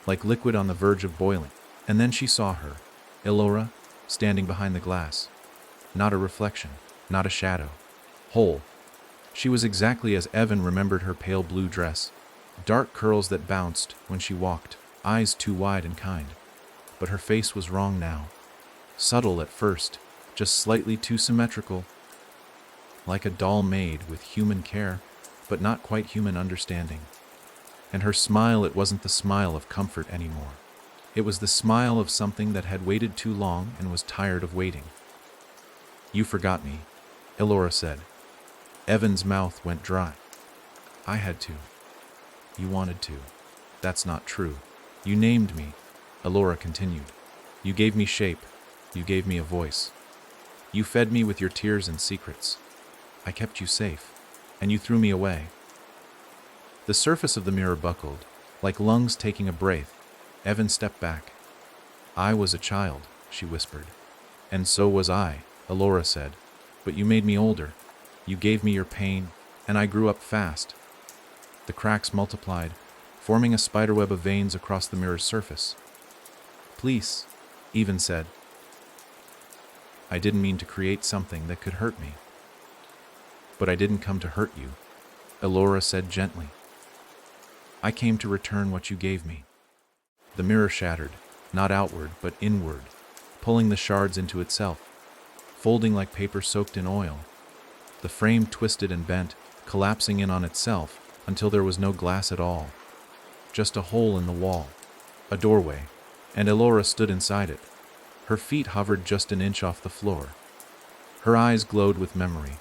like liquid on the verge of boiling. And then she saw her, Elora, standing behind the glass. Not a reflection, not a shadow. Whole. She was exactly as Evan remembered her pale blue dress. Dark curls that bounced when she walked, eyes too wide and kind. But her face was wrong now. Subtle at first, just slightly too symmetrical. Like a doll made with human care, but not quite human understanding. And her smile, it wasn't the smile of comfort anymore. It was the smile of something that had waited too long and was tired of waiting. "You forgot me," Elora said. Evan's mouth went dry. I had to. You wanted to. That's not true. You named me, Elora continued. You gave me shape. You gave me a voice. You fed me with your tears and secrets. I kept you safe, and you threw me away. The surface of the mirror buckled, like lungs taking a breath. Evan stepped back. I was a child, she whispered. And so was I, Elora said. But you made me older. You gave me your pain, and I grew up fast. The cracks multiplied, forming a spiderweb of veins across the mirror's surface. Please, Evan said. I didn't mean to create something that could hurt me. But I didn't come to hurt you, Elora said gently. I came to return what you gave me. The mirror shattered, not outward, but inward, pulling the shards into itself, folding like paper soaked in oil. The frame twisted and bent, collapsing in on itself until there was no glass at all. Just a hole in the wall, a doorway, and Elora stood inside it. Her feet hovered just an inch off the floor. Her eyes glowed with memory.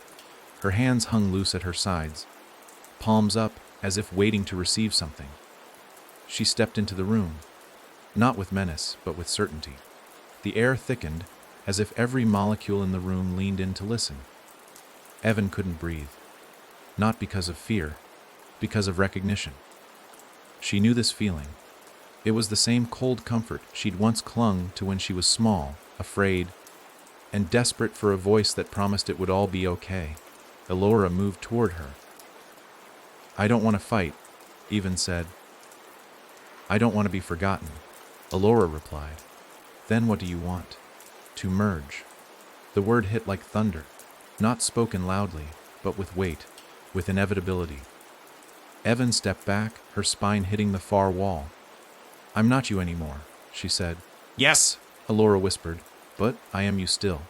Her hands hung loose at her sides, palms up as if waiting to receive something. She stepped into the room, not with menace, but with certainty. The air thickened, as if every molecule in the room leaned in to listen. Evan couldn't breathe, not because of fear, because of recognition. She knew this feeling. It was the same cold comfort she'd once clung to when she was small, afraid, and desperate for a voice that promised it would all be okay. Elora moved toward her. I don't want to fight, Evan said. I don't want to be forgotten, Elora replied. Then what do you want? To merge. The word hit like thunder, not spoken loudly, but with weight, with inevitability. Evan stepped back, her spine hitting the far wall. I'm not you anymore, she said. Yes, Elora whispered, but I am you still.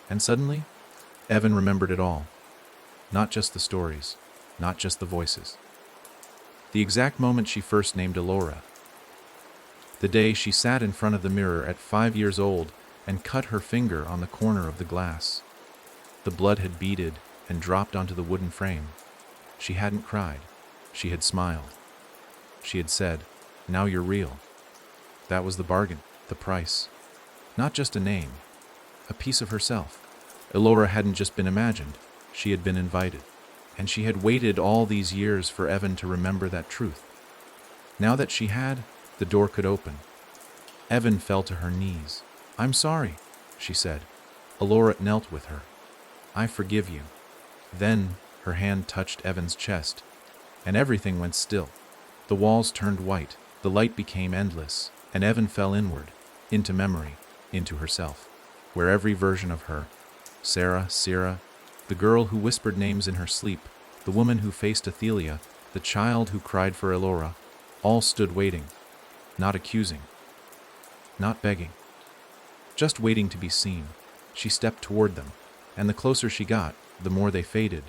And suddenly, Evan remembered it all. Not just the stories, not just the voices. The exact moment she first named Elora. The day she sat in front of the mirror at 5 years old and cut her finger on the corner of the glass. The blood had beaded and dropped onto the wooden frame. She hadn't cried. She had smiled. She had said, "Now you're real." That was the bargain, the price. Not just a name, a piece of herself. Elora hadn't just been imagined, she had been invited. And she had waited all these years for Evan to remember that truth. Now that she had, the door could open. Evan fell to her knees. I'm sorry, she said. Elora knelt with her. I forgive you. Then her hand touched Evan's chest, and everything went still. The walls turned white, the light became endless, and Evan fell inward, into memory, into herself, where every version of her, Sarah, Sira, the girl who whispered names in her sleep, the woman who faced Athelia, the child who cried for Elora, all stood waiting, not accusing, not begging, just waiting to be seen. She stepped toward them, and the closer she got, the more they faded,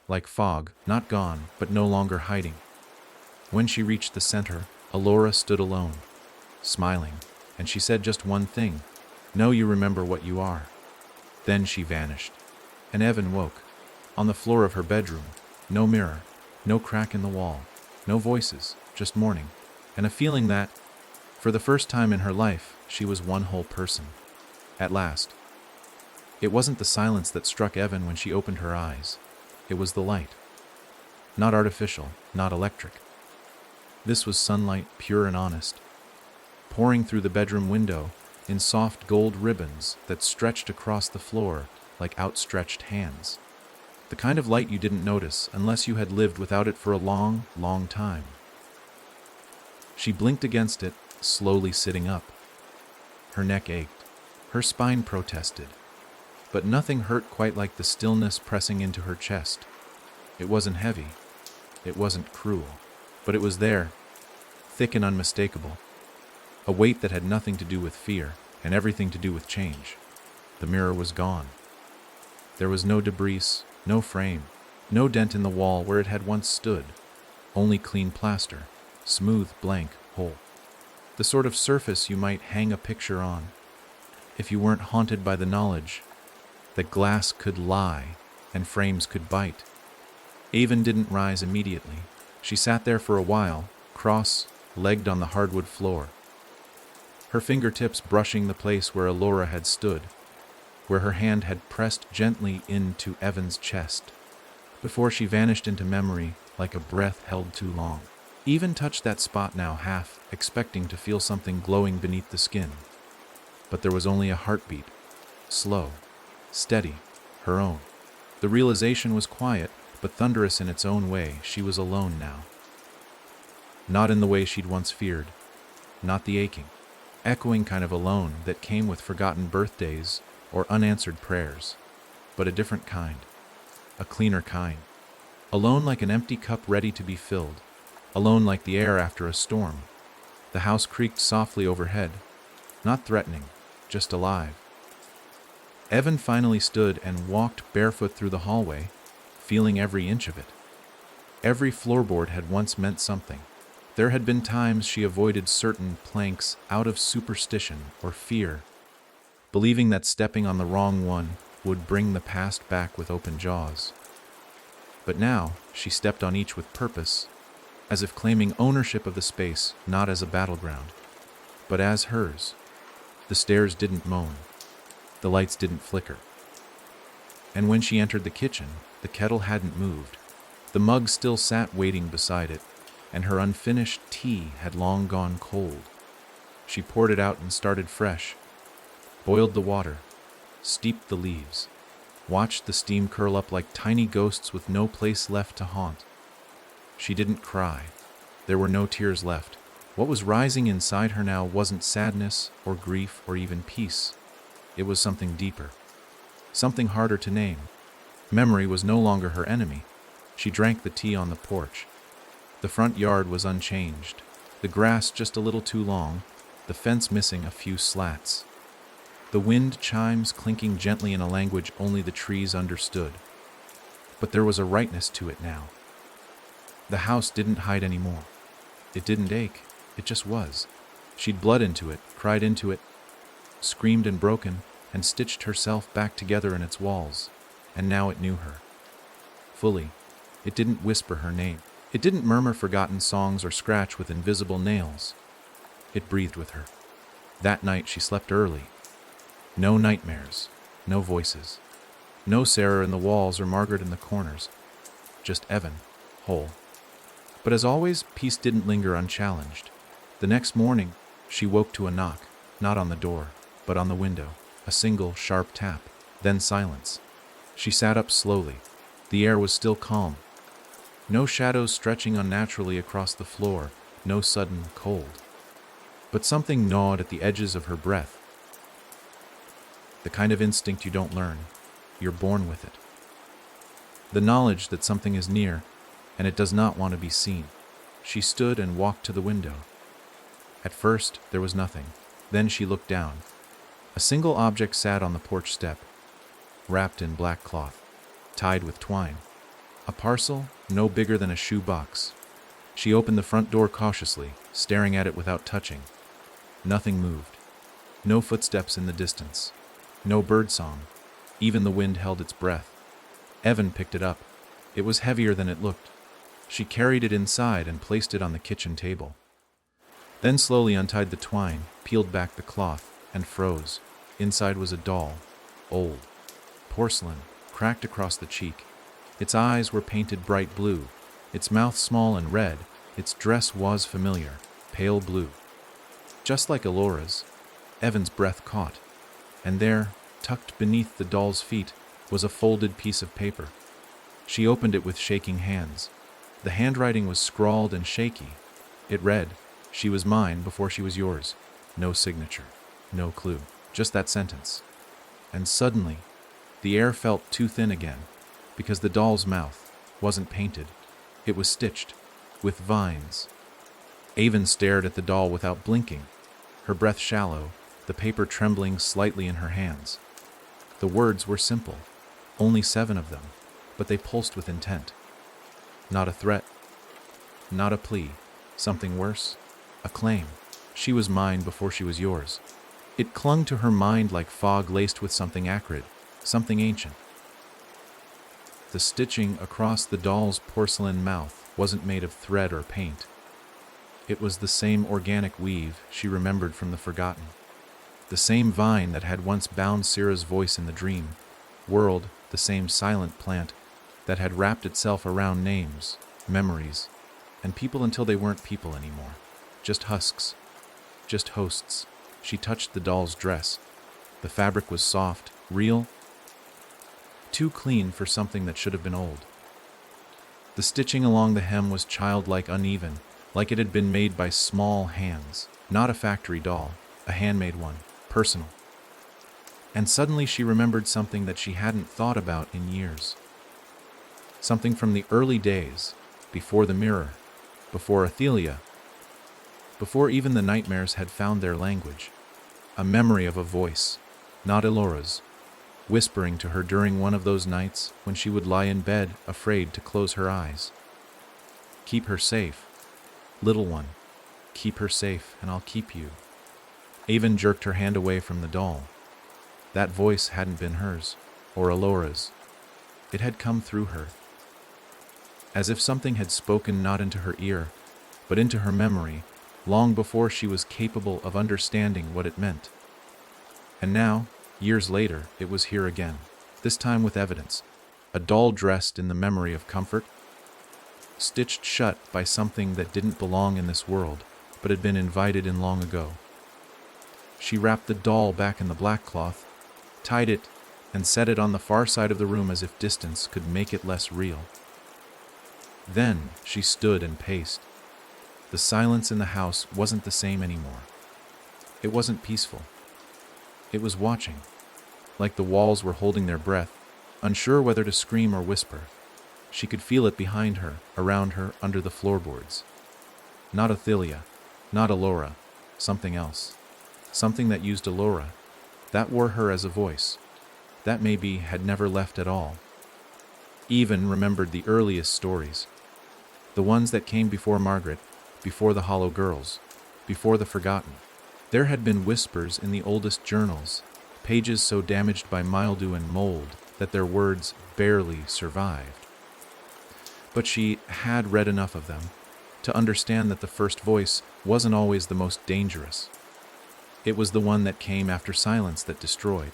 like fog, not gone, but no longer hiding. When she reached the center, Elora stood alone, smiling, and she said just one thing, "Know you remember what you are." Then she vanished, and Evan woke, on the floor of her bedroom, no mirror, no crack in the wall, no voices, just morning, and a feeling that, for the first time in her life, she was one whole person. At last. It wasn't the silence that struck Evan when she opened her eyes. It was the light. Not artificial, not electric. This was sunlight, pure and honest, pouring through the bedroom window in soft gold ribbons that stretched across the floor like outstretched hands. The kind of light you didn't notice unless you had lived without it for a long, long time. She blinked against it, slowly sitting up. Her neck ached. Her spine protested. But nothing hurt quite like the stillness pressing into her chest. It wasn't heavy. It wasn't cruel. But it was there, thick and unmistakable. A weight that had nothing to do with fear and everything to do with change. The mirror was gone. There was no debris, no frame, no dent in the wall where it had once stood. Only clean plaster, smooth, blank, whole. The sort of surface you might hang a picture on, if you weren't haunted by the knowledge that glass could lie and frames could bite. Avon didn't rise immediately. She sat there for a while, cross-legged on the hardwood floor, her fingertips brushing the place where Alora had stood, where her hand had pressed gently into Evan's chest, before she vanished into memory like a breath held too long. Avon touched that spot now, half expecting to feel something glowing beneath the skin. But there was only a heartbeat, slow, steady, her own. The realization was quiet, but thunderous in its own way. She was alone now. Not in the way she'd once feared, not the aching, echoing kind of alone that came with forgotten birthdays or unanswered prayers, but a different kind, a cleaner kind. Alone like an empty cup ready to be filled, alone like the air after a storm. The house creaked softly overhead, not threatening, just alive. Evan finally stood and walked barefoot through the hallway, feeling every inch of it. Every floorboard had once meant something. There had been times she avoided certain planks out of superstition or fear, believing that stepping on the wrong one would bring the past back with open jaws. But now she stepped on each with purpose, as if claiming ownership of the space not as a battleground, but as hers. The stairs didn't moan. The lights didn't flicker. And when she entered the kitchen, the kettle hadn't moved. The mug still sat waiting beside it, and her unfinished tea had long gone cold. She poured it out and started fresh, boiled the water, steeped the leaves, watched the steam curl up like tiny ghosts with no place left to haunt. She didn't cry. There were no tears left. What was rising inside her now wasn't sadness or grief or even peace. It was something deeper, something harder to name. Memory was no longer her enemy. She drank the tea on the porch. The front yard was unchanged, the grass just a little too long, the fence missing a few slats. The wind chimes clinking gently in a language only the trees understood. But there was a rightness to it now. The house didn't hide anymore. It didn't ache. It just was. She'd bled into it, cried into it, screamed and broken, and stitched herself back together in its walls. And now it knew her. Fully. It didn't whisper her name. It didn't murmur forgotten songs or scratch with invisible nails. It breathed with her. That night she slept early. No nightmares, no voices. No Sarah in the walls or Margaret in the corners. Just Evan, whole. But as always, peace didn't linger unchallenged. The next morning, she woke to a knock, not on the door, but on the window. A single, sharp tap, then silence. She sat up slowly. The air was still calm. No shadows stretching unnaturally across the floor, no sudden cold. But something gnawed at the edges of her breath. The kind of instinct you don't learn. You're born with it. The knowledge that something is near, and it does not want to be seen. She stood and walked to the window. At first, there was nothing. Then she looked down. A single object sat on the porch step, wrapped in black cloth, tied with twine. A parcel, no bigger than a shoe box. She opened the front door cautiously, staring at it without touching. Nothing moved. No footsteps in the distance. No birdsong. Even the wind held its breath. Evan picked it up. It was heavier than it looked. She carried it inside and placed it on the kitchen table. Then slowly untied the twine, peeled back the cloth, and froze. Inside was a doll, old, porcelain, cracked across the cheek. Its eyes were painted bright blue, its mouth small and red. Its dress was familiar, pale blue. Just like Alora's. Evan's breath caught. And there, tucked beneath the doll's feet, was a folded piece of paper. She opened it with shaking hands. The handwriting was scrawled and shaky. It read, "She was mine before she was yours." No signature, no clue, just that sentence. And suddenly, the air felt too thin again, because the doll's mouth wasn't painted. It was stitched, with vines. Avon stared at the doll without blinking, her breath shallow, the paper trembling slightly in her hands. The words were simple, only 7 of them, but they pulsed with intent. Not a threat, not a plea, something worse, a claim. She was mine before she was yours. It clung to her mind like fog laced with something acrid, something ancient. the stitching across the doll's porcelain mouth wasn't made of thread or paint. It was the same organic weave she remembered from the forgotten. The same vine that had once bound Syrah's voice in the dream world, the same silent plant that had wrapped itself around names, memories, and people until they weren't people anymore. Just husks, just hosts. She touched the doll's dress. The fabric was soft, real, too clean for something that should have been old. The stitching along the hem was childlike, uneven, like it had been made by small hands, not a factory doll, a handmade one, personal. And suddenly she remembered something that she hadn't thought about in years. Something from the early days, before the mirror, before Athelia, before even the nightmares had found their language. A memory of a voice, not Elora's, whispering to her during one of those nights when she would lie in bed, afraid to close her eyes. Keep her safe, little one. Keep her safe, and I'll keep you. Avon jerked her hand away from the doll. That voice hadn't been hers, or Elora's. It had come through her, as if something had spoken not into her ear, but into her memory, long before she was capable of understanding what it meant. And now, years later, it was here again, this time with evidence. A doll dressed in the memory of comfort, stitched shut by something that didn't belong in this world, but had been invited in long ago. She wrapped the doll back in the black cloth, tied it, and set it on the far side of the room as if distance could make it less real. Then she stood and paced. The silence in the house wasn't the same anymore. It wasn't peaceful. It was watching, like the walls were holding their breath, unsure whether to scream or whisper. She could feel it behind her, around her, under the floorboards. Not Athelia, not Elora, something else. Something that used Elora, that wore her as a voice, that maybe had never left at all. Even remembered the earliest stories, the ones that came before Margaret, before the Hollow Girls, before the Forgotten. There had been whispers in the oldest journals, pages so damaged by mildew and mold that their words barely survived. But she had read enough of them to understand that the first voice wasn't always the most dangerous. It was the one that came after silence that destroyed.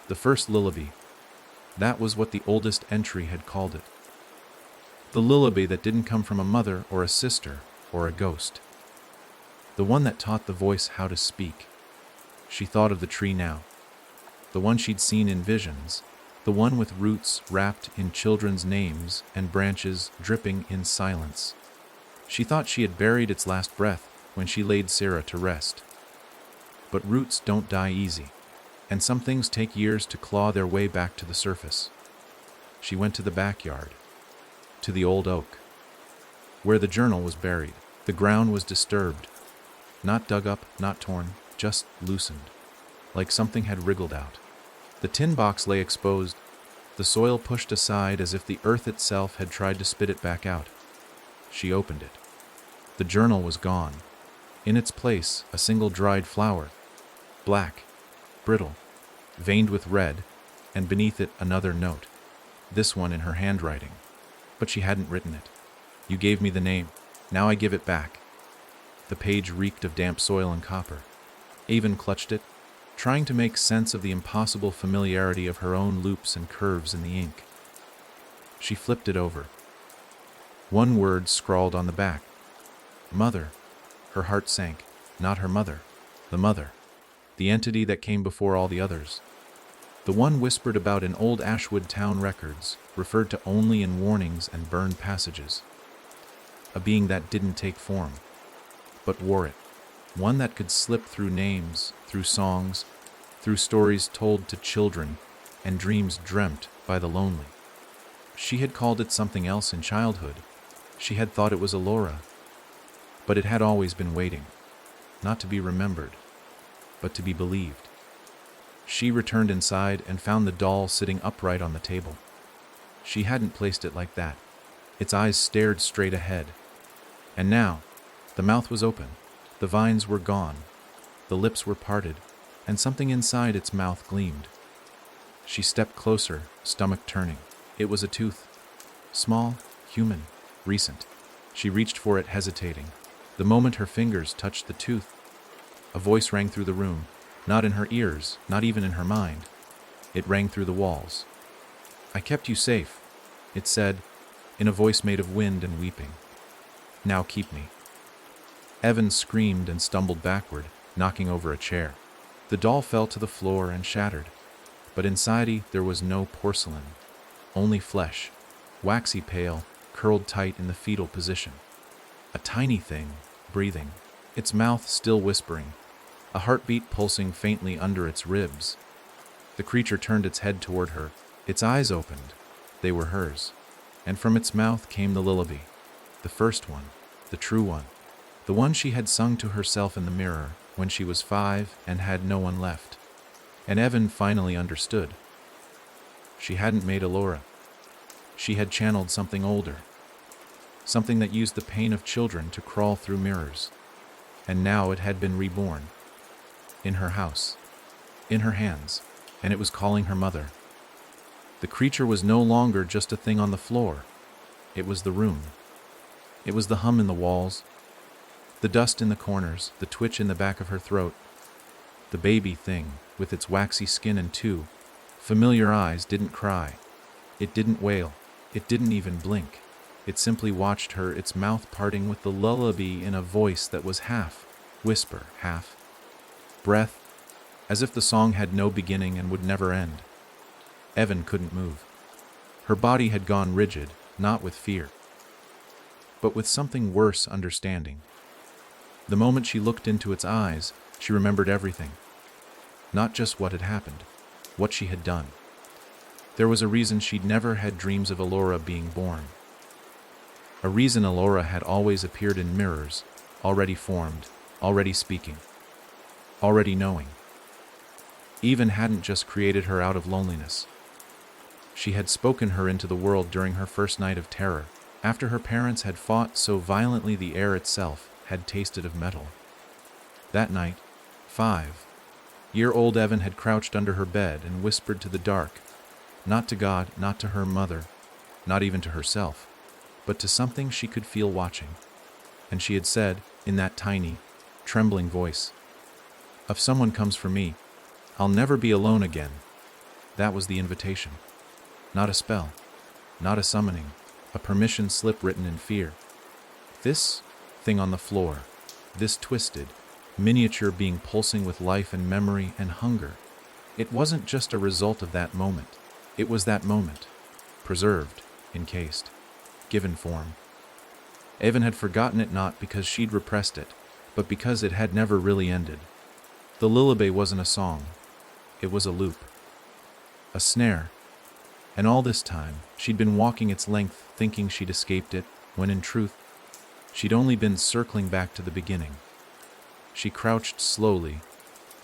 The first lullaby, that was what the oldest entry had called it. The lullaby that didn't come from a mother or a sister or a ghost. The one that taught the voice how to speak. She thought of the tree now. The one she'd seen in visions. The one with roots wrapped in children's names and branches dripping in silence. She thought she had buried its last breath when she laid Syrah to rest. But roots don't die easy, and some things take years to claw their way back to the surface. She went to the backyard, to the old oak, where the journal was buried. The ground was disturbed, not dug up, not torn, just loosened, like something had wriggled out. The tin box lay exposed, the soil pushed aside as if the earth itself had tried to spit it back out. She opened it. The journal was gone. In its place, a single dried flower, black, brittle, veined with red, and beneath it another note, this one in her handwriting. But she hadn't written it. You gave me the name. Now I give it back. The page reeked of damp soil and copper. Avon clutched it, trying to make sense of the impossible familiarity of her own loops and curves in the ink. She flipped it over. One word scrawled on the back. Mother. Her heart sank. Not her mother. The mother. The entity that came before all the others. The one whispered about in old Ashwood town records, referred to only in warnings and burned passages. A being that didn't take form, but wore it. One that could slip through names, through songs, through stories told to children, and dreams dreamt by the lonely. She had called it something else in childhood. She had thought it was Elora. But it had always been waiting, not to be remembered, but to be believed. She returned inside and found the doll sitting upright on the table. She hadn't placed it like that. Its eyes stared straight ahead. And now, the mouth was open, the vines were gone, the lips were parted, and something inside its mouth gleamed. She stepped closer, stomach turning. It was a tooth. Small, human, recent. She reached for it, hesitating. The moment her fingers touched the tooth, a voice rang through the room, not in her ears, not even in her mind. It rang through the walls. "I kept you safe," it said, in a voice made of wind and weeping. "Now keep me." Evan screamed and stumbled backward, knocking over a chair. The doll fell to the floor and shattered, but inside there was no porcelain, only flesh, waxy pale, curled tight in the fetal position. A tiny thing, breathing, its mouth still whispering, a heartbeat pulsing faintly under its ribs. The creature turned its head toward her, its eyes opened. They were hers, and from its mouth came the lullaby, the first one, the true one, the one she had sung to herself in the mirror when she was 5 and had no one left. And Evan finally understood. She hadn't made Elora. She had channeled something older, something that used the pain of children to crawl through mirrors. And now it had been reborn, in her house, in her hands, and it was calling her mother. The creature was no longer just a thing on the floor. It was the room. It was the hum in the walls, the dust in the corners, the twitch in the back of her throat. The baby thing, with its waxy skin and 2 familiar eyes, didn't cry. It didn't wail. It didn't even blink. It simply watched her, its mouth parting with the lullaby in a voice that was half whisper, half breath, as if the song had no beginning and would never end. Evan couldn't move. Her body had gone rigid, not with fear, but with something worse, understanding. The moment she looked into its eyes, she remembered everything. Not just what had happened, what she had done. There was a reason she'd never had dreams of Elora being born. A reason Elora had always appeared in mirrors, already formed, already speaking, already knowing. Even hadn't just created her out of loneliness. She had spoken her into the world during her first night of terror, after her parents had fought so violently the air itself had tasted of metal. That night, 5-year-old Evan had crouched under her bed and whispered to the dark, not to God, not to her mother, not even to herself, but to something she could feel watching. And she had said, in that tiny, trembling voice, "If someone comes for me, I'll never be alone again." That was the invitation. Not a spell, not a summoning, a permission slip written in fear. This thing on the floor, this twisted, miniature being pulsing with life and memory and hunger, it wasn't just a result of that moment. It was that moment, preserved, encased, given form. Evan had forgotten it not because she'd repressed it, but because it had never really ended. The lullaby wasn't a song. It was a loop, a snare, and all this time she'd been walking its length thinking she'd escaped it, when in truth, she'd only been circling back to the beginning. She crouched slowly,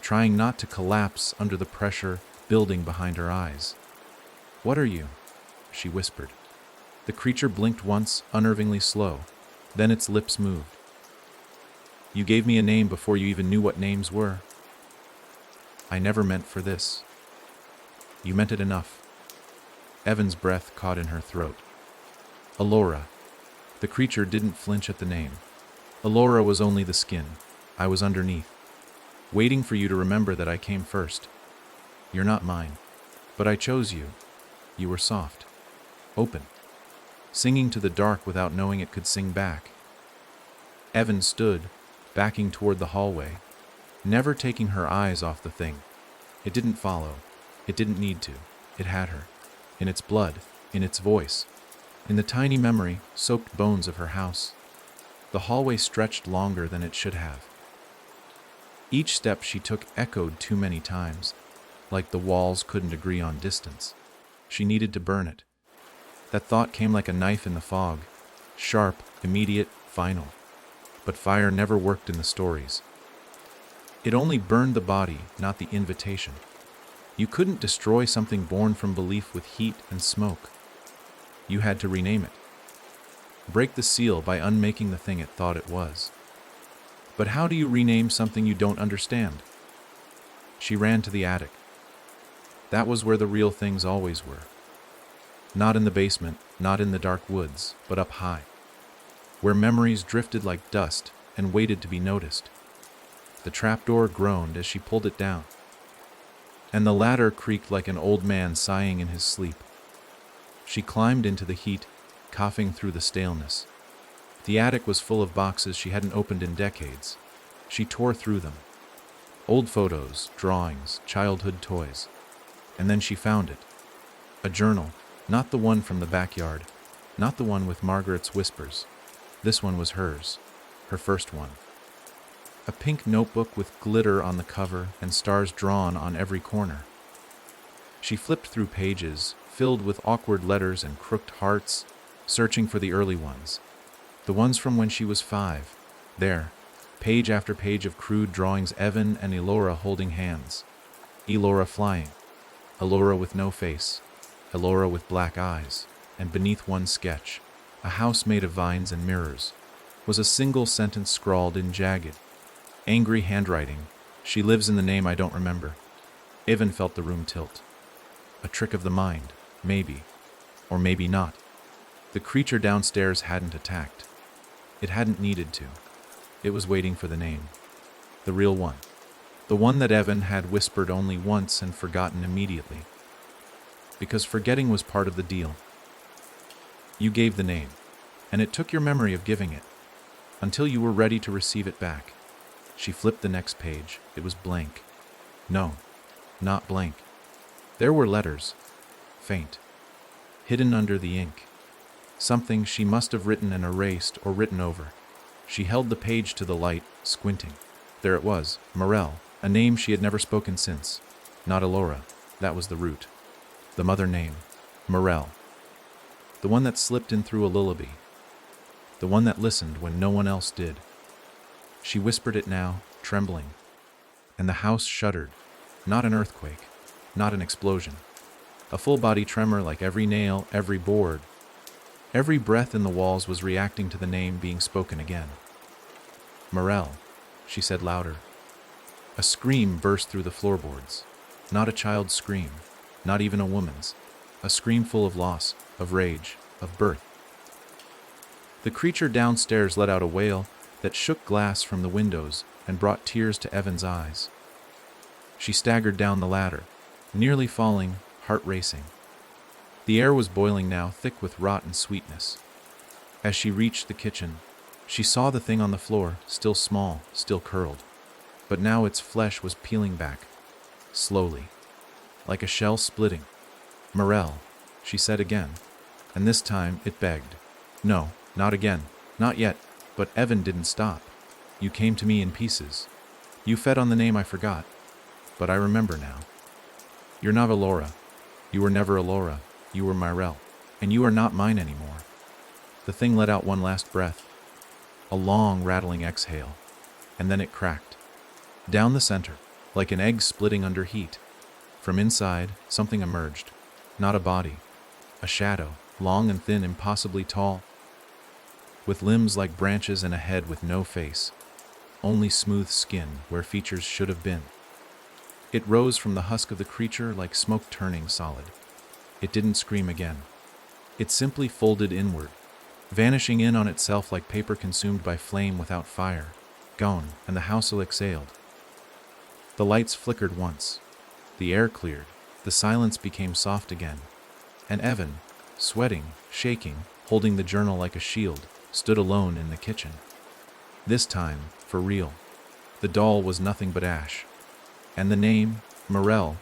trying not to collapse under the pressure building behind her eyes. "What are you?" she whispered. The creature blinked once, unnervingly slow. Then its lips moved. "You gave me a name before you even knew what names were." "I never meant for this." "You meant it enough." Evan's breath caught in her throat. "Elora." The creature didn't flinch at the name. "Elora was only the skin. I was underneath, waiting for you to remember that I came first. You're not mine, but I chose you. You were soft, open, singing to the dark without knowing it could sing back." Evan stood, backing toward the hallway, never taking her eyes off the thing. It didn't follow. It didn't need to. It had her. In its blood, in its voice, in the tiny memory-soaked bones of her house. The hallway stretched longer than it should have. Each step she took echoed too many times, like the walls couldn't agree on distance. She needed to burn it. That thought came like a knife in the fog, sharp, immediate, final. But fire never worked in the stories. It only burned the body, not the invitation. You couldn't destroy something born from belief with heat and smoke. You had to rename it. Break the seal by unmaking the thing it thought it was. But how do you rename something you don't understand? She ran to the attic. That was where the real things always were. Not in the basement, not in the dark woods, but up high, where memories drifted like dust and waited to be noticed. The trapdoor groaned as she pulled it down, and the ladder creaked like an old man sighing in his sleep. She climbed into the heat, coughing through the staleness. The attic was full of boxes she hadn't opened in decades. She tore through them. Old photos, drawings, childhood toys. And then she found it. A journal, not the one from the backyard, not the one with Margaret's whispers. This one was hers, her first one. A pink notebook with glitter on the cover and stars drawn on every corner. She flipped through pages, filled with awkward letters and crooked hearts, searching for the early ones. The ones from when she was 5. There, page after page of crude drawings, Evan and Elora holding hands. Elora flying. Elora with no face. Elora with black eyes. And beneath one sketch, a house made of vines and mirrors, was a single sentence scrawled in jagged, angry handwriting. She lives in the name I don't remember. Evan felt the room tilt. A trick of the mind, maybe. Or maybe not. The creature downstairs hadn't attacked. It hadn't needed to. It was waiting for the name. The real one. The one that Evan had whispered only once and forgotten immediately. Because forgetting was part of the deal. You gave the name, and it took your memory of giving it, until you were ready to receive it back. She flipped the next page. It was blank. No, not blank. There were letters, faint, hidden under the ink. Something she must have written and erased or written over. She held the page to the light, squinting. There it was, Morel, a name she had never spoken since. Not Elora, that was the root. The mother name, Morel. The one that slipped in through a lullaby. The one that listened when no one else did. She whispered it now, trembling. And the house shuddered. Not an earthquake, not an explosion. A full-body tremor like every nail, every board. Every breath in the walls was reacting to the name being spoken again. Morel, she said louder. A scream burst through the floorboards. Not a child's scream, not even a woman's. A scream full of loss, of rage, of birth. The creature downstairs let out a wail that shook glass from the windows and brought tears to Evan's eyes. She staggered down the ladder, nearly falling, heart racing. The air was boiling now, thick with rot and sweetness. As she reached the kitchen, she saw the thing on the floor, still small, still curled. But now its flesh was peeling back, slowly, like a shell splitting. Morel, she said again, and this time it begged. No, not again, not yet. But Evan didn't stop. You came to me in pieces. You fed on the name I forgot. But I remember now. You're not Elora. You were never Elora. You were Morel. And you are not mine anymore. The thing let out one last breath. A long, rattling exhale. And then it cracked. Down the center, like an egg splitting under heat. From inside, something emerged. Not a body. A shadow, long and thin, impossibly tall. With limbs like branches and a head with no face. Only smooth skin where features should have been. It rose from the husk of the creature like smoke turning solid. It didn't scream again. It simply folded inward, vanishing in on itself like paper consumed by flame without fire. Gone, and the house exhaled. The lights flickered once. The air cleared. The silence became soft again. And Evan, sweating, shaking, holding the journal like a shield, stood alone in the kitchen. This time, for real. The doll was nothing but ash. And the name, Morel,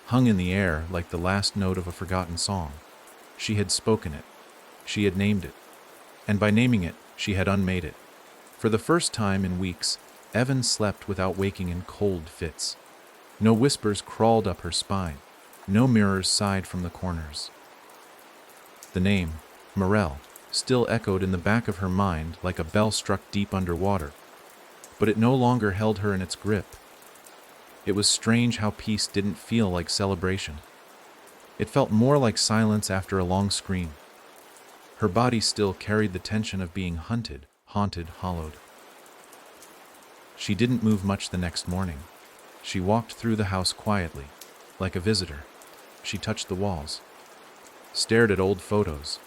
hung in the air like the last note of a forgotten song. She had spoken it. She had named it. And by naming it, she had unmade it. For the first time in weeks, Evan slept without waking in cold fits. No whispers crawled up her spine. No mirrors sighed from the corners. The name, Morel, still echoed in the back of her mind like a bell struck deep underwater. But it no longer held her in its grip. It was strange how peace didn't feel like celebration. It felt more like silence after a long scream. Her body still carried the tension of being hunted, haunted, hollowed. She didn't move much the next morning. She walked through the house quietly, like a visitor. She touched the walls. stared at old photos,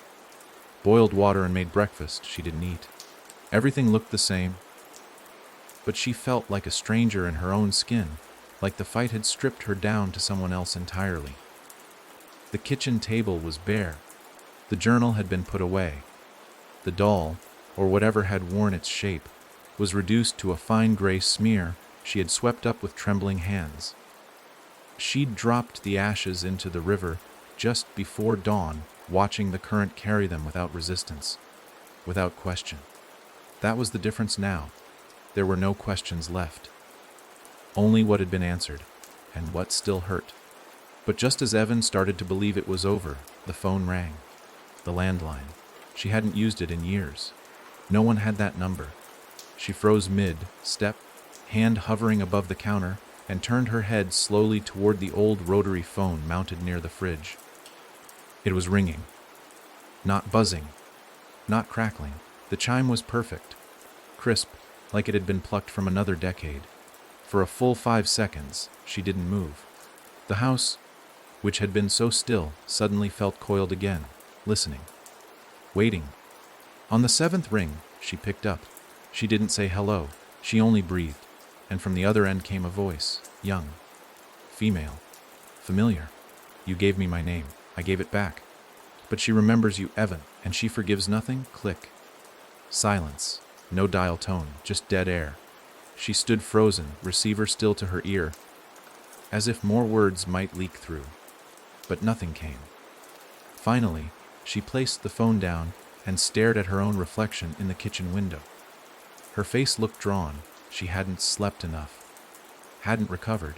boiled water and made breakfast she didn't eat. Everything looked the same, but she felt like a stranger in her own skin, like the fight had stripped her down to someone else entirely. The kitchen table was bare. The journal had been put away. The doll, or whatever had worn its shape, was reduced to a fine gray smear she had swept up with trembling hands. She'd dropped the ashes into the river just before dawn, watching the current carry them without resistance, without question. That was the difference now. There were no questions left. Only what had been answered, and what still hurt. But just as Evan started to believe it was over, the phone rang. The landline. She hadn't used it in years. No one had that number. She froze mid-step, hand hovering above the counter, and turned her head slowly toward the old rotary phone mounted near the fridge. It was ringing. Not buzzing. Not crackling. The chime was perfect. Crisp, like it had been plucked from another decade. For a full 5 seconds, she didn't move. The house, which had been so still, suddenly felt coiled again, listening. Waiting. On the 7th ring, she picked up. She didn't say hello. She only breathed. And from the other end came a voice, young, female, familiar. You gave me my name. I gave it back. But she remembers you, Evan, and she forgives nothing? Click. Silence. No dial tone, just dead air. She stood frozen, receiver still to her ear, as if more words might leak through. But nothing came. Finally, she placed the phone down and stared at her own reflection in the kitchen window. Her face looked drawn. She hadn't slept enough. Hadn't recovered.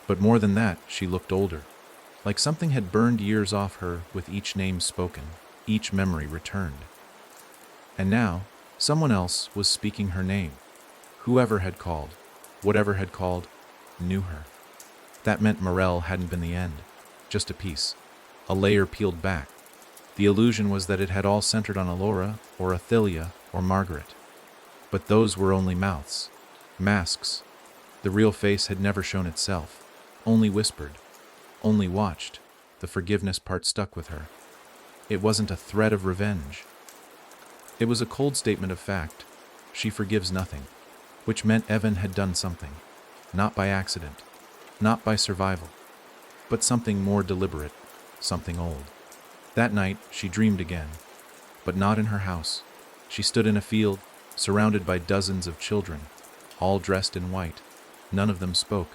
But more than that, she looked older. Like something had burned years off her with each name spoken, each memory returned. And now, someone else was speaking her name. Whoever had called, whatever had called, knew her. That meant Morel hadn't been the end, just a piece, a layer peeled back. The illusion was that it had all centered on Alora, or Athilia, or Margaret. But those were only mouths, masks. The real face had never shown itself, only whispered, only watched. The forgiveness part stuck with her. It wasn't a threat of revenge. It was a cold statement of fact. She forgives nothing, which meant Evan had done something, not by accident, not by survival, but something more deliberate, something old. That night, she dreamed again, but not in her house. She stood in a field, surrounded by dozens of children, all dressed in white. None of them spoke.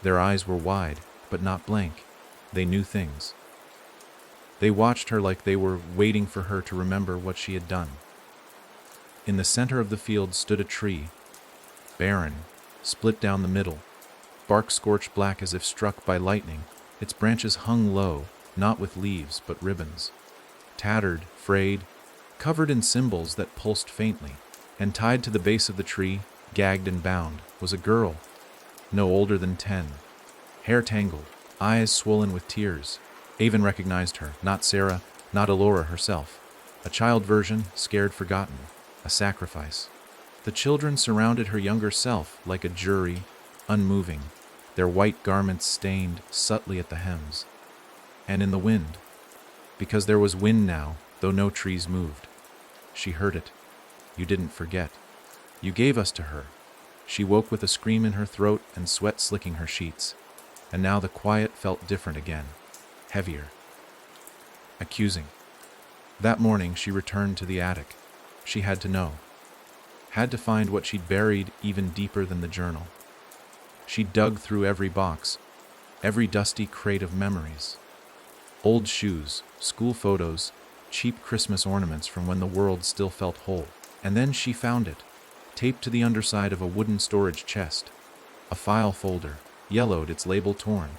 Their eyes were wide, but not blank. They knew things. They watched her like they were waiting for her to remember what she had done. In the center of the field stood a tree, barren, split down the middle, bark scorched black as if struck by lightning. Its branches hung low, not with leaves but ribbons. Tattered, frayed, covered in symbols that pulsed faintly, and tied to the base of the tree, gagged and bound, was a girl, no older than 10. Hair tangled, eyes swollen with tears. Avon recognized her, not Sarah, not Alora herself. A child version, scared, forgotten, a sacrifice. The children surrounded her younger self like a jury, unmoving, their white garments stained subtly at the hems. And in the wind, because there was wind now, though no trees moved. She heard it. You didn't forget. You gave us to her. She woke with a scream in her throat and sweat slicking her sheets. And now the quiet felt different again, heavier, accusing. That morning she returned to the attic. She had to know. Had to find what she'd buried even deeper than the journal. She dug through every box, every dusty crate of memories. Old shoes, school photos, cheap Christmas ornaments from when the world still felt whole. And then she found it, taped to the underside of a wooden storage chest. A file folder, yellowed, its label torn.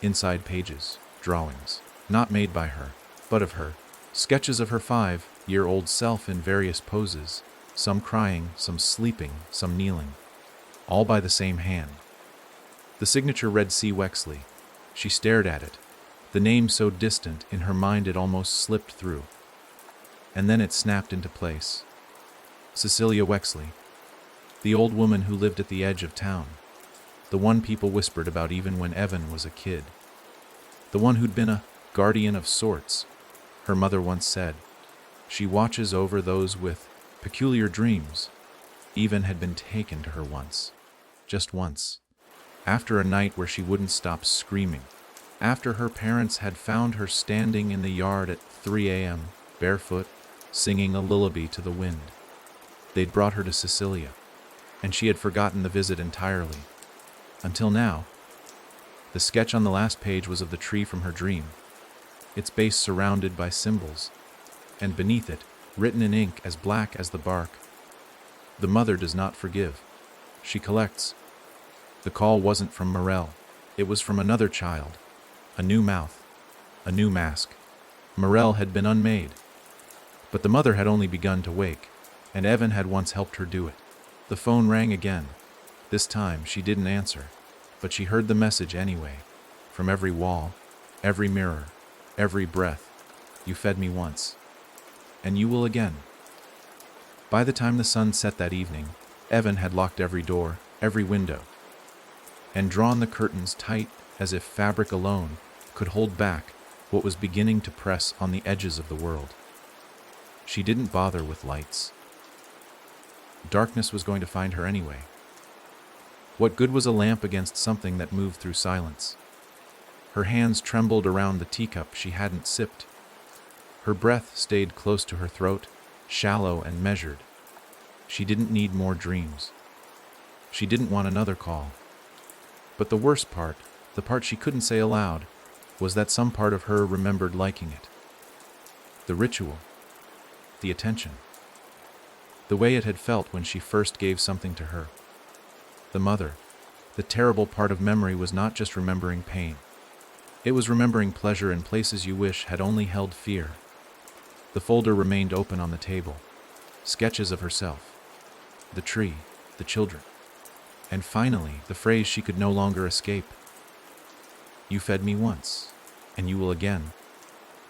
Inside pages, drawings, not made by her, but of her. Sketches of her 5-year-old self in various poses, some crying, some sleeping, some kneeling. All by the same hand. The signature read C. Wexley. She stared at it. The name so distant, in her mind it almost slipped through. And then it snapped into place. Cecilia Wexley. The old woman who lived at the edge of town. The one people whispered about even when Evan was a kid. The one who'd been a guardian of sorts, her mother once said. She watches over those with peculiar dreams. Evan had been taken to her once. Just once. After a night where she wouldn't stop screaming. After her parents had found her standing in the yard at 3 a.m., barefoot, singing a lullaby to the wind. They'd brought her to Sicilia, and she had forgotten the visit entirely. Until now. The sketch on the last page was of the tree from her dream, its base surrounded by symbols, and beneath it, written in ink as black as the bark, "The mother does not forgive. She collects." The call wasn't from Morel. It was from another child. A new mouth. A new mask. Morel had been unmade. But the mother had only begun to wake, and Evan had once helped her do it. The phone rang again. This time she didn't answer, but she heard the message anyway. From every wall, every mirror, every breath. You fed me once. And you will again. By the time the sun set that evening, Evan had locked every door, every window, and drawn the curtains tight as if fabric alone could hold back what was beginning to press on the edges of the world. She didn't bother with lights. Darkness was going to find her anyway. What good was a lamp against something that moved through silence? Her hands trembled around the teacup she hadn't sipped. Her breath stayed close to her throat, shallow and measured. She didn't need more dreams. She didn't want another call. But the worst part, the part she couldn't say aloud, was that some part of her remembered liking it. The ritual. The attention. The way it had felt when she first gave something to her. The mother. The terrible part of memory was not just remembering pain. It was remembering pleasure in places you wish had only held fear. The folder remained open on the table. Sketches of herself. The tree. The children. And finally, the phrase she could no longer escape. You fed me once, and you will again.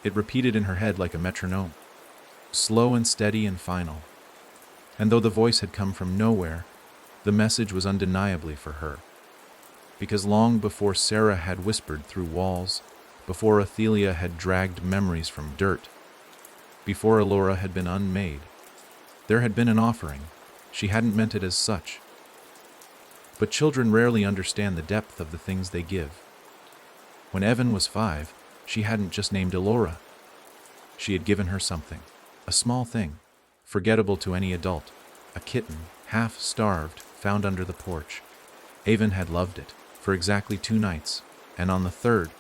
It repeated in her head like a metronome. Slow and steady and final. And though the voice had come from nowhere, the message was undeniably for her. Because long before Sarah had whispered through walls, before Athelia had dragged memories from dirt, before Elora had been unmade, there had been an offering. She hadn't meant it as such. But children rarely understand the depth of the things they give. When Evan was 5, she hadn't just named Elora. She had given her something, a small thing, forgettable to any adult, a kitten, half-starved, found under the porch. Evan had loved it, for exactly 2 nights, and on the 3rd,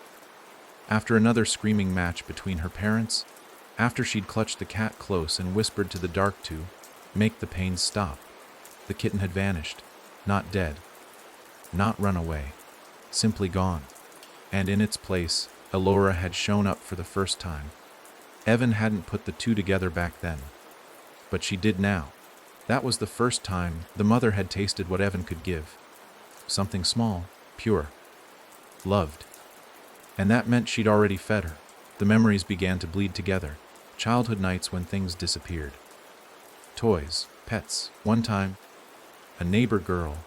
after another screaming match between her parents, after she'd clutched the cat close and whispered to the dark to make the pain stop, the kitten had vanished, not dead, not run away, simply gone. And in its place, Elora had shown up for the first time. Evan hadn't put the two together back then, but she did now. That was the first time the mother had tasted what Evan could give. Something small, pure, loved. And that meant she'd already fed her. The memories began to bleed together. Childhood nights when things disappeared. Toys, pets. One time, a neighbor girl,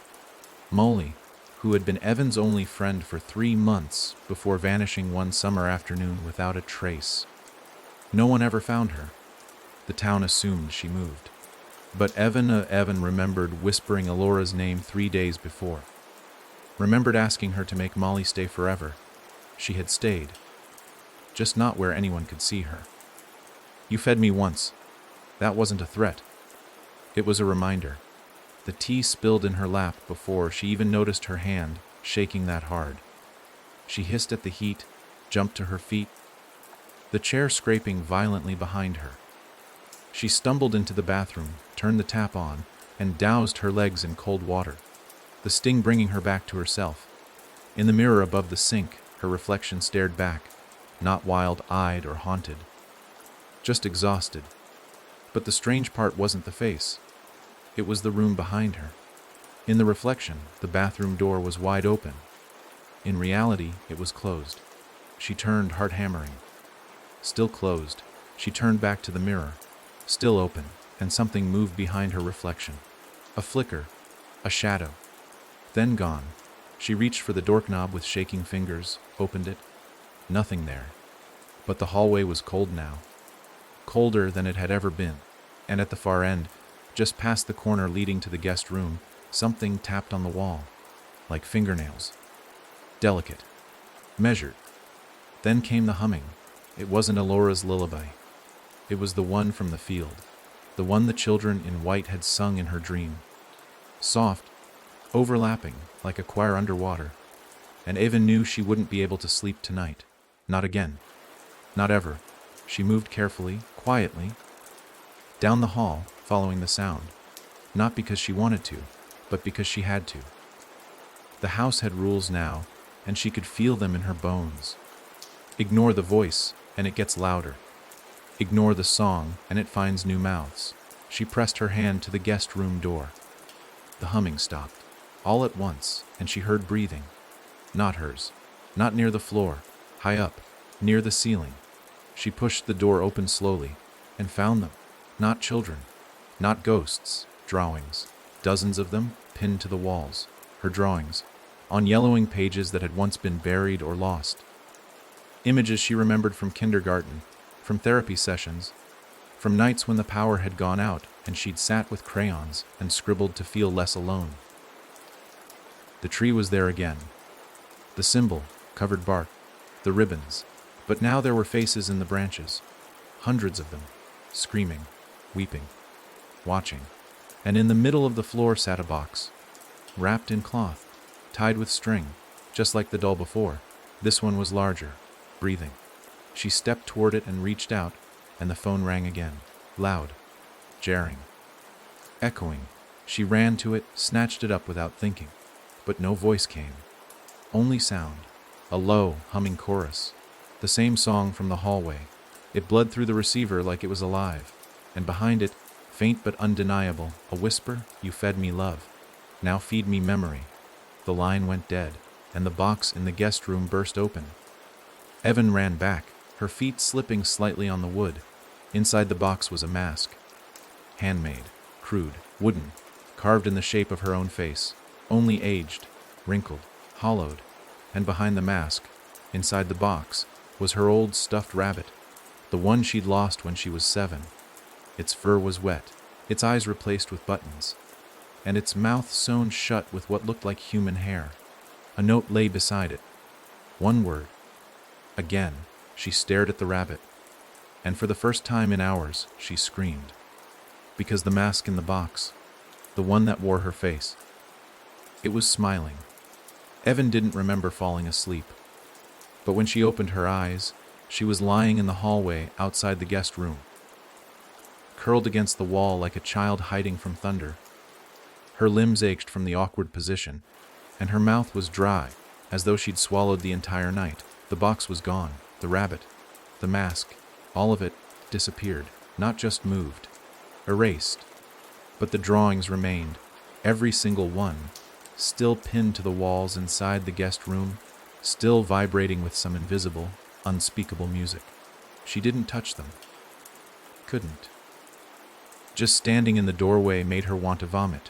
Molly, who had been Evan's only friend for 3 months before vanishing one summer afternoon without a trace. No one ever found her. The town assumed she moved. But Evan remembered whispering Elora's name 3 days before. Remembered asking her to make Molly stay forever. She had stayed. Just not where anyone could see her. You fed me once. That wasn't a threat. It was a reminder. The tea spilled in her lap before she even noticed her hand shaking that hard. She hissed at the heat, jumped to her feet, the chair scraping violently behind her. She stumbled into the bathroom, turned the tap on, and doused her legs in cold water, the sting bringing her back to herself. In the mirror above the sink, her reflection stared back, not wild-eyed or haunted, just exhausted. But the strange part wasn't the face. It was the room behind her. In the reflection, the bathroom door was wide open. In reality, it was closed. She turned, heart hammering. Still closed. She turned back to the mirror. Still open, and something moved behind her reflection. A flicker, a shadow. Then gone. She reached for the doorknob with shaking fingers, opened it. Nothing there. But the hallway was cold now, colder than it had ever been, and at the far end, just past the corner leading to the guest room, something tapped on the wall, like fingernails. Delicate, measured. Then came the humming. It wasn't Alora's lullaby. It was the one from the field, the one the children in white had sung in her dream. Soft, overlapping, like a choir underwater. And Evan knew she wouldn't be able to sleep tonight. Not again. Not ever. She moved carefully, quietly, down the hall, following the sound. Not because she wanted to, but because she had to. The house had rules now, and she could feel them in her bones. Ignore the voice, and it gets louder. Ignore the song, and it finds new mouths. She pressed her hand to the guest room door. The humming stopped, all at once, and she heard breathing. Not hers. Not near the floor. High up, near the ceiling. She pushed the door open slowly, and found them. Not children. Not ghosts. Drawings. Dozens of them, pinned to the walls. Her drawings, on yellowing pages that had once been buried or lost. Images she remembered from kindergarten, from therapy sessions, from nights when the power had gone out and she'd sat with crayons and scribbled to feel less alone. The tree was there again. The symbol, covered bark, the ribbons, but now there were faces in the branches, hundreds of them, screaming, weeping, watching, and in the middle of the floor sat a box, wrapped in cloth, tied with string, just like the doll before. This one was larger, breathing. She stepped toward it and reached out, and the phone rang again, loud, jarring, echoing. She ran to it, snatched it up without thinking, but no voice came. Only sound, a low, humming chorus, the same song from the hallway. It bled through the receiver like it was alive, and behind it, faint but undeniable, a whisper, "You fed me love. Now feed me memory." The line went dead, and the box in the guest room burst open. Evan ran back, her feet slipping slightly on the wood. Inside the box was a mask. Handmade, crude, wooden, carved in the shape of her own face, only aged, wrinkled, hollowed, and behind the mask, inside the box, was her old stuffed rabbit, the one she'd lost when she was 7. Its fur was wet, its eyes replaced with buttons, and its mouth sewn shut with what looked like human hair. A note lay beside it. One word. Again, she stared at the rabbit, and for the first time in hours, she screamed. Because the mask in the box, the one that wore her face, it was smiling. Evan didn't remember falling asleep, but when she opened her eyes, she was lying in the hallway outside the guest room, curled against the wall like a child hiding from thunder. Her limbs ached from the awkward position, and her mouth was dry, as though she'd swallowed the entire night. The box was gone, the rabbit, the mask, all of it disappeared, not just moved, erased. But the drawings remained, every single one, still pinned to the walls inside the guest room, still vibrating with some invisible, unspeakable music. She didn't touch them. Couldn't. Just standing in the doorway made her want to vomit.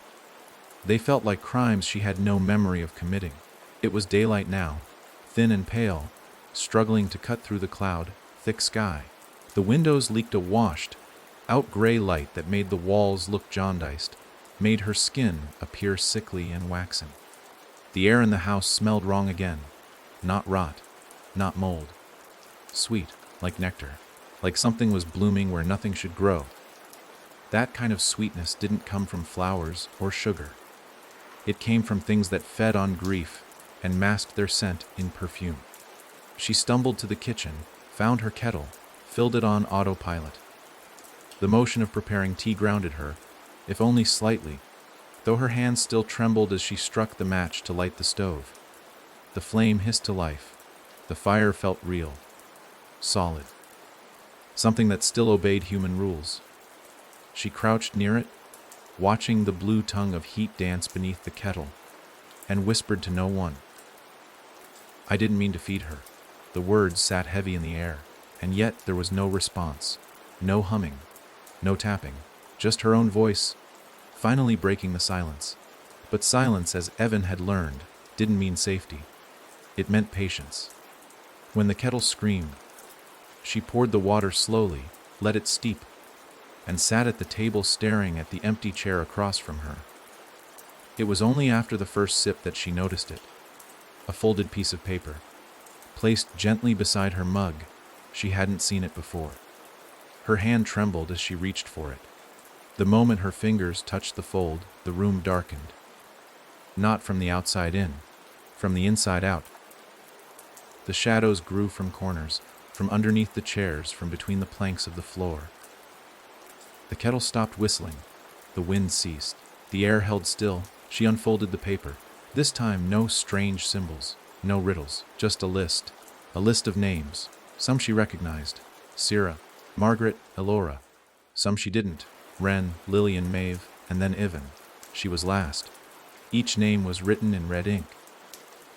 They felt like crimes she had no memory of committing. It was daylight now, thin and pale, struggling to cut through the cloud, thick sky. The windows leaked a washed, out gray light that made the walls look jaundiced, made her skin appear sickly and waxen. The air in the house smelled wrong again. Not rot, not mold. Sweet, like nectar, like something was blooming where nothing should grow. That kind of sweetness didn't come from flowers or sugar. It came from things that fed on grief and masked their scent in perfume. She stumbled to the kitchen, found her kettle, filled it on autopilot. The motion of preparing tea grounded her, if only slightly, though her hands still trembled as she struck the match to light the stove. The flame hissed to life. The fire felt real, solid, something that still obeyed human rules. She crouched near it, watching the blue tongue of heat dance beneath the kettle, and whispered to no one. I didn't mean to feed her. The words sat heavy in the air, and yet there was no response, no humming, no tapping, just her own voice, finally breaking the silence. But silence, as Evan had learned, didn't mean safety. It meant patience. When the kettle screamed, She poured the water slowly, let it steep, and sat at the table staring at the empty chair across from her. It was only after the first sip that she noticed it. A folded piece of paper, placed gently beside her mug. She hadn't seen it before. Her hand trembled as she reached for it. The moment her fingers touched the fold, the room darkened. Not from the outside in, from the inside out. The shadows grew from corners, from underneath the chairs, from between the planks of the floor. The kettle stopped whistling. The wind ceased. The air held still. She unfolded the paper. This time, no strange symbols, no riddles, just a list of names. Some she recognized: Syrah, Margaret, Elora. Some she didn't: Wren, Lillian, Maeve, and then Ivan. She was last. Each name was written in red ink,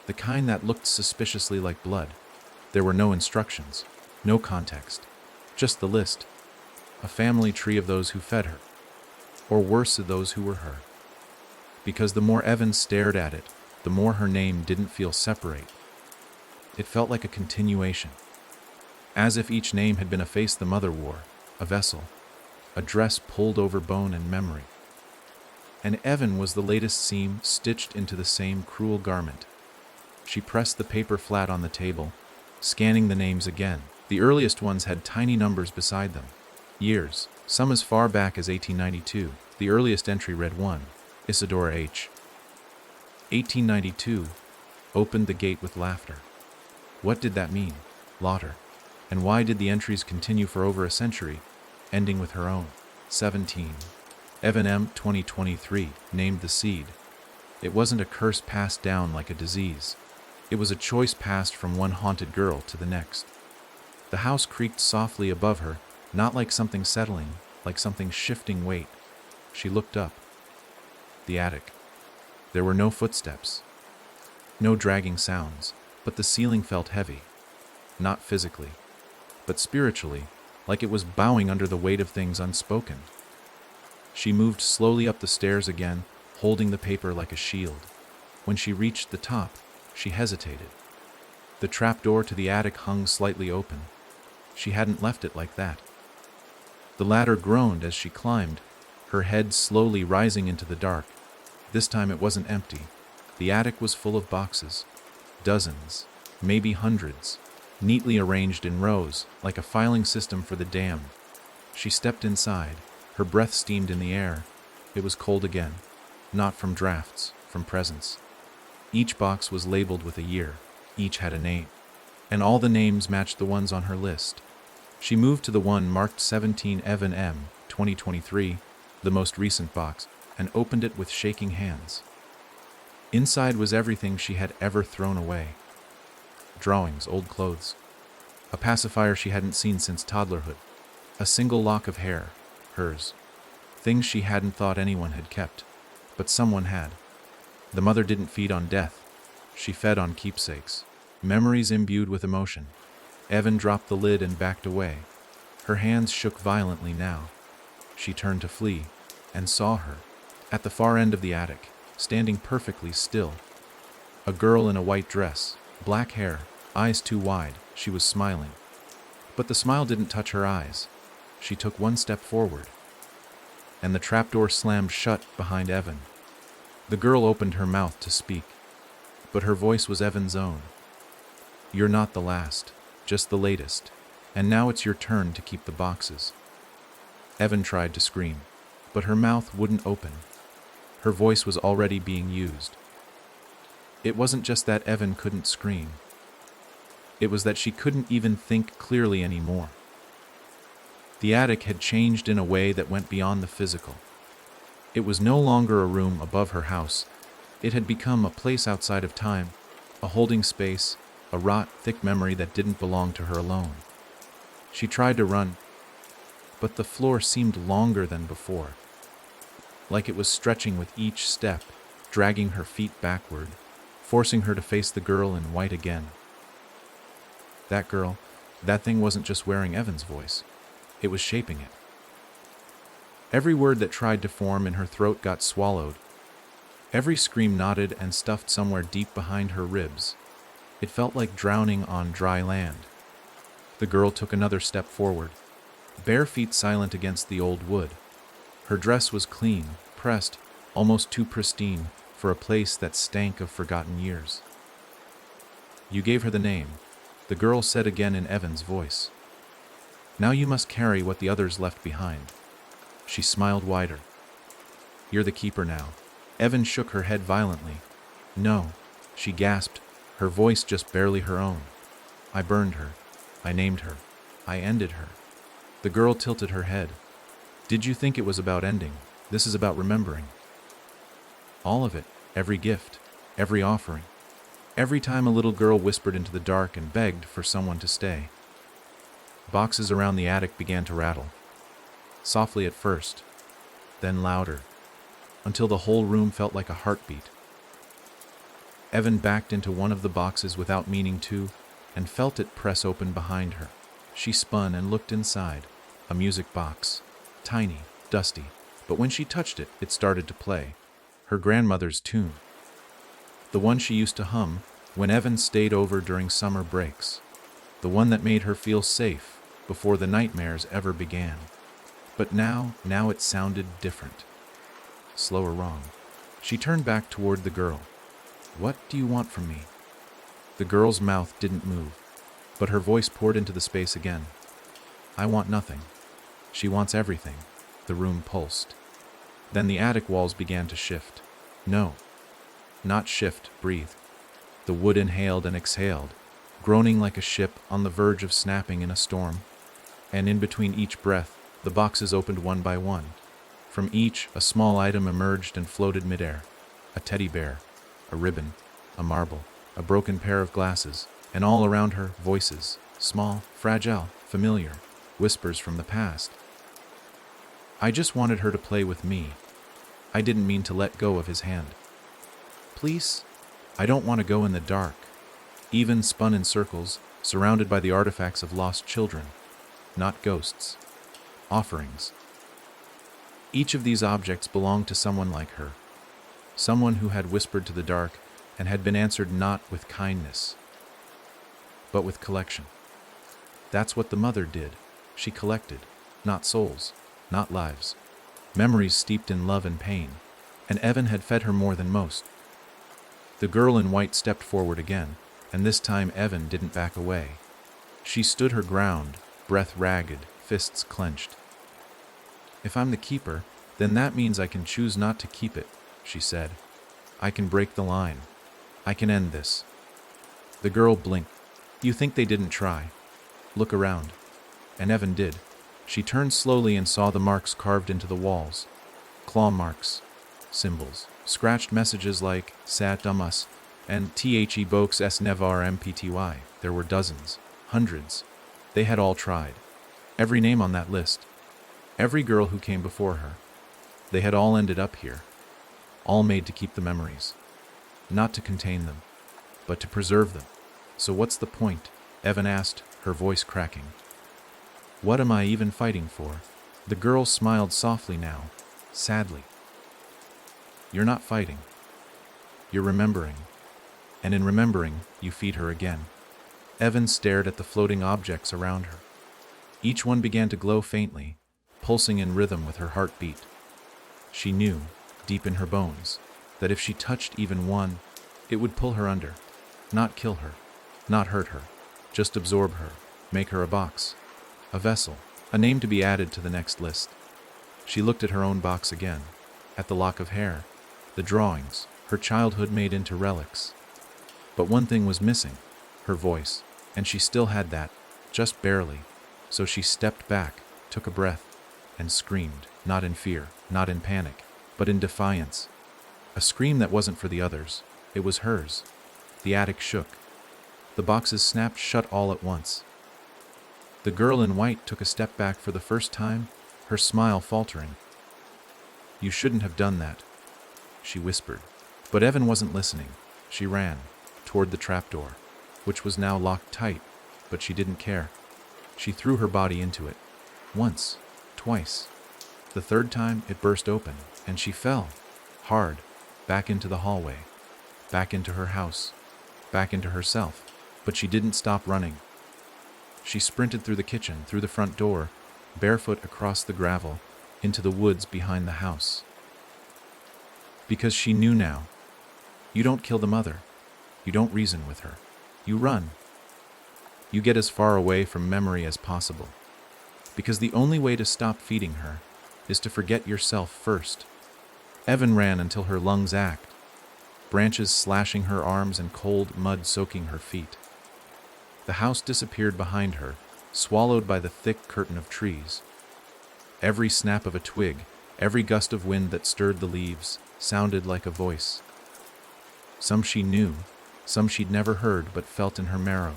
the kind that looked suspiciously like blood. There were no instructions, no context, just the list. A family tree of those who fed her, or worse, of those who were her. Because the more Evan stared at it, the more her name didn't feel separate. It felt like a continuation, as if each name had been a face the mother wore, a vessel, a dress pulled over bone and memory. And Evan was the latest seam stitched into the same cruel garment. She pressed the paper flat on the table, scanning the names again. The earliest ones had tiny numbers beside them. Years, some as far back as 1892. The earliest entry read 1, Isadora H. 1892, opened the gate with laughter. What did that mean? Laughter. And why did the entries continue for over a century, ending with her own? 17. Evan M. 2023 named the seed. It wasn't a curse passed down like a disease. It was a choice passed from one haunted girl to the next. The house creaked softly above her, not like something settling, like something shifting weight. She looked up. The attic. There were no footsteps, no dragging sounds, but the ceiling felt heavy. Not physically, but spiritually, like it was bowing under the weight of things unspoken. She moved slowly up the stairs again, holding the paper like a shield. When she reached the top, she hesitated. The trapdoor to the attic hung slightly open. She hadn't left it like that. The ladder groaned as she climbed, her head slowly rising into the dark. This time it wasn't empty. The attic was full of boxes. Dozens, maybe hundreds, neatly arranged in rows, like a filing system for the damned. She stepped inside. Her breath steamed in the air. It was cold again. Not from drafts, from presence. Each box was labeled with a year. Each had a name. And all the names matched the ones on her list. She moved to the one marked 17 Evan M. 2023, the most recent box, and opened it with shaking hands. Inside was everything she had ever thrown away. Drawings, old clothes, a pacifier she hadn't seen since toddlerhood, a single lock of hair, hers, things she hadn't thought anyone had kept, but someone had. The mother didn't feed on death. She fed on keepsakes, memories imbued with emotion. Evan dropped the lid and backed away. Her hands shook violently now. She turned to flee, and saw her, at the far end of the attic, standing perfectly still. A girl in a white dress, black hair, eyes too wide. She was smiling. But the smile didn't touch her eyes. She took one step forward, and the trapdoor slammed shut behind Evan. The girl opened her mouth to speak, but her voice was Evan's own. "You're not the last, just the latest, and now it's your turn to keep the boxes." Evan tried to scream, but her mouth wouldn't open. Her voice was already being used. It wasn't just that Evan couldn't scream. It was that she couldn't even think clearly anymore. The attic had changed in a way that went beyond the physical. It was no longer a room above her house. It had become a place outside of time, a holding space, a rot, thick memory that didn't belong to her alone. She tried to run, but the floor seemed longer than before, like it was stretching with each step, dragging her feet backward, forcing her to face the girl in white again. That girl, that thing wasn't just wearing Evan's voice. It was shaping it. Every word that tried to form in her throat got swallowed. Every scream knotted and stuffed somewhere deep behind her ribs. It felt like drowning on dry land. The girl took another step forward, bare feet silent against the old wood. Her dress was clean, pressed, almost too pristine for a place that stank of forgotten years. "You gave her the name," the girl said again in Evan's voice. "Now you must carry what the others left behind." She smiled wider. "You're the keeper now." Evan shook her head violently. "No," she gasped, her voice just barely her own. "I burned her. I named her. I ended her." The girl tilted her head. "Did you think it was about ending? This is about remembering. All of it, every gift, every offering. Every time a little girl whispered into the dark and begged for someone to stay." Boxes around the attic began to rattle. Softly at first, then louder, until the whole room felt like a heartbeat. Evan backed into one of the boxes without meaning to, and felt it press open behind her. She spun and looked inside. A music box. Tiny, dusty, but when she touched it, it started to play. Her grandmother's tune. The one she used to hum when Evan stayed over during summer breaks. The one that made her feel safe before the nightmares ever began. But now it sounded different. Slow or wrong. She turned back toward the girl. "What do you want from me?" The girl's mouth didn't move, but her voice poured into the space again. "I want nothing." She wants everything. The room pulsed. Then the attic walls began to shift. No, not shift, breathe. The wood inhaled and exhaled, groaning like a ship on the verge of snapping in a storm. And in between each breath, the boxes opened one by one. From each, a small item emerged and floated midair. A teddy bear, a ribbon, a marble, a broken pair of glasses, and all around her, voices, small, fragile, familiar, whispers from the past. "I just wanted her to play with me. I didn't mean to let go of his hand. Please, I don't want to go in the dark." Even spun in circles, surrounded by the artifacts of lost children. Not ghosts. Offerings. Each of these objects belonged to someone like her. Someone who had whispered to the dark and had been answered not with kindness, but with collection. That's what the mother did. She collected, not souls, not lives. Memories steeped in love and pain, and Evan had fed her more than most. The girl in white stepped forward again, and this time Evan didn't back away. She stood her ground, breath ragged, fists clenched. "If I'm the keeper, then that means I can choose not to keep it," she said. "I can break the line. I can end this." The girl blinked. "You think they didn't try? Look around." And Evan did. She turned slowly and saw the marks carved into the walls. Claw marks, symbols, scratched messages like "Sat Damas" and "The Box S Nevar Mpty." There were dozens, hundreds. They had all tried. Every name on that list. Every girl who came before her. They had all ended up here. All made to keep the memories. Not to contain them, but to preserve them. "So what's the point?" Evan asked, her voice cracking. "What am I even fighting for?" The girl smiled softly now, sadly. "You're not fighting. You're remembering. And in remembering, you feed her again." Evan stared at the floating objects around her. Each one began to glow faintly, pulsing in rhythm with her heartbeat. She knew, deep in her bones, that if she touched even one, it would pull her under. Not kill her, not hurt her, just absorb her, make her a box, a vessel, a name to be added to the next list. She looked at her own box again, at the lock of hair, the drawings, her childhood made into relics. But one thing was missing, her voice, and she still had that, just barely. So she stepped back, took a breath, and screamed, not in fear, not in panic, but in defiance. A scream that wasn't for the others, it was hers. The attic shook. The boxes snapped shut all at once. The girl in white took a step back for the first time, her smile faltering. "You shouldn't have done that," she whispered. But Evan wasn't listening. She ran, toward the trapdoor, which was now locked tight, but she didn't care. She threw her body into it. Once, twice. The third time, it burst open, and she fell, hard, back into the hallway, back into her house, back into herself. But she didn't stop running. She sprinted through the kitchen, through the front door, barefoot across the gravel, into the woods behind the house. Because she knew now, you don't kill the mother. You don't reason with her. You run. You get as far away from memory as possible. Because the only way to stop feeding her is to forget yourself first. Evan ran until her lungs ached, branches slashing her arms and cold mud soaking her feet. The house disappeared behind her, swallowed by the thick curtain of trees. Every snap of a twig, every gust of wind that stirred the leaves, sounded like a voice. Some she knew, some she'd never heard but felt in her marrow.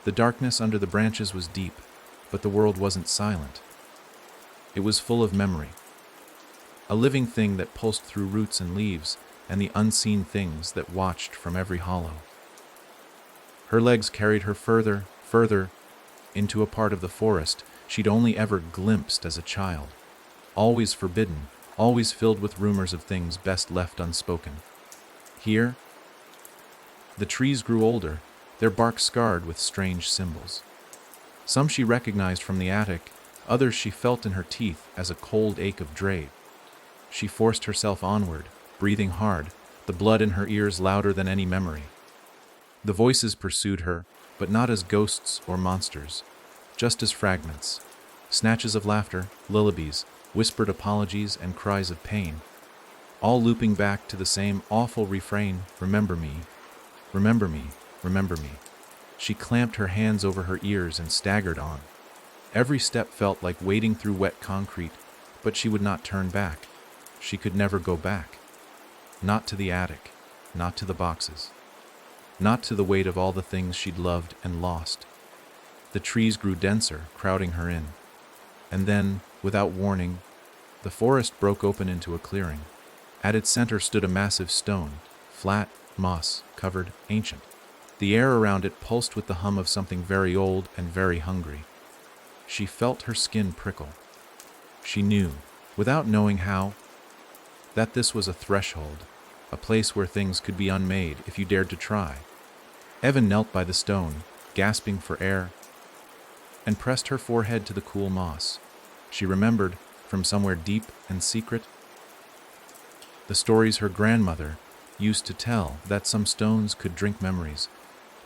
The darkness under the branches was deep, but the world wasn't silent. It was full of memory. A living thing that pulsed through roots and leaves, and the unseen things that watched from every hollow. Her legs carried her further, further, into a part of the forest she'd only ever glimpsed as a child. Always forbidden, always filled with rumors of things best left unspoken. Here, the trees grew older, their bark scarred with strange symbols. Some she recognized from the attic, others she felt in her teeth as a cold ache of dread. She forced herself onward, breathing hard, the blood in her ears louder than any memory. The voices pursued her, but not as ghosts or monsters, just as fragments, snatches of laughter, lullabies, whispered apologies, and cries of pain, all looping back to the same awful refrain, remember me, remember me, remember me. She clamped her hands over her ears and staggered on. Every step felt like wading through wet concrete, but she would not turn back. She could never go back. Not to the attic, not to the boxes, not to the weight of all the things she'd loved and lost. The trees grew denser, crowding her in. And then, without warning, the forest broke open into a clearing. At its center stood a massive stone, flat, moss-covered, ancient. The air around it pulsed with the hum of something very old and very hungry. She felt her skin prickle. She knew, without knowing how, that this was a threshold, a place where things could be unmade if you dared to try. Evan knelt by the stone, gasping for air, and pressed her forehead to the cool moss. She remembered, from somewhere deep and secret, the stories her grandmother used to tell, that some stones could drink memories,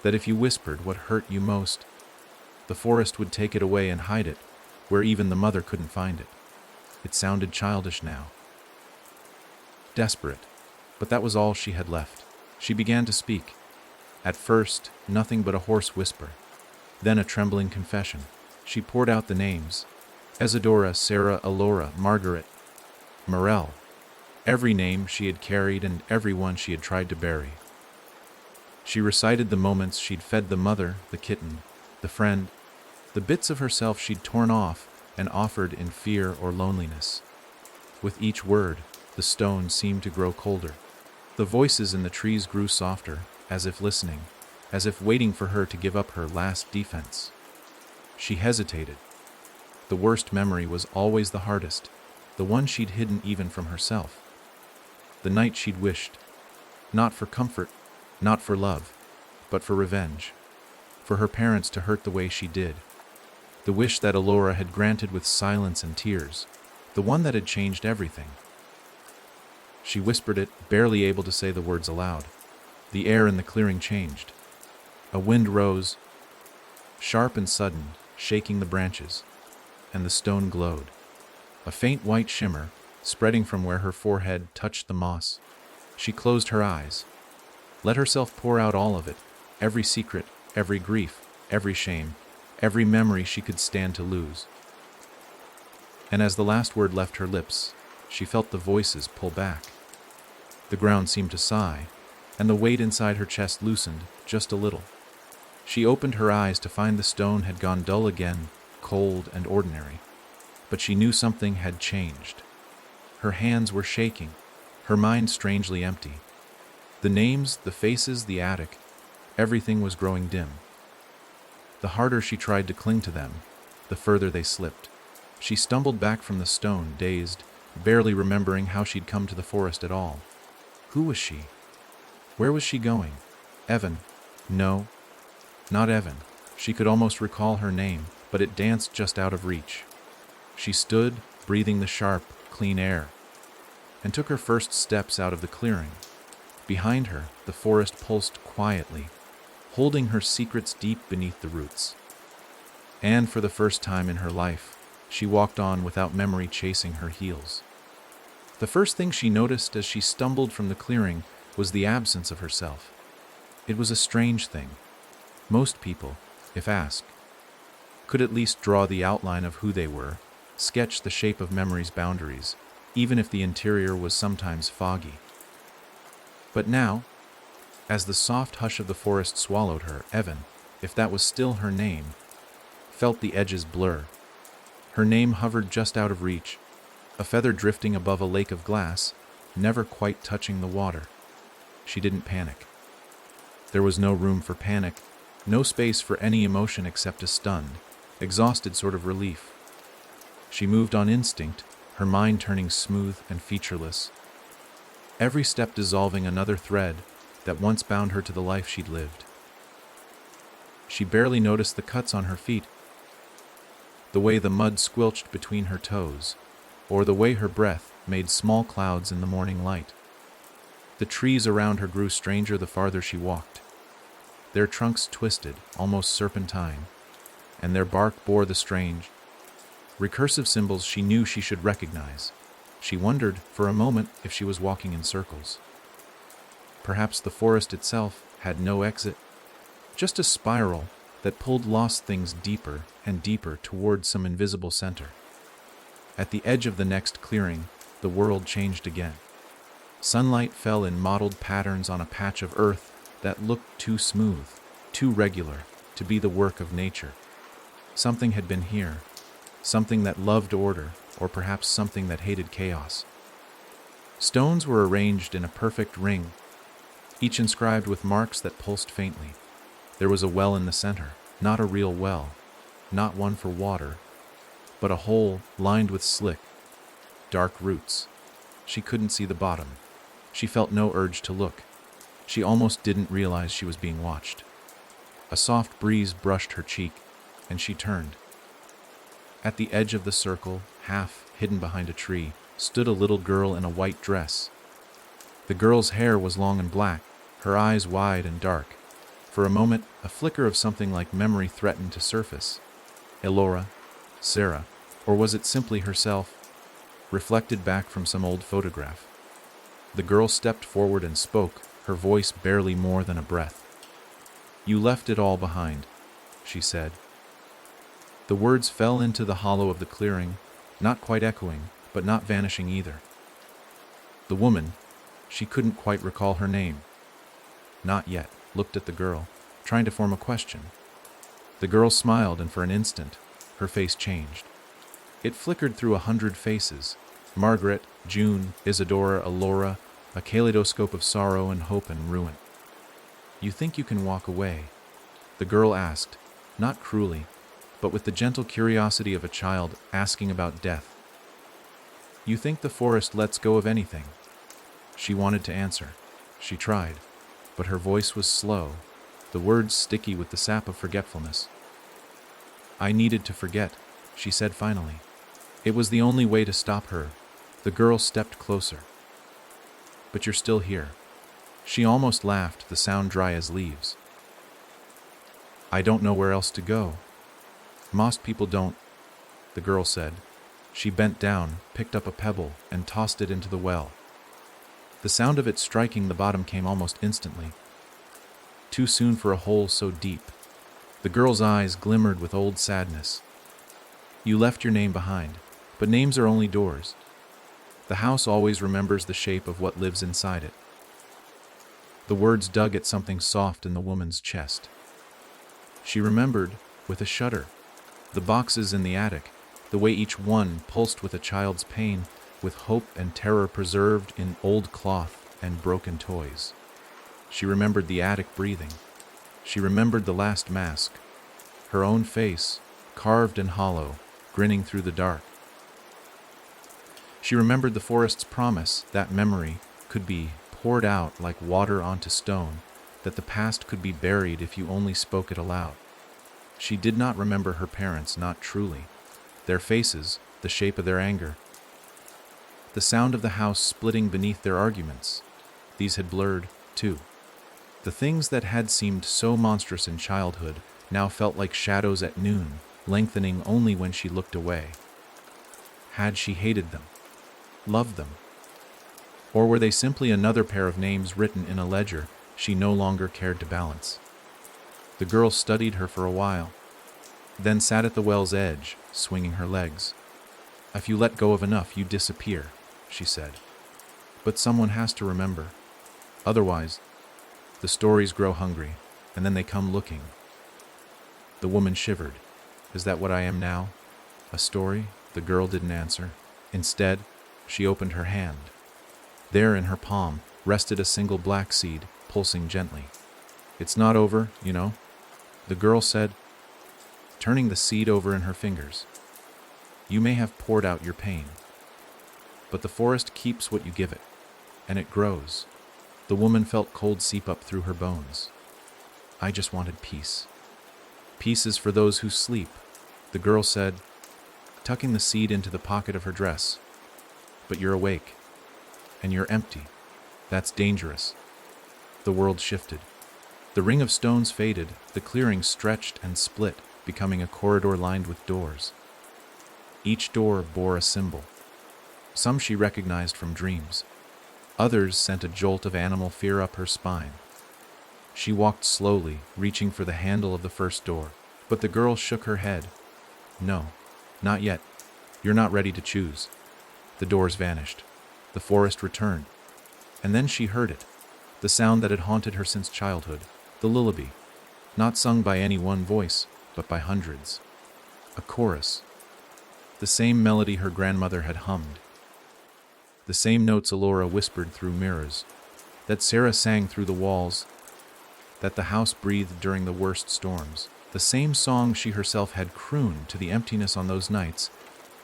that if you whispered what hurt you most, the forest would take it away and hide it, where even the mother couldn't find it. It sounded childish now. Desperate, but that was all she had left. She began to speak. At first, nothing but a hoarse whisper. Then a trembling confession. She poured out the names. Isadora, Sarah, Alora, Margaret, Morel. Every name she had carried and every one she had tried to bury. She recited the moments she'd fed the mother, the kitten, the friend, the bits of herself she'd torn off and offered in fear or loneliness. With each word, the stone seemed to grow colder. The voices in the trees grew softer, as if listening, as if waiting for her to give up her last defense. She hesitated. The worst memory was always the hardest, the one she'd hidden even from herself. The night she'd wished, not for comfort, not for love, but for revenge, for her parents to hurt the way she did. The wish that Alora had granted with silence and tears, the one that had changed everything. She whispered it, barely able to say the words aloud. The air in the clearing changed. A wind rose, sharp and sudden, shaking the branches, and the stone glowed. A faint white shimmer, spreading from where her forehead touched the moss. She closed her eyes, let herself pour out all of it, every secret, every grief, every shame, every memory she could stand to lose. And as the last word left her lips, she felt the voices pull back. The ground seemed to sigh, and the weight inside her chest loosened just a little. She opened her eyes to find the stone had gone dull again, cold and ordinary. But she knew something had changed. Her hands were shaking, her mind strangely empty. The names, the faces, the attic, everything was growing dim. The harder she tried to cling to them, the further they slipped. She stumbled back from the stone, dazed, barely remembering how she'd come to the forest at all. Who was she? Where was she going? Evan? No, not Evan. She could almost recall her name, but it danced just out of reach. She stood, breathing the sharp, clean air, and took her first steps out of the clearing. Behind her, the forest pulsed quietly, holding her secrets deep beneath the roots. And for the first time in her life, she walked on without memory chasing her heels. The first thing she noticed as she stumbled from the clearing was the absence of herself. It was a strange thing. Most people, if asked, could at least draw the outline of who they were, sketch the shape of memory's boundaries, even if the interior was sometimes foggy. But now, as the soft hush of the forest swallowed her, Evan, if that was still her name, felt the edges blur. Her name hovered just out of reach, a feather drifting above a lake of glass, never quite touching the water. She didn't panic. There was no room for panic, no space for any emotion except a stunned, exhausted sort of relief. She moved on instinct, her mind turning smooth and featureless, every step dissolving another thread that once bound her to the life she'd lived. She barely noticed the cuts on her feet, the way the mud squelched between her toes, or the way her breath made small clouds in the morning light. The trees around her grew stranger the farther she walked. Their trunks twisted, almost serpentine, and their bark bore the strange, recursive symbols she knew she should recognize. She wondered, for a moment, if she was walking in circles. Perhaps the forest itself had no exit, just a spiral that pulled lost things deeper and deeper toward some invisible center. At the edge of the next clearing, the world changed again. Sunlight fell in mottled patterns on a patch of earth that looked too smooth, too regular, to be the work of nature. Something had been here, something that loved order, or perhaps something that hated chaos. Stones were arranged in a perfect ring, each inscribed with marks that pulsed faintly. There was a well in the center, not a real well, not one for water, but a hole lined with slick, dark roots. She couldn't see the bottom. She felt no urge to look. She almost didn't realize she was being watched. A soft breeze brushed her cheek, and she turned. At the edge of the circle, half hidden behind a tree, stood a little girl in a white dress. The girl's hair was long and black, her eyes wide and dark. For a moment, a flicker of something like memory threatened to surface. Elora, Sarah, or was it simply herself, reflected back from some old photograph? The girl stepped forward and spoke, her voice barely more than a breath. "You left it all behind," she said. The words fell into the hollow of the clearing, not quite echoing, but not vanishing either. The woman, she couldn't quite recall her name, not yet, looked at the girl, trying to form a question. The girl smiled, and for an instant, her face changed. It flickered through 100 faces: Margaret, June, Isadora, Elora, a kaleidoscope of sorrow and hope and ruin. "You think you can walk away?" the girl asked, not cruelly, but with the gentle curiosity of a child asking about death. "You think the forest lets go of anything?" She wanted to answer. She tried, but her voice was slow, the words sticky with the sap of forgetfulness. "I needed to forget," she said finally. It was the only way to stop her. The girl stepped closer. "But you're still here." She almost laughed, the sound dry as leaves. "I don't know where else to go." "Most people don't," the girl said. She bent down, picked up a pebble, and tossed it into the well. The sound of it striking the bottom came almost instantly. Too soon for a hole so deep. The girl's eyes glimmered with old sadness. "You left your name behind, but names are only doors. The house always remembers the shape of what lives inside it." The words dug at something soft in the woman's chest. She remembered, with a shudder, the boxes in the attic, the way each one pulsed with a child's pain, with hope and terror preserved in old cloth and broken toys. She remembered the attic breathing. She remembered the last mask, her own face, carved and hollow, grinning through the dark. She remembered the forest's promise that memory could be poured out like water onto stone, that the past could be buried if you only spoke it aloud. She did not remember her parents, not truly. Their faces, the shape of their anger, the sound of the house splitting beneath their arguments, these had blurred, too. The things that had seemed so monstrous in childhood now felt like shadows at noon, lengthening only when she looked away. Had she hated them? Loved them? Or were they simply another pair of names written in a ledger she no longer cared to balance? The girl studied her for a while, then sat at the well's edge, swinging her legs. "If you let go of enough, you disappear," she said. "But someone has to remember. Otherwise, the stories grow hungry, and then they come looking." The woman shivered. "Is that what I am now? A story?" The girl didn't answer. Instead, she opened her hand. There in her palm rested a single black seed, pulsing gently. "It's not over, you know," the girl said, turning the seed over in her fingers. "You may have poured out your pain, but the forest keeps what you give it, and it grows." The woman felt cold seep up through her bones. "I just wanted peace." "Peace is for those who sleep," the girl said, tucking the seed into the pocket of her dress. "But you're awake, and you're empty. That's dangerous." The world shifted. The ring of stones faded, the clearing stretched and split, becoming a corridor lined with doors. Each door bore a symbol. Some she recognized from dreams. Others sent a jolt of animal fear up her spine. She walked slowly, reaching for the handle of the first door, but the girl shook her head. "No, not yet. You're not ready to choose." The doors vanished. The forest returned. And then she heard it, the sound that had haunted her since childhood, the lullaby, not sung by any one voice, but by hundreds. A chorus. The same melody her grandmother had hummed. The same notes Alora whispered through mirrors, that Sarah sang through the walls, that the house breathed during the worst storms. The same song she herself had crooned to the emptiness on those nights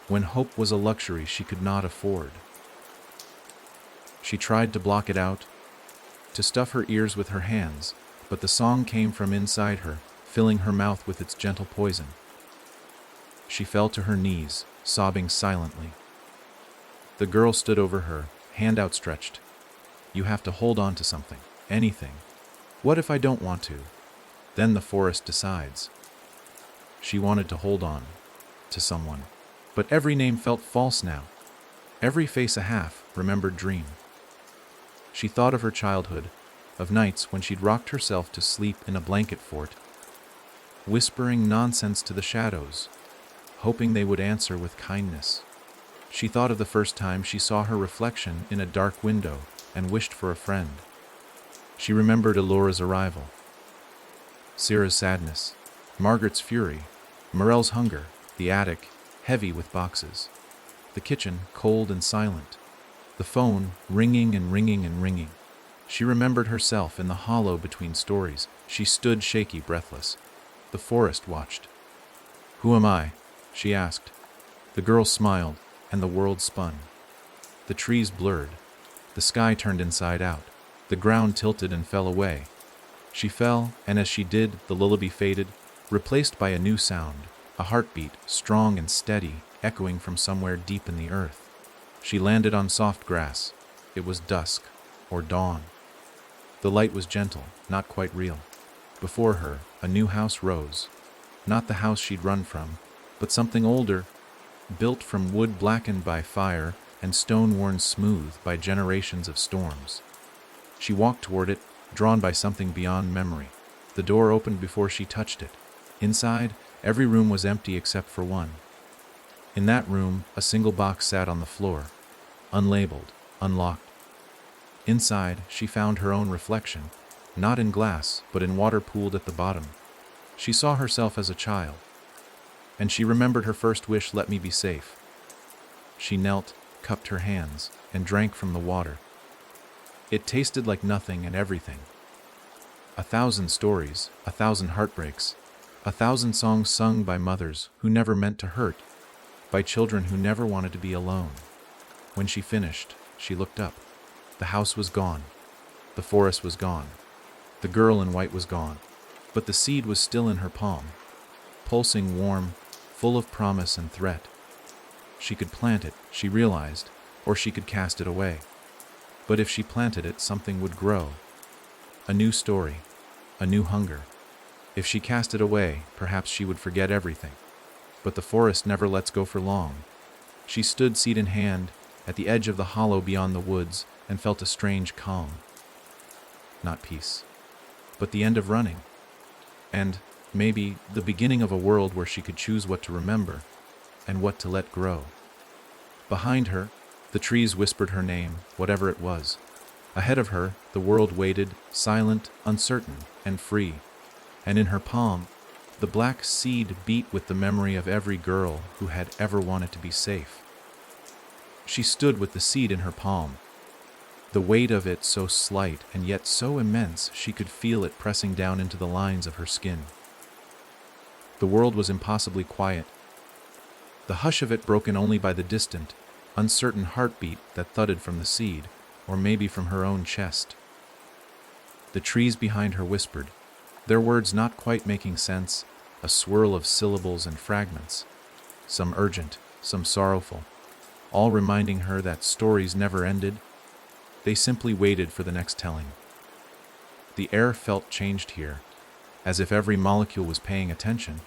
when hope was a luxury she could not afford. She tried to block it out, to stuff her ears with her hands, but the song came from inside her, filling her mouth with its gentle poison. She fell to her knees, sobbing silently. The girl stood over her, hand outstretched. "You have to hold on to something, anything. What if I don't want to? Then the forest decides." She wanted to hold on to someone, but every name felt false now. Every face a half-remembered dream. She thought of her childhood, of nights when she'd rocked herself to sleep in a blanket fort, whispering nonsense to the shadows, hoping they would answer with kindness. She thought of the first time she saw her reflection in a dark window and wished for a friend. She remembered Alora's arrival, Sarah's sadness, Margaret's fury, Morel's hunger, the attic, heavy with boxes, the kitchen, cold and silent, the phone, ringing and ringing and ringing. She remembered herself in the hollow between stories. She stood shaky, breathless. The forest watched. "Who am I?" she asked. The girl smiled, and the world spun. The trees blurred. The sky turned inside out. The ground tilted and fell away. She fell, and as she did, the lullaby faded, replaced by a new sound, a heartbeat, strong and steady, echoing from somewhere deep in the earth. She landed on soft grass. It was dusk, or dawn. The light was gentle, not quite real. Before her, a new house rose. Not the house she'd run from, but something older, built from wood blackened by fire and stone worn smooth by generations of storms. She walked toward it, drawn by something beyond memory. The door opened before she touched it. Inside, every room was empty except for one. In that room, a single box sat on the floor, unlabeled, unlocked. Inside, she found her own reflection, not in glass, but in water pooled at the bottom. She saw herself as a child, and she remembered her first wish, "Let me be safe." She knelt, cupped her hands, and drank from the water. It tasted like nothing and everything. 1,000 stories, 1,000 heartbreaks, 1,000 songs sung by mothers who never meant to hurt, by children who never wanted to be alone. When she finished, she looked up. The house was gone. The forest was gone. The girl in white was gone. But the seed was still in her palm. pulsing warm, full of promise and threat. She could plant it, she realized, or she could cast it away. But if she planted it, something would grow. A new story, a new hunger. If she cast it away, perhaps she would forget everything. But the forest never lets go for long. She stood seed in hand, at the edge of the hollow beyond the woods, and felt a strange calm. Not peace, but the end of running. And, maybe, the beginning of a world where she could choose what to remember, and what to let grow. Behind her, the trees whispered her name, whatever it was. Ahead of her, the world waited, silent, uncertain, and free. And in her palm, the black seed beat with the memory of every girl who had ever wanted to be safe. She stood with the seed in her palm, the weight of it so slight and yet so immense she could feel it pressing down into the lines of her skin. The world was impossibly quiet, the hush of it broken only by the distant, uncertain heartbeat that thudded from the seed, or maybe from her own chest. The trees behind her whispered, their words not quite making sense, a swirl of syllables and fragments, some urgent, some sorrowful, all reminding her that stories never ended. They simply waited for the next telling. The air felt changed here, as if every molecule was paying attention,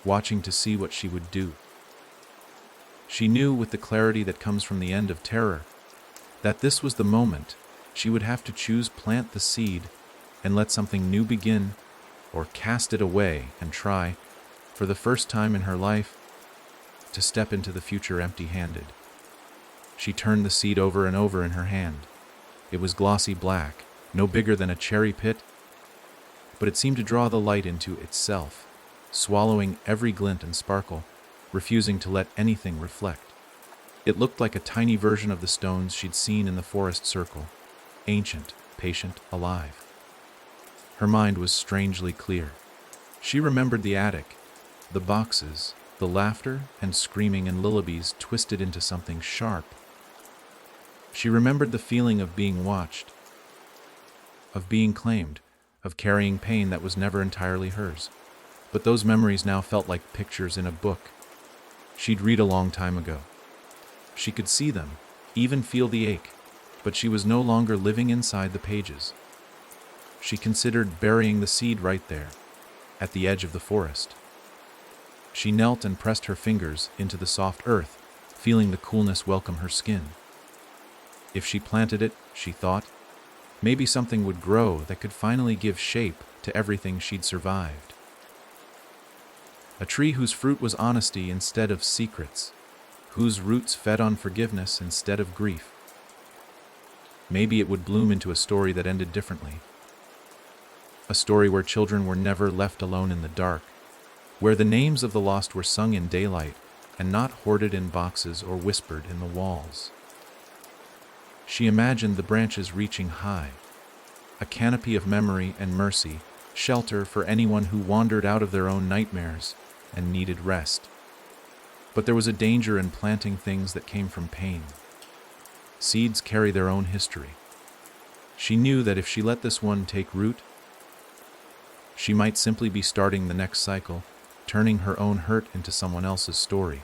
watching to see what she would do. She knew with the clarity that comes from the end of terror, that this was the moment she would have to choose plant the seed and let something new begin, or cast it away and try, for the first time in her life, to step into the future empty-handed. She turned the seed over and over in her hand. It was glossy black, no bigger than a cherry pit, but it seemed to draw the light into itself, swallowing every glint and sparkle, refusing to let anything reflect. It looked like a tiny version of the stones she'd seen in the forest circle, ancient, patient, alive. Her mind was strangely clear. She remembered the attic, the boxes, the laughter and screaming and lullabies twisted into something sharp. She remembered the feeling of being watched, of being claimed, of carrying pain that was never entirely hers. But those memories now felt like pictures in a book she'd read a long time ago. She could see them, even feel the ache, but she was no longer living inside the pages. She considered burying the seed right there, at the edge of the forest. She knelt and pressed her fingers into the soft earth, feeling the coolness welcome her skin. If she planted it, she thought, maybe something would grow that could finally give shape to everything she'd survived. A tree whose fruit was honesty instead of secrets, whose roots fed on forgiveness instead of grief. Maybe it would bloom into a story that ended differently. A story where children were never left alone in the dark, where the names of the lost were sung in daylight and not hoarded in boxes or whispered in the walls. She imagined the branches reaching high, a canopy of memory and mercy, shelter for anyone who wandered out of their own nightmares and needed rest. But there was a danger in planting things that came from pain. Seeds carry their own history. She knew that if she let this one take root, she might simply be starting the next cycle, turning her own hurt into someone else's story.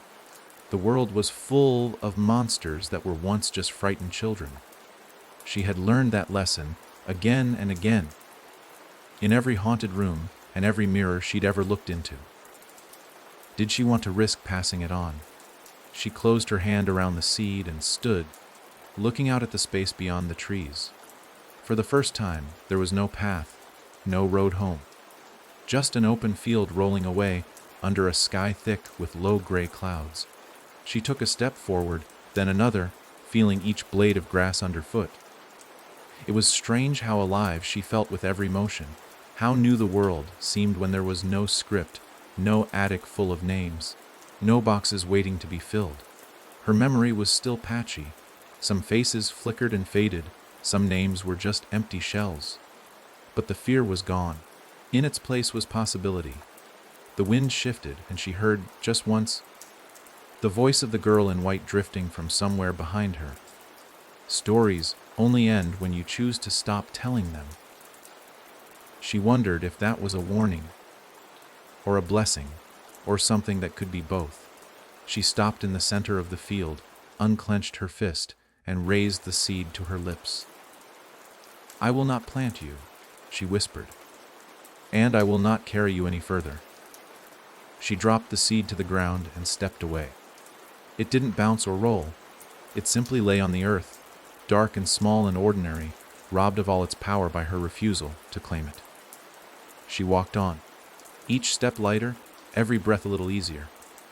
The world was full of monsters that were once just frightened children. She had learned that lesson again and again, in every haunted room and every mirror she'd ever looked into. Did she want to risk passing it on? She closed her hand around the seed and stood, looking out at the space beyond the trees. For the first time, there was no path, no road home. Just an open field rolling away under a sky thick with low gray clouds. She took a step forward, then another, feeling each blade of grass underfoot. It was strange how alive she felt with every motion, how new the world seemed when there was no script, no attic full of names, no boxes waiting to be filled. Her memory was still patchy. Some faces flickered and faded, some names were just empty shells. But the fear was gone. In its place was possibility. The wind shifted, and she heard, just once, the voice of the girl in white drifting from somewhere behind her. Stories only end when you choose to stop telling them. She wondered if that was a warning or a blessing. or something that could be both. She stopped in the center of the field, unclenched her fist, and raised the seed to her lips. "I will not plant you," she whispered, "and I will not carry you any further." She dropped the seed to the ground and stepped away. It didn't bounce or roll. It simply lay on the earth, dark and small and ordinary, robbed of all its power by her refusal to claim it. She walked on, each step lighter, every breath a little easier.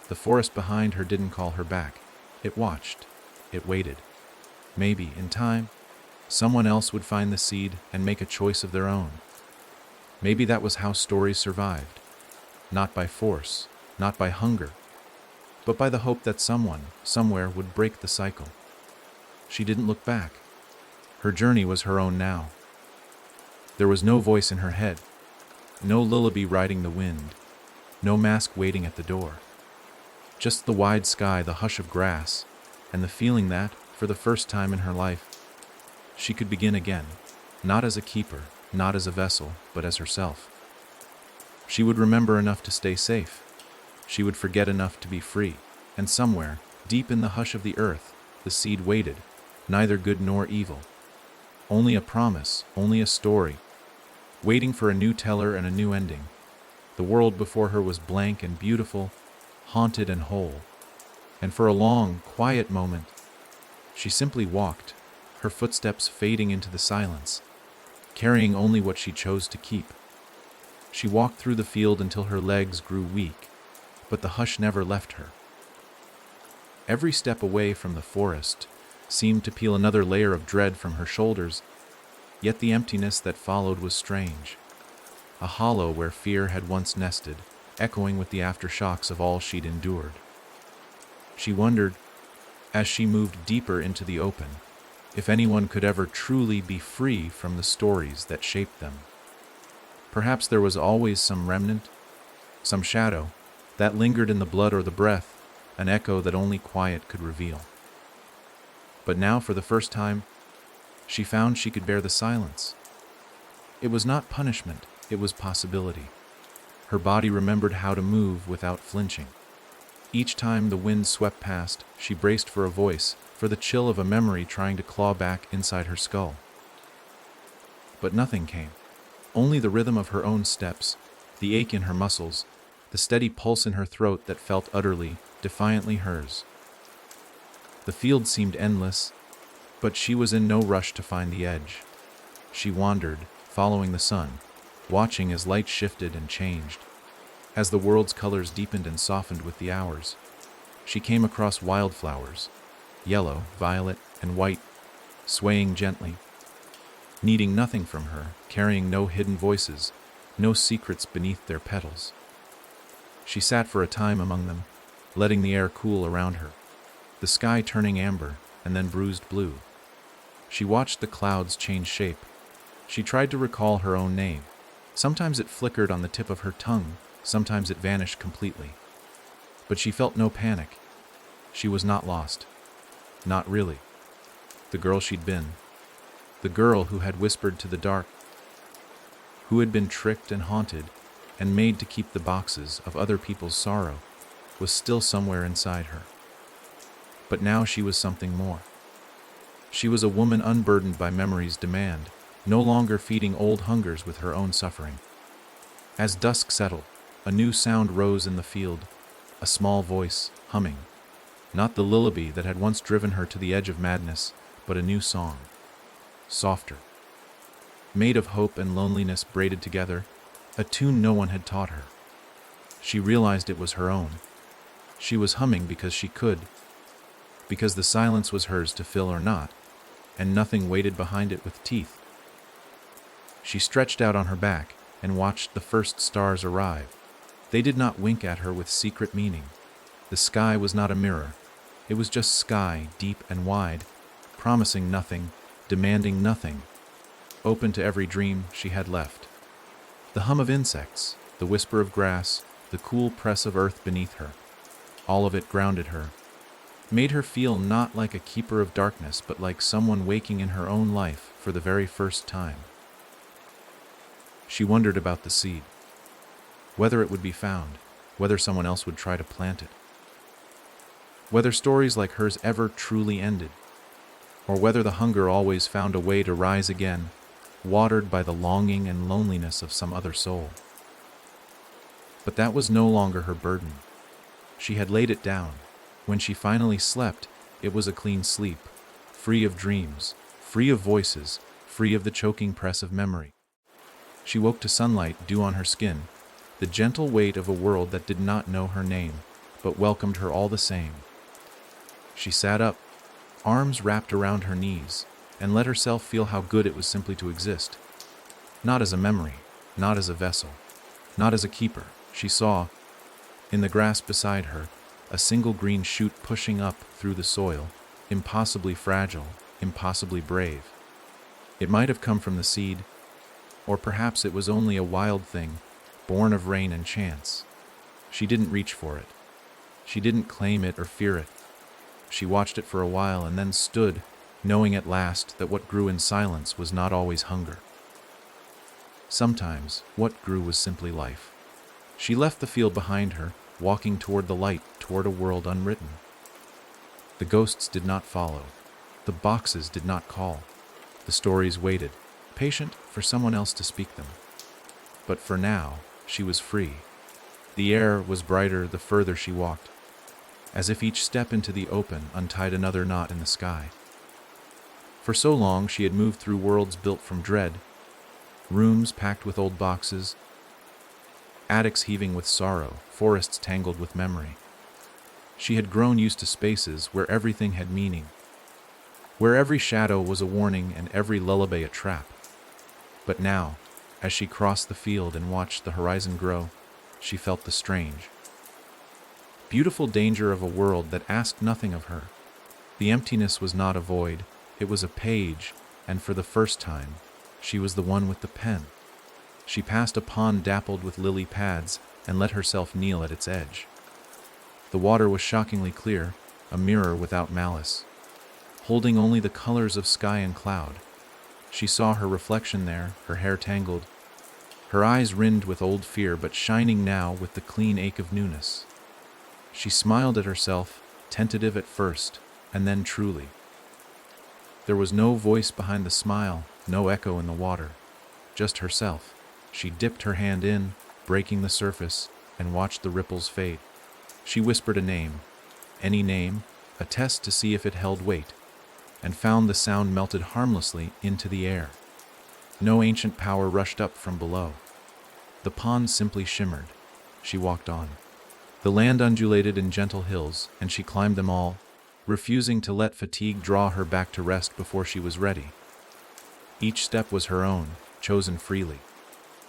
The forest behind her didn't call her back. It watched. It waited. Maybe, in time, someone else would find the seed and make a choice of their own. Maybe that was how stories survived. Not by force, not by hunger, but by the hope that someone, somewhere, would break the cycle. She didn't look back. Her journey was her own now. There was no voice in her head, no lullaby riding the wind, no mask waiting at the door. Just the wide sky, the hush of grass, and the feeling that, for the first time in her life, she could begin again, not as a keeper, not as a vessel, but as herself. She would remember enough to stay safe. She would forget enough to be free. And somewhere, deep in the hush of the earth, the seed waited, neither good nor evil. Only a promise, only a story, waiting for a new teller and a new ending. The world before her was blank and beautiful, haunted and whole. And for a long, quiet moment, she simply walked, her footsteps fading into the silence, carrying only what she chose to keep. She walked through the field until her legs grew weak, but the hush never left her. Every step away from the forest seemed to peel another layer of dread from her shoulders, yet the emptiness that followed was strange. A hollow where fear had once nested, echoing with the aftershocks of all she'd endured. She wondered, as she moved deeper into the open, if anyone could ever truly be free from the stories that shaped them. Perhaps there was always some remnant, some shadow, that lingered in the blood or the breath, an echo that only quiet could reveal. But now, for the first time, she found she could bear the silence. It was not punishment, it was possibility. Her body remembered how to move without flinching. Each time the wind swept past, she braced for a voice, for the chill of a memory trying to claw back inside her skull. But nothing came. Only the rhythm of her own steps, the ache in her muscles, the steady pulse in her throat that felt utterly, defiantly hers. The field seemed endless, but she was in no rush to find the edge. She wandered, following the sun, watching as light shifted and changed. As the world's colors deepened and softened with the hours, she came across wildflowers, yellow, violet, and white, swaying gently, needing nothing from her, carrying no hidden voices, no secrets beneath their petals. She sat for a time among them, letting the air cool around her, the sky turning amber and then bruised blue. She watched the clouds change shape. She tried to recall her own name. Sometimes it flickered on the tip of her tongue, sometimes it vanished completely. But she felt no panic. She was not lost. Not really. The girl she'd been. The girl who had whispered to the dark. Who had been tricked and haunted and made to keep the boxes of other people's sorrow, was still somewhere inside her. But now she was something more. She was a woman unburdened by memory's demand, no longer feeding old hungers with her own suffering. As dusk settled, a new sound rose in the field, a small voice, humming. Not the lullaby that had once driven her to the edge of madness, but a new song. Softer. Made of hope and loneliness braided together, a tune no one had taught her. She realized it was her own. She was humming because she could, because the silence was hers to fill or not, and nothing waited behind it with teeth. She stretched out on her back and watched the first stars arrive. They did not wink at her with secret meaning. The sky was not a mirror. It was just sky, deep and wide, promising nothing, demanding nothing, open to every dream she had left. The hum of insects, the whisper of grass, the cool press of earth beneath her, all of it grounded her, made her feel not like a keeper of darkness, but like someone waking in her own life for the very first time. She wondered about the seed, whether it would be found, whether someone else would try to plant it. Whether stories like hers ever truly ended, or whether the hunger always found a way to rise again, watered by the longing and loneliness of some other soul. But that was no longer her burden. She had laid it down. When she finally slept, it was a clean sleep, free of dreams, free of voices, free of the choking press of memory. She woke to sunlight dew on her skin, the gentle weight of a world that did not know her name, but welcomed her all the same. She sat up, arms wrapped around her knees, and let herself feel how good it was simply to exist. Not as a memory, not as a vessel, not as a keeper. She saw, in the grass beside her, a single green shoot pushing up through the soil, impossibly fragile, impossibly brave. It might have come from the seed, or perhaps it was only a wild thing, born of rain and chance. She didn't reach for it. She didn't claim it or fear it. She watched it for a while and then stood, knowing at last that what grew in silence was not always hunger. Sometimes, what grew was simply life. She left the field behind her, walking toward the light, toward a world unwritten. The ghosts did not follow. The boxes did not call. The stories waited, patient for someone else to speak them. But for now, she was free. The air was brighter the further she walked, as if each step into the open untied another knot in the sky. For so long she had moved through worlds built from dread, rooms packed with old boxes, attics heaving with sorrow, forests tangled with memory. She had grown used to spaces where everything had meaning, where every shadow was a warning and every lullaby a trap. But now, as she crossed the field and watched the horizon grow, she felt the strange, beautiful danger of a world that asked nothing of her. The emptiness was not a void, it was a page, and for the first time, she was the one with the pen. She passed a pond dappled with lily pads and let herself kneel at its edge. The water was shockingly clear, a mirror without malice, holding only the colors of sky and cloud. She saw her reflection there, her hair tangled, her eyes rimmed with old fear but shining now with the clean ache of newness. She smiled at herself, tentative at first, and then truly. There was no voice behind the smile, no echo in the water, just herself. She dipped her hand in, breaking the surface, and watched the ripples fade. She whispered a name, any name, a test to see if it held weight, and found the sound melted harmlessly into the air. No ancient power rushed up from below. The pond simply shimmered. She walked on. The land undulated in gentle hills, and she climbed them all, refusing to let fatigue draw her back to rest before she was ready. Each step was her own, chosen freely.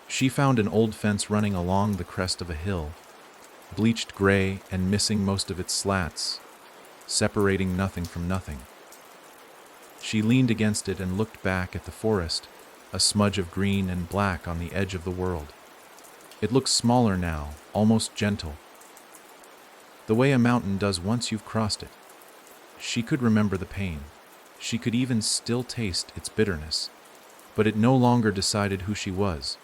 She found an old fence running along the crest of a hill, bleached gray and missing most of its slats, separating nothing from nothing. She leaned against it and looked back at the forest, a smudge of green and black on the edge of the world. It looked smaller now, almost gentle, the way a mountain does once you've crossed it. She could remember the pain. She could even still taste its bitterness, but it no longer decided who she was.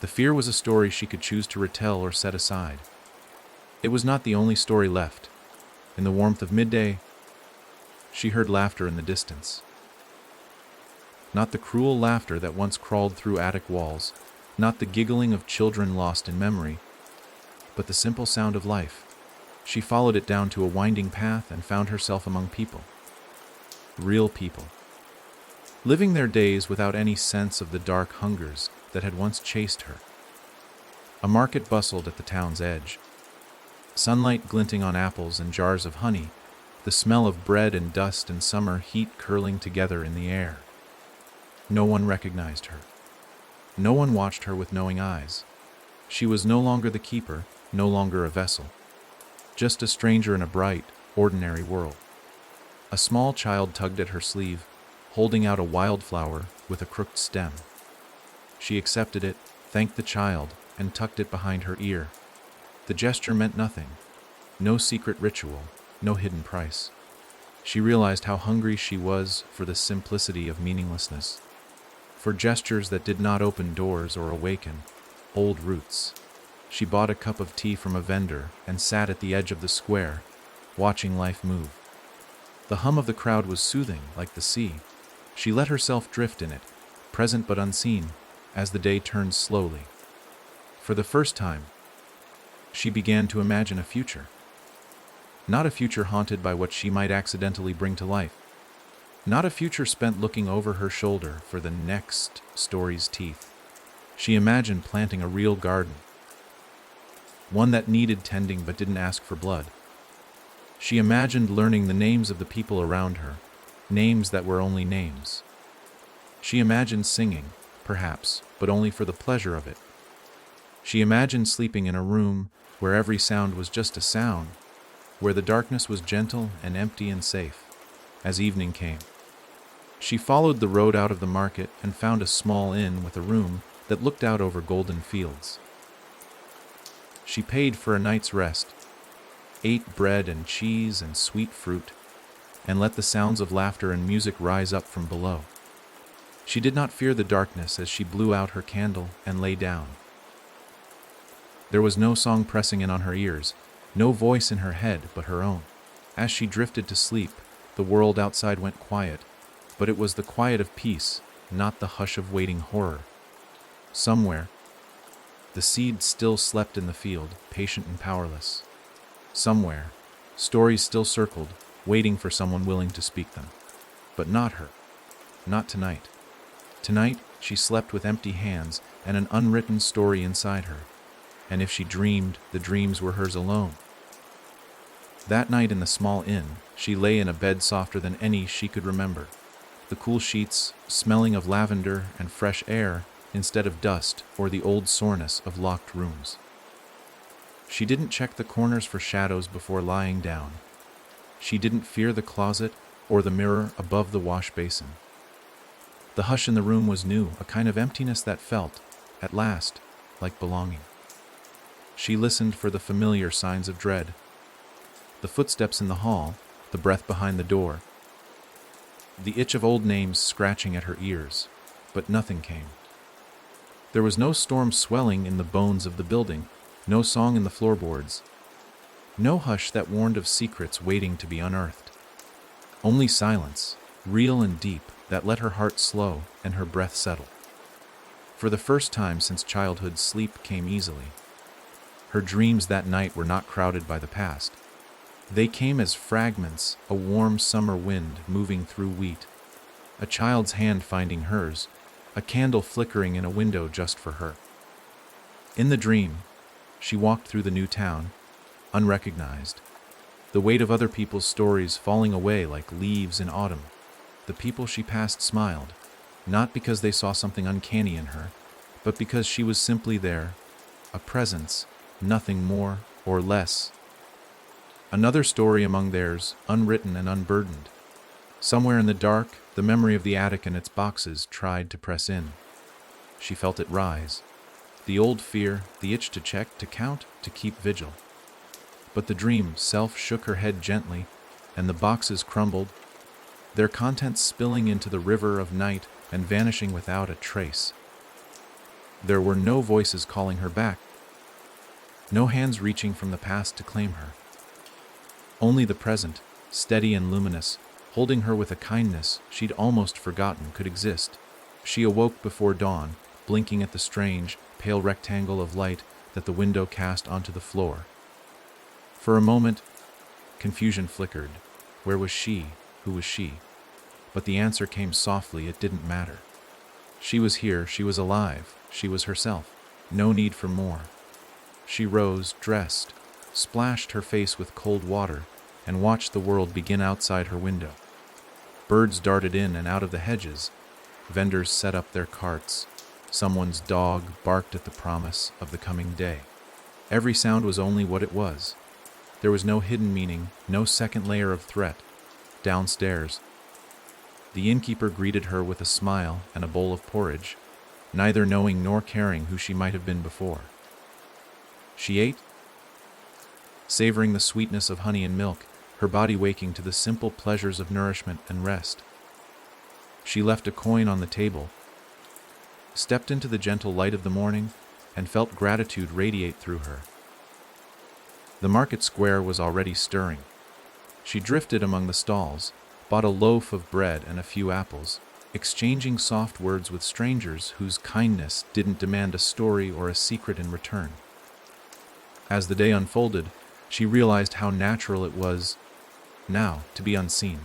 The fear was a story she could choose to retell or set aside. It was not the only story left. In the warmth of midday, she heard laughter in the distance. Not the cruel laughter that once crawled through attic walls, not the giggling of children lost in memory, but the simple sound of life. She followed it down to a winding path and found herself among people. Real people. Living their days without any sense of the dark hungers that had once chased her. A market bustled at the town's edge. Sunlight glinting on apples and jars of honey, the smell of bread and dust and summer heat curling together in the air. No one recognized her. No one watched her with knowing eyes. She was no longer the keeper, no longer a vessel. Just a stranger in a bright, ordinary world. A small child tugged at her sleeve, holding out a wildflower with a crooked stem. She accepted it, thanked the child, and tucked it behind her ear. The gesture meant nothing. No secret ritual, no hidden price. She realized how hungry she was for the simplicity of meaninglessness, for gestures that did not open doors or awaken old roots. She bought a cup of tea from a vendor and sat at the edge of the square, watching life move. The hum of the crowd was soothing, like the sea. She let herself drift in it, present but unseen, as the day turned slowly. For the first time, she began to imagine a future. Not a future haunted by what she might accidentally bring to life. Not a future spent looking over her shoulder for the next story's teeth. She imagined planting a real garden, one that needed tending but didn't ask for blood. She imagined learning the names of the people around her, names that were only names. She imagined singing, perhaps, but only for the pleasure of it. She imagined sleeping in a room where every sound was just a sound, where the darkness was gentle and empty and safe. As evening came, she followed the road out of the market and found a small inn with a room that looked out over golden fields. She paid for a night's rest, ate bread and cheese and sweet fruit, and let the sounds of laughter and music rise up from below. She did not fear the darkness as she blew out her candle and lay down. There was no song pressing in on her ears, no voice in her head but her own. As she drifted to sleep, the world outside went quiet, but it was the quiet of peace, not the hush of waiting horror. Somewhere, the seed still slept in the field, patient and powerless. Somewhere, stories still circled, waiting for someone willing to speak them. But not her. Not tonight. Tonight, she slept with empty hands and an unwritten story inside her. And if she dreamed, the dreams were hers alone. That night in the small inn, she lay in a bed softer than any she could remember. The cool sheets, smelling of lavender and fresh air instead of dust or the old soreness of locked rooms. She didn't check the corners for shadows before lying down. She didn't fear the closet or the mirror above the wash basin. The hush in the room was new, a kind of emptiness that felt, at last, like belonging. She listened for the familiar signs of dread. The footsteps in the hall, the breath behind the door, the itch of old names scratching at her ears, but nothing came. There was no storm swelling in the bones of the building, no song in the floorboards, no hush that warned of secrets waiting to be unearthed. Only silence, real and deep, that let her heart slow and her breath settle. For the first time since childhood, sleep came easily. Her dreams that night were not crowded by the past. They came as fragments, a warm summer wind moving through wheat, a child's hand finding hers, a candle flickering in a window just for her. In the dream, she walked through the new town, unrecognized, the weight of other people's stories falling away like leaves in autumn. The people she passed smiled, not because they saw something uncanny in her, but because she was simply there, a presence, nothing more or less. Another story among theirs, unwritten and unburdened. Somewhere in the dark, the memory of the attic and its boxes tried to press in. She felt it rise. The old fear, the itch to check, to count, to keep vigil. But the dream self shook her head gently, and the boxes crumbled, their contents spilling into the river of night and vanishing without a trace. There were no voices calling her back, no hands reaching from the past to claim her. Only the present, steady and luminous, holding her with a kindness she'd almost forgotten could exist. She awoke before dawn, blinking at the strange, pale rectangle of light that the window cast onto the floor. For a moment, confusion flickered. Where was she? Who was she? But the answer came softly. It didn't matter. She was here. She was alive. She was herself. No need for more. She rose, dressed, splashed her face with cold water, and watched the world begin outside her window. Birds darted in and out of the hedges. Vendors set up their carts. Someone's dog barked at the promise of the coming day. Every sound was only what it was. There was no hidden meaning, no second layer of threat. Downstairs, the innkeeper greeted her with a smile and a bowl of porridge, neither knowing nor caring who she might have been before. She ate, savoring the sweetness of honey and milk, her body waking to the simple pleasures of nourishment and rest. She left a coin on the table, stepped into the gentle light of the morning, and felt gratitude radiate through her. The market square was already stirring. She drifted among the stalls, bought a loaf of bread and a few apples, exchanging soft words with strangers whose kindness didn't demand a story or a secret in return. As the day unfolded, she realized how natural it was now to be unseen.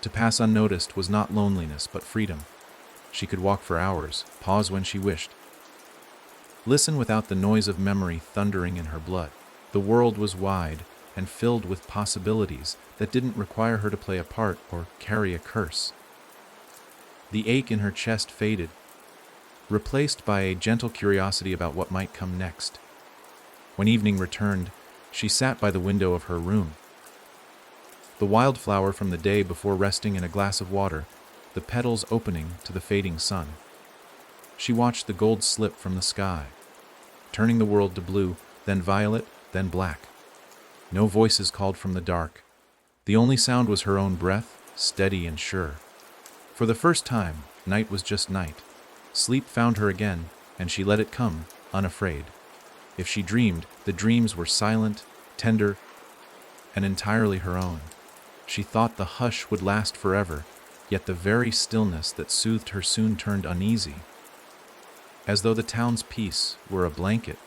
To pass unnoticed was not loneliness but freedom. She could walk for hours, pause when she wished, listen without the noise of memory thundering in her blood. The world was wide and filled with possibilities that didn't require her to play a part or carry a curse. The ache in her chest faded, replaced by a gentle curiosity about what might come next. When evening returned, she sat by the window of her room. The wildflower from the day before resting in a glass of water, the petals opening to the fading sun. She watched the gold slip from the sky, turning the world to blue, then violet, then black. No voices called from the dark. The only sound was her own breath, steady and sure. For the first time, night was just night. Sleep found her again, and she let it come, unafraid. If she dreamed, the dreams were silent, tender, and entirely her own. She thought the hush would last forever, yet the very stillness that soothed her soon turned uneasy, as though the town's peace were a blanket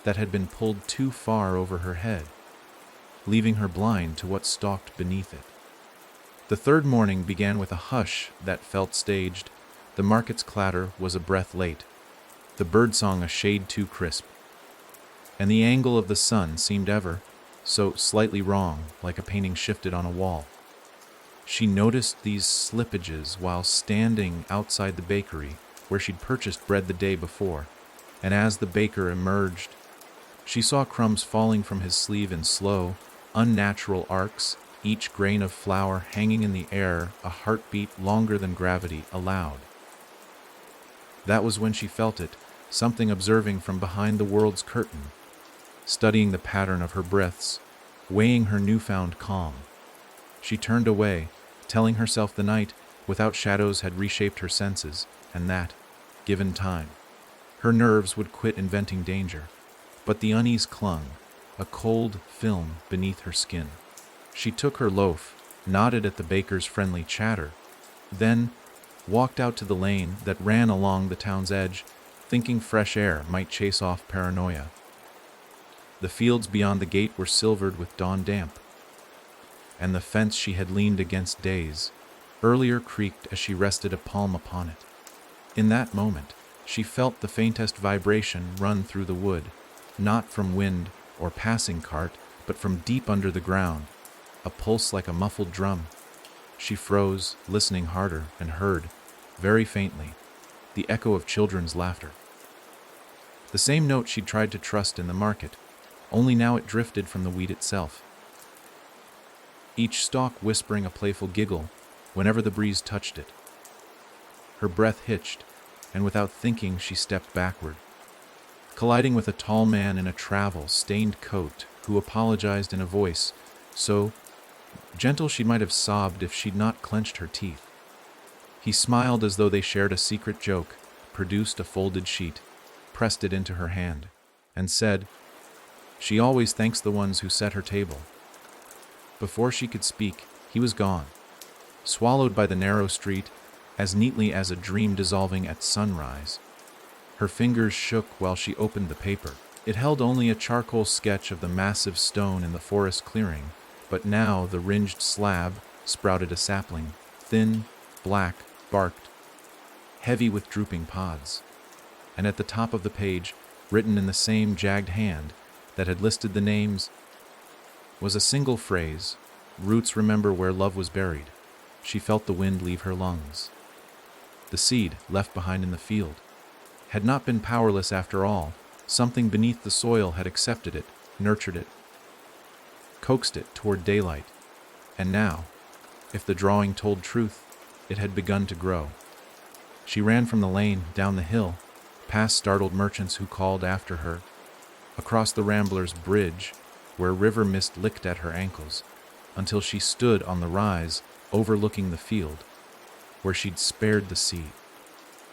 that had been pulled too far over her head, leaving her blind to what stalked beneath it. The third morning began with a hush that felt staged. The market's clatter was a breath late, the birdsong a shade too crisp, and the angle of the sun seemed ever so slightly wrong, like a painting shifted on a wall. She noticed these slippages while standing outside the bakery where she'd purchased bread the day before, and as the baker emerged, she saw crumbs falling from his sleeve in slow, unnatural arcs, each grain of flour hanging in the air a heartbeat longer than gravity allowed. That was when she felt it, something observing from behind the world's curtain, studying the pattern of her breaths, weighing her newfound calm. She turned away, telling herself the night without shadows had reshaped her senses, and that, given time, her nerves would quit inventing danger. But the unease clung, a cold film beneath her skin. She took her loaf, nodded at the baker's friendly chatter, then walked out to the lane that ran along the town's edge, thinking fresh air might chase off paranoia. The fields beyond the gate were silvered with dawn damp, and the fence she had leaned against days earlier creaked as she rested a palm upon it. In that moment, she felt the faintest vibration run through the wood, not from wind or passing cart, but from deep under the ground, a pulse like a muffled drum. She froze, listening harder, and heard, very faintly, the echo of children's laughter. The same note she'd tried to trust in the market, only now it drifted from the wheat itself, each stalk whispering a playful giggle whenever the breeze touched it. Her breath hitched, and without thinking she stepped backward, colliding with a tall man in a travel-stained coat who apologized in a voice so gentle she might have sobbed if she'd not clenched her teeth. He smiled as though they shared a secret joke, produced a folded sheet, pressed it into her hand, and said, "She always thanks the ones who set her table." Before she could speak, he was gone, swallowed by the narrow street as neatly as a dream dissolving at sunrise. Her fingers shook while she opened the paper. It held only a charcoal sketch of the massive stone in the forest clearing, but now the ringed slab sprouted a sapling, thin, black, barked, heavy with drooping pods. And at the top of the page, written in the same jagged hand that had listed the names, was a single phrase, "Roots remember where love was buried." She felt the wind leave her lungs. The seed, left behind in the field, had not been powerless after all. Something beneath the soil had accepted it, nurtured it, coaxed it toward daylight. And now, if the drawing told truth, it had begun to grow. She ran from the lane, down the hill, past startled merchants who called after her, across the Rambler's bridge, where river mist licked at her ankles, until she stood on the rise, overlooking the field, where she'd spared the seed.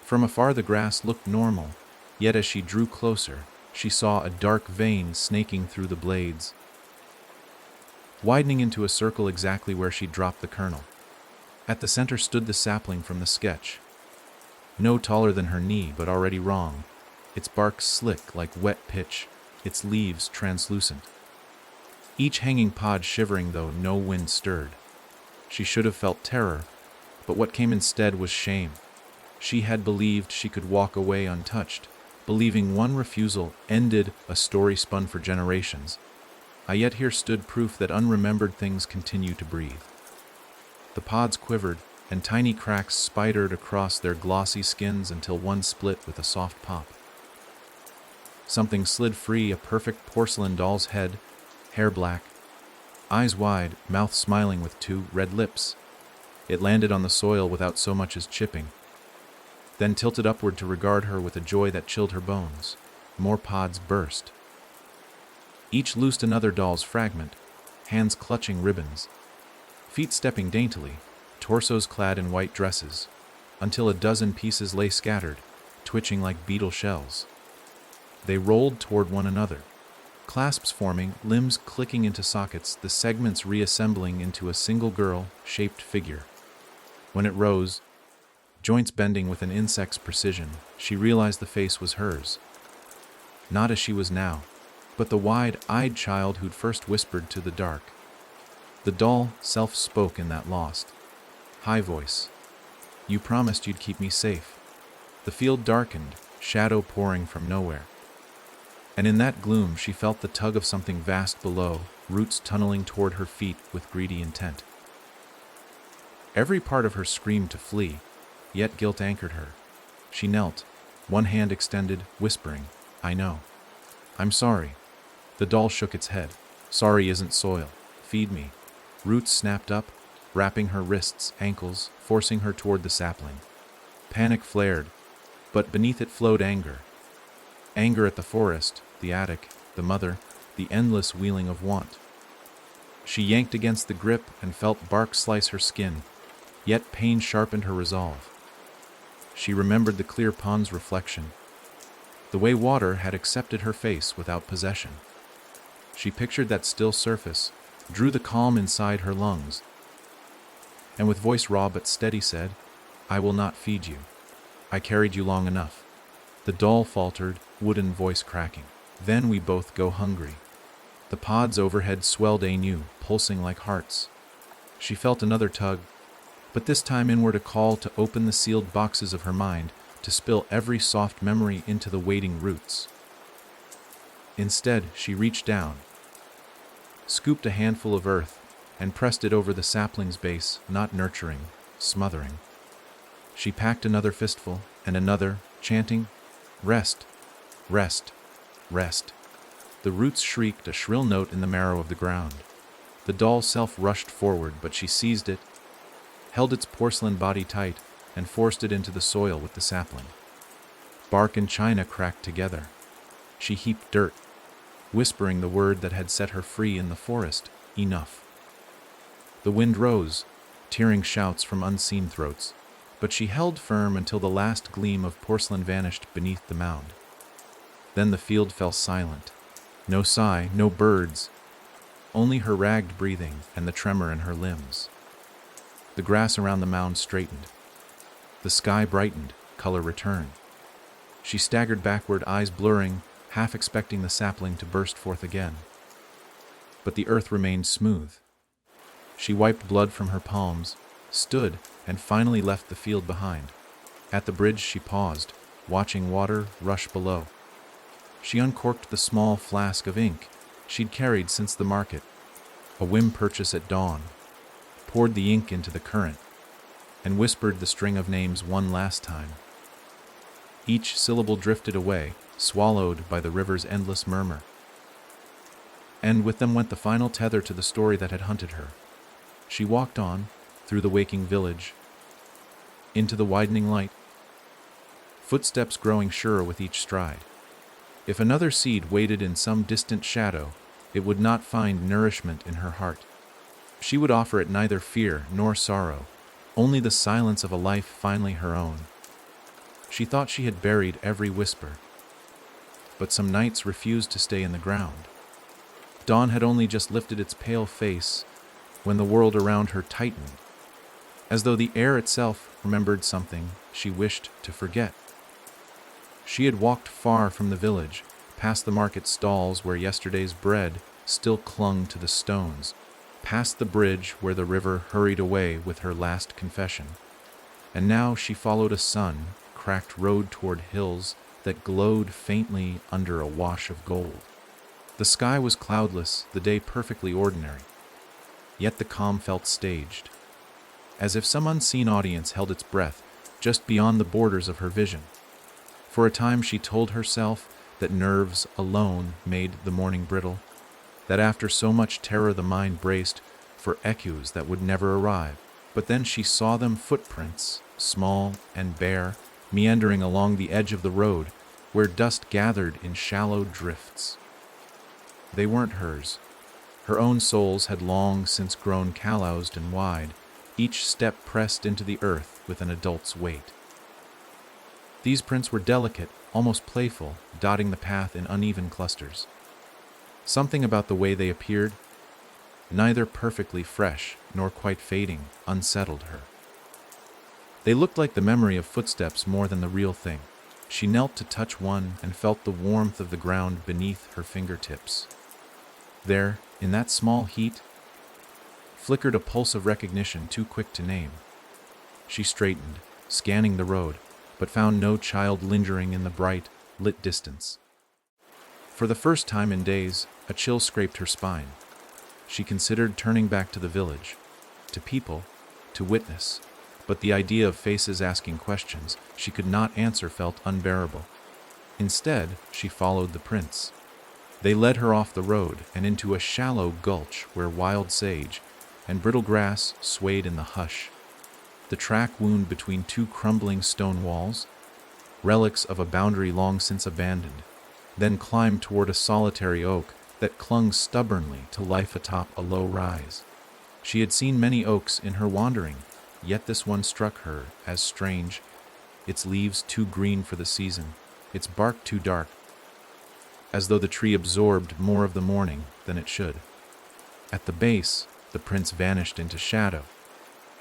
From afar the grass looked normal, Yet as she drew closer, she saw a dark vein snaking through the blades, widening into a circle exactly where she dropped the kernel. At the center stood the sapling from the sketch, no taller than her knee, but already wrong, its bark slick like wet pitch, its leaves translucent. Each hanging pod shivering though no wind stirred. She should have felt terror, but what came instead was shame. She had believed she could walk away untouched, believing one refusal ended a story spun for generations. Yet here stood proof that unremembered things continue to breathe. The pods quivered, and tiny cracks spidered across their glossy skins until one split with a soft pop. Something slid free, a perfect porcelain doll's head, hair black, eyes wide, mouth smiling with two red lips. It landed on the soil without so much as chipping, then tilted upward to regard her with a joy that chilled her bones. More pods burst. Each loosed another doll's fragment, hands clutching ribbons, feet stepping daintily, torsos clad in white dresses, until a dozen pieces lay scattered, twitching like beetle shells. They rolled toward one another, clasps forming, limbs clicking into sockets, the segments reassembling into a single girl-shaped figure. When it rose, joints bending with an insect's precision, she realized the face was hers. Not as she was now, but the wide-eyed child who'd first whispered to the dark. The doll self spoke in that lost, high voice. "You promised you'd keep me safe." The field darkened, shadow pouring from nowhere. And in that gloom she felt the tug of something vast below, roots tunneling toward her feet with greedy intent. Every part of her screamed to flee, yet guilt anchored her. She knelt, one hand extended, whispering, "I know. I'm sorry." The doll shook its head. "Sorry isn't soil. Feed me." Roots snapped up, wrapping her wrists, ankles, forcing her toward the sapling. Panic flared, but beneath it flowed anger. Anger at the forest, the attic, the mother, the endless wheeling of want. She yanked against the grip and felt bark slice her skin, yet pain sharpened her resolve. She remembered the clear pond's reflection, the way water had accepted her face without possession. She pictured that still surface, drew the calm inside her lungs, and with voice raw but steady said, "I will not feed you. I carried you long enough." The doll faltered, wooden voice cracking. "Then we both go hungry." The pods overhead swelled anew, pulsing like hearts. She felt another tug, but this time inward, a call to open the sealed boxes of her mind, to spill every soft memory into the waiting roots. Instead, she reached down, scooped a handful of earth, and pressed it over the sapling's base, not nurturing, smothering. She packed another fistful, and another, chanting, "Rest, rest, rest." The roots shrieked, a shrill note in the marrow of the ground. The doll's self rushed forward, but she seized it, held its porcelain body tight, and forced it into the soil with the sapling. Bark and china cracked together. She heaped dirt, whispering the word that had set her free in the forest, "Enough." The wind rose, tearing shouts from unseen throats, but she held firm until the last gleam of porcelain vanished beneath the mound. Then the field fell silent. No sigh, no birds, only her ragged breathing and the tremor in her limbs. The grass around the mound straightened. The sky brightened, color returned. She staggered backward, eyes blurring, half expecting the sapling to burst forth again. But the earth remained smooth. She wiped blood from her palms, stood, and finally left the field behind. At the bridge she paused, watching water rush below. She uncorked the small flask of ink she'd carried since the market, a whim purchase at dawn, poured the ink into the current, and whispered the string of names one last time. Each syllable drifted away, swallowed by the river's endless murmur. And with them went the final tether to the story that had hunted her. She walked on, through the waking village, into the widening light, footsteps growing surer with each stride. If another seed waited in some distant shadow, it would not find nourishment in her heart. She would offer it neither fear nor sorrow, only the silence of a life finally her own. She thought she had buried every whisper, but some nights refused to stay in the ground. Dawn had only just lifted its pale face when the world around her tightened, as though the air itself remembered something she wished to forget. She had walked far from the village, past the market stalls where yesterday's bread still clung to the stones, past the bridge where the river hurried away with her last confession. And now she followed a sun-cracked road toward hills that glowed faintly under a wash of gold. The sky was cloudless, the day perfectly ordinary. Yet the calm felt staged, as if some unseen audience held its breath just beyond the borders of her vision. For a time she told herself that nerves alone made the morning brittle, that after so much terror the mind braced for echoes that would never arrive. But then she saw them, footprints, small and bare, meandering along the edge of the road, where dust gathered in shallow drifts. They weren't hers. Her own soles had long since grown calloused and wide, each step pressed into the earth with an adult's weight. These prints were delicate, almost playful, dotting the path in uneven clusters. Something about the way they appeared, neither perfectly fresh nor quite fading, unsettled her. They looked like the memory of footsteps more than the real thing. She knelt to touch one and felt the warmth of the ground beneath her fingertips. There, in that small heat, flickered a pulse of recognition too quick to name. She straightened, scanning the road, but found no child lingering in the bright, lit distance. For the first time in days, a chill scraped her spine. She considered turning back to the village, to people, to witness, but the idea of faces asking questions she could not answer felt unbearable. Instead, she followed the prints. They led her off the road and into a shallow gulch where wild sage and brittle grass swayed in the hush. The track wound between two crumbling stone walls, relics of a boundary long since abandoned, then climbed toward a solitary oak that clung stubbornly to life atop a low rise. She had seen many oaks in her wandering, yet this one struck her as strange, its leaves too green for the season, its bark too dark, as though the tree absorbed more of the morning than it should. At the base, the prints vanished into shadow,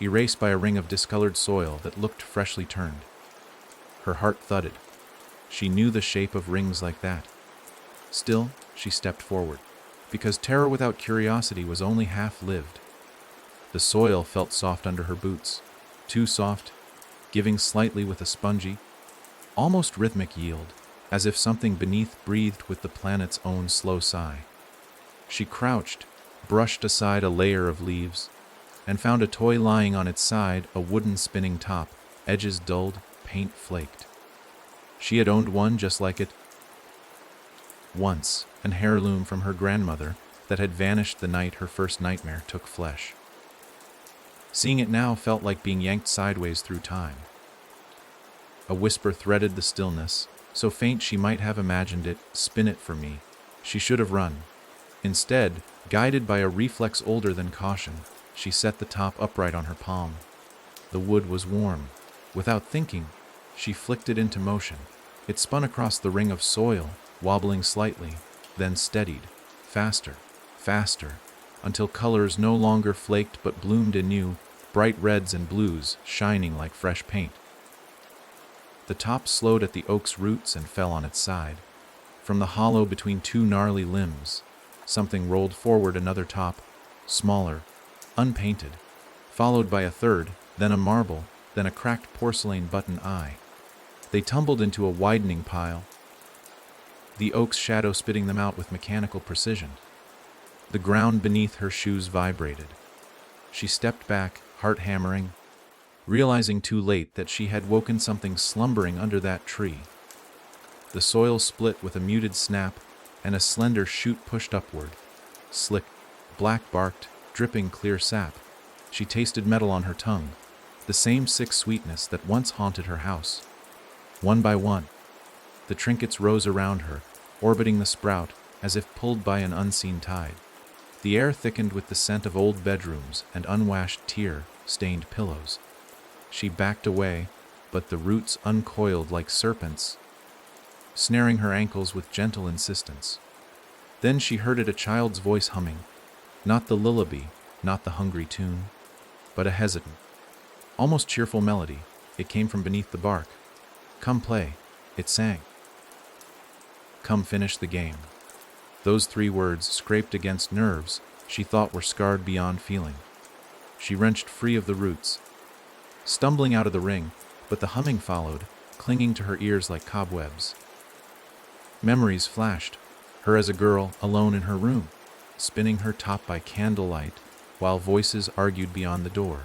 erased by a ring of discolored soil that looked freshly turned. Her heart thudded. She knew the shape of rings like that. Still, she stepped forward, because terror without curiosity was only half-lived. The soil felt soft under her boots, too soft, giving slightly with a spongy, almost rhythmic yield, as if something beneath breathed with the planet's own slow sigh. She crouched, brushed aside a layer of leaves, and found a toy lying on its side, a wooden spinning top, edges dulled, paint flaked. She had owned one just like it once, an heirloom from her grandmother that had vanished the night her first nightmare took flesh. Seeing it now felt like being yanked sideways through time. A whisper threaded the stillness, so faint she might have imagined it, "Spin it for me." She should have run. Instead, guided by a reflex older than caution, she set the top upright on her palm. The wood was warm. Without thinking, she flicked it into motion. It spun across the ring of soil, wobbling slightly, then steadied, faster, faster, until colors no longer flaked but bloomed anew, bright reds and blues shining like fresh paint. The top slowed at the oak's roots and fell on its side. From the hollow between two gnarly limbs, something rolled forward, another top, smaller, unpainted, followed by a third, then a marble, then a cracked porcelain button eye. They tumbled into a widening pile, the oak's shadow spitting them out with mechanical precision. The ground beneath her shoes vibrated. She stepped back, heart hammering, realizing too late that she had woken something slumbering under that tree. The soil split with a muted snap, and a slender shoot pushed upward. Slick, black-barked, dripping clear sap. She tasted metal on her tongue, the same sick sweetness that once haunted her house. One by one, the trinkets rose around her, orbiting the sprout as if pulled by an unseen tide. The air thickened with the scent of old bedrooms and unwashed tear-stained pillows. She backed away, but the roots uncoiled like serpents, snaring her ankles with gentle insistence. Then she heard a child's voice humming, not the lullaby, not the hungry tune, but a hesitant, almost cheerful melody. It came from beneath the bark. "Come play," it sang. "Come finish the game." Those 3 words scraped against nerves she thought were scarred beyond feeling. She wrenched free of the roots, stumbling out of the ring, but the humming followed, clinging to her ears like cobwebs. Memories flashed, her as a girl alone in her room, spinning her top by candlelight while voices argued beyond the door,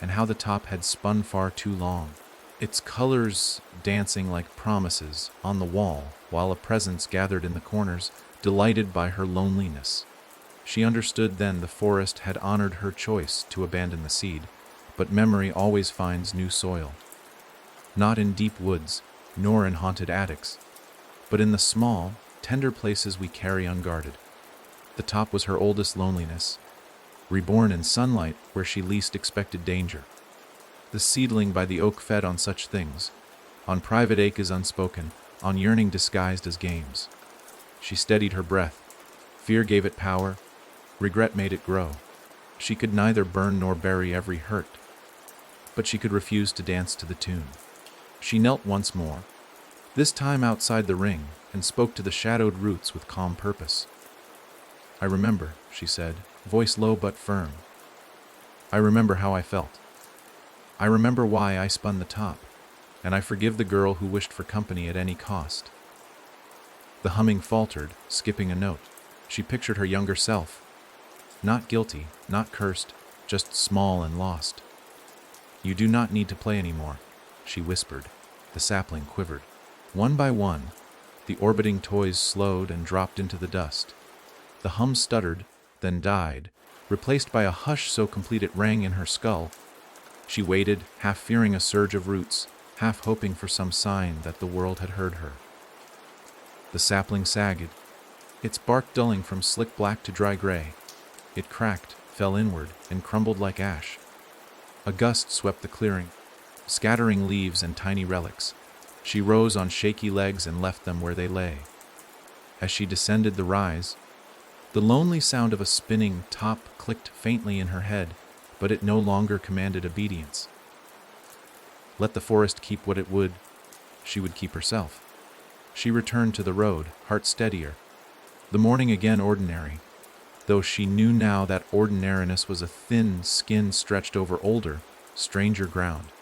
and how the top had spun far too long, its colors dancing like promises on the wall while a presence gathered in the corners, delighted by her loneliness. She understood then the forest had honored her choice to abandon the seed, but memory always finds new soil. Not in deep woods, nor in haunted attics, but in the small, tender places we carry unguarded. The top was her oldest loneliness, reborn in sunlight where she least expected danger. The seedling by the oak fed on such things, on private acres unspoken, on yearning disguised as games. She steadied her breath. Fear gave it power, regret made it grow. She could neither burn nor bury every hurt, but she could refuse to dance to the tune. She knelt once more, this time outside the ring, and spoke to the shadowed roots with calm purpose. "I remember," she said, voice low but firm. "I remember how I felt. I remember why I spun the top, and I forgive the girl who wished for company at any cost." The humming faltered, skipping a note. She pictured her younger self, not guilty, not cursed, just small and lost. "You do not need to play anymore," she whispered. The sapling quivered. One by one, the orbiting toys slowed and dropped into the dust. The hum stuttered, then died, replaced by a hush so complete it rang in her skull. She waited, half fearing a surge of roots, half hoping for some sign that the world had heard her. The sapling sagged, its bark dulling from slick black to dry gray. It cracked, fell inward, and crumbled like ash. A gust swept the clearing, scattering leaves and tiny relics. She rose on shaky legs and left them where they lay. As she descended the rise, the lonely sound of a spinning top clicked faintly in her head, but it no longer commanded obedience. Let the forest keep what it would, she would keep herself. She returned to the road, heart steadier. The morning again ordinary, though she knew now that ordinariness was a thin skin stretched over older, stranger ground.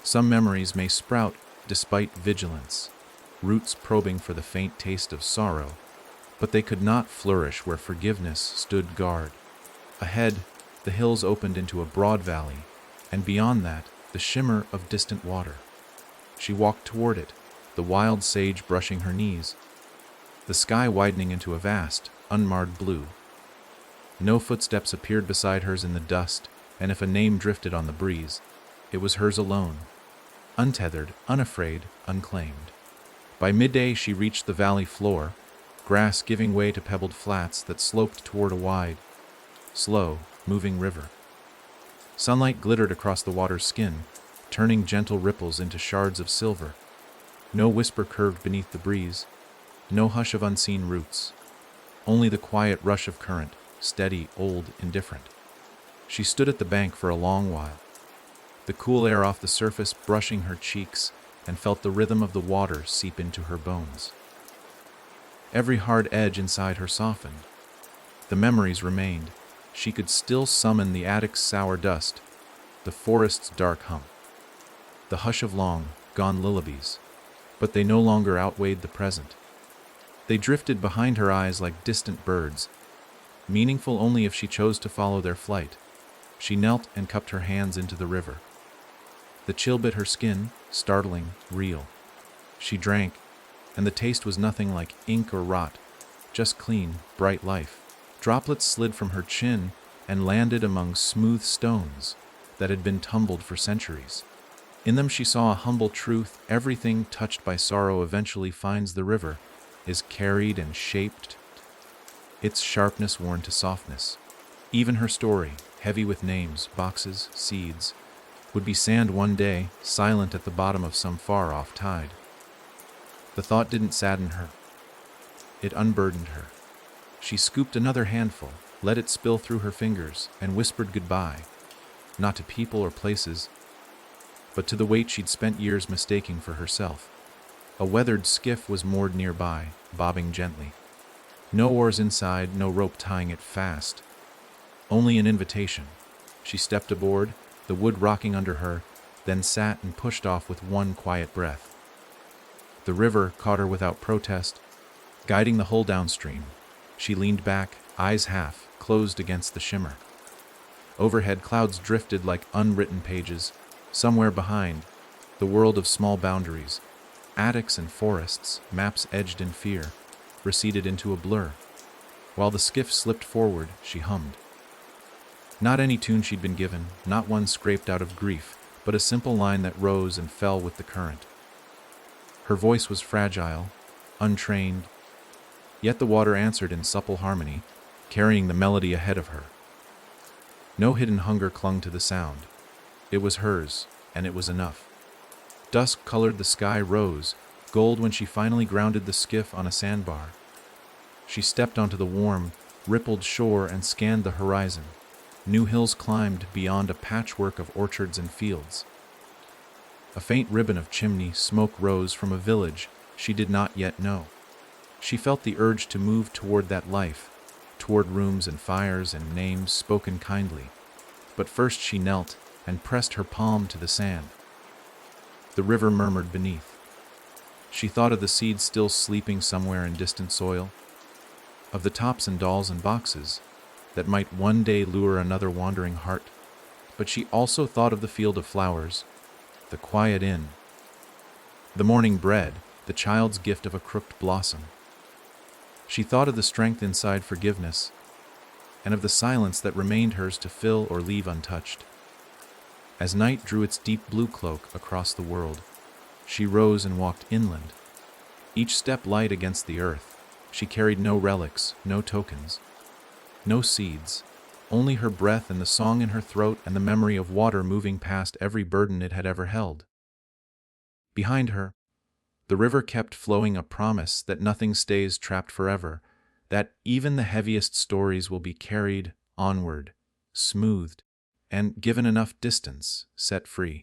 Some memories may sprout despite vigilance, roots probing for the faint taste of sorrow, but they could not flourish where forgiveness stood guard. Ahead, the hills opened into a broad valley, and beyond that, the shimmer of distant water. She walked toward it, the wild sage brushing her knees, the sky widening into a vast, unmarred blue. No footsteps appeared beside hers in the dust, and if a name drifted on the breeze, it was hers alone, untethered, unafraid, unclaimed. By midday she reached the valley floor, grass giving way to pebbled flats that sloped toward a wide, slow, moving river. Sunlight glittered across the water's skin, turning gentle ripples into shards of silver. No whisper curved beneath the breeze, no hush of unseen roots, only the quiet rush of current, steady, old, indifferent. She stood at the bank for a long while, the cool air off the surface brushing her cheeks, and felt the rhythm of the water seep into her bones. Every hard edge inside her softened. The memories remained. She could still summon the attic's sour dust, the forest's dark hum, the hush of long, gone lullabies, but they no longer outweighed the present. They drifted behind her eyes like distant birds, meaningful only if she chose to follow their flight. She knelt and cupped her hands into the river. The chill bit her skin, startling, real. She drank, and the taste was nothing like ink or rot, just clean, bright life. Droplets slid from her chin and landed among smooth stones that had been tumbled for centuries. In them she saw a humble truth: everything touched by sorrow eventually finds the river, is carried and shaped, its sharpness worn to softness. Even her story, heavy with names, boxes, seeds, would be sand one day, silent at the bottom of some far-off tide. The thought didn't sadden her. It unburdened her. She scooped another handful, let it spill through her fingers, and whispered goodbye, not to people or places, but to the weight she'd spent years mistaking for herself. A weathered skiff was moored nearby, bobbing gently. No oars inside, no rope tying it fast. Only an invitation. She stepped aboard, the wood rocking under her, then sat and pushed off with one quiet breath. The river caught her without protest, guiding the hull downstream. She leaned back, eyes half closed against the shimmer. Overhead, clouds drifted like unwritten pages. Somewhere behind, the world of small boundaries, attics and forests, maps edged in fear, receded into a blur. While the skiff slipped forward, she hummed. Not any tune she'd been given, not one scraped out of grief, but a simple line that rose and fell with the current. Her voice was fragile, untrained, yet the water answered in supple harmony, carrying the melody ahead of her. No hidden hunger clung to the sound. It was hers, and it was enough. Dusk colored the sky rose, gold when she finally grounded the skiff on a sandbar. She stepped onto the warm, rippled shore and scanned the horizon. New hills climbed beyond a patchwork of orchards and fields. A faint ribbon of chimney smoke rose from a village she did not yet know. She felt the urge to move toward that life, toward rooms and fires and names spoken kindly. But first she knelt and pressed her palm to the sand. The river murmured beneath. She thought of the seeds still sleeping somewhere in distant soil, of the tops and dolls and boxes that might one day lure another wandering heart. But she also thought of the field of flowers, the quiet inn, the morning bread, the child's gift of a crooked blossom. She thought of the strength inside forgiveness, and of the silence that remained hers to fill or leave untouched. As night drew its deep blue cloak across the world, she rose and walked inland, each step light against the earth. She carried no relics, no tokens, no seeds, only her breath and the song in her throat and the memory of water moving past every burden it had ever held. Behind her, the river kept flowing, a promise that nothing stays trapped forever, that even the heaviest stories will be carried onward, smoothed, and, given enough distance, set free.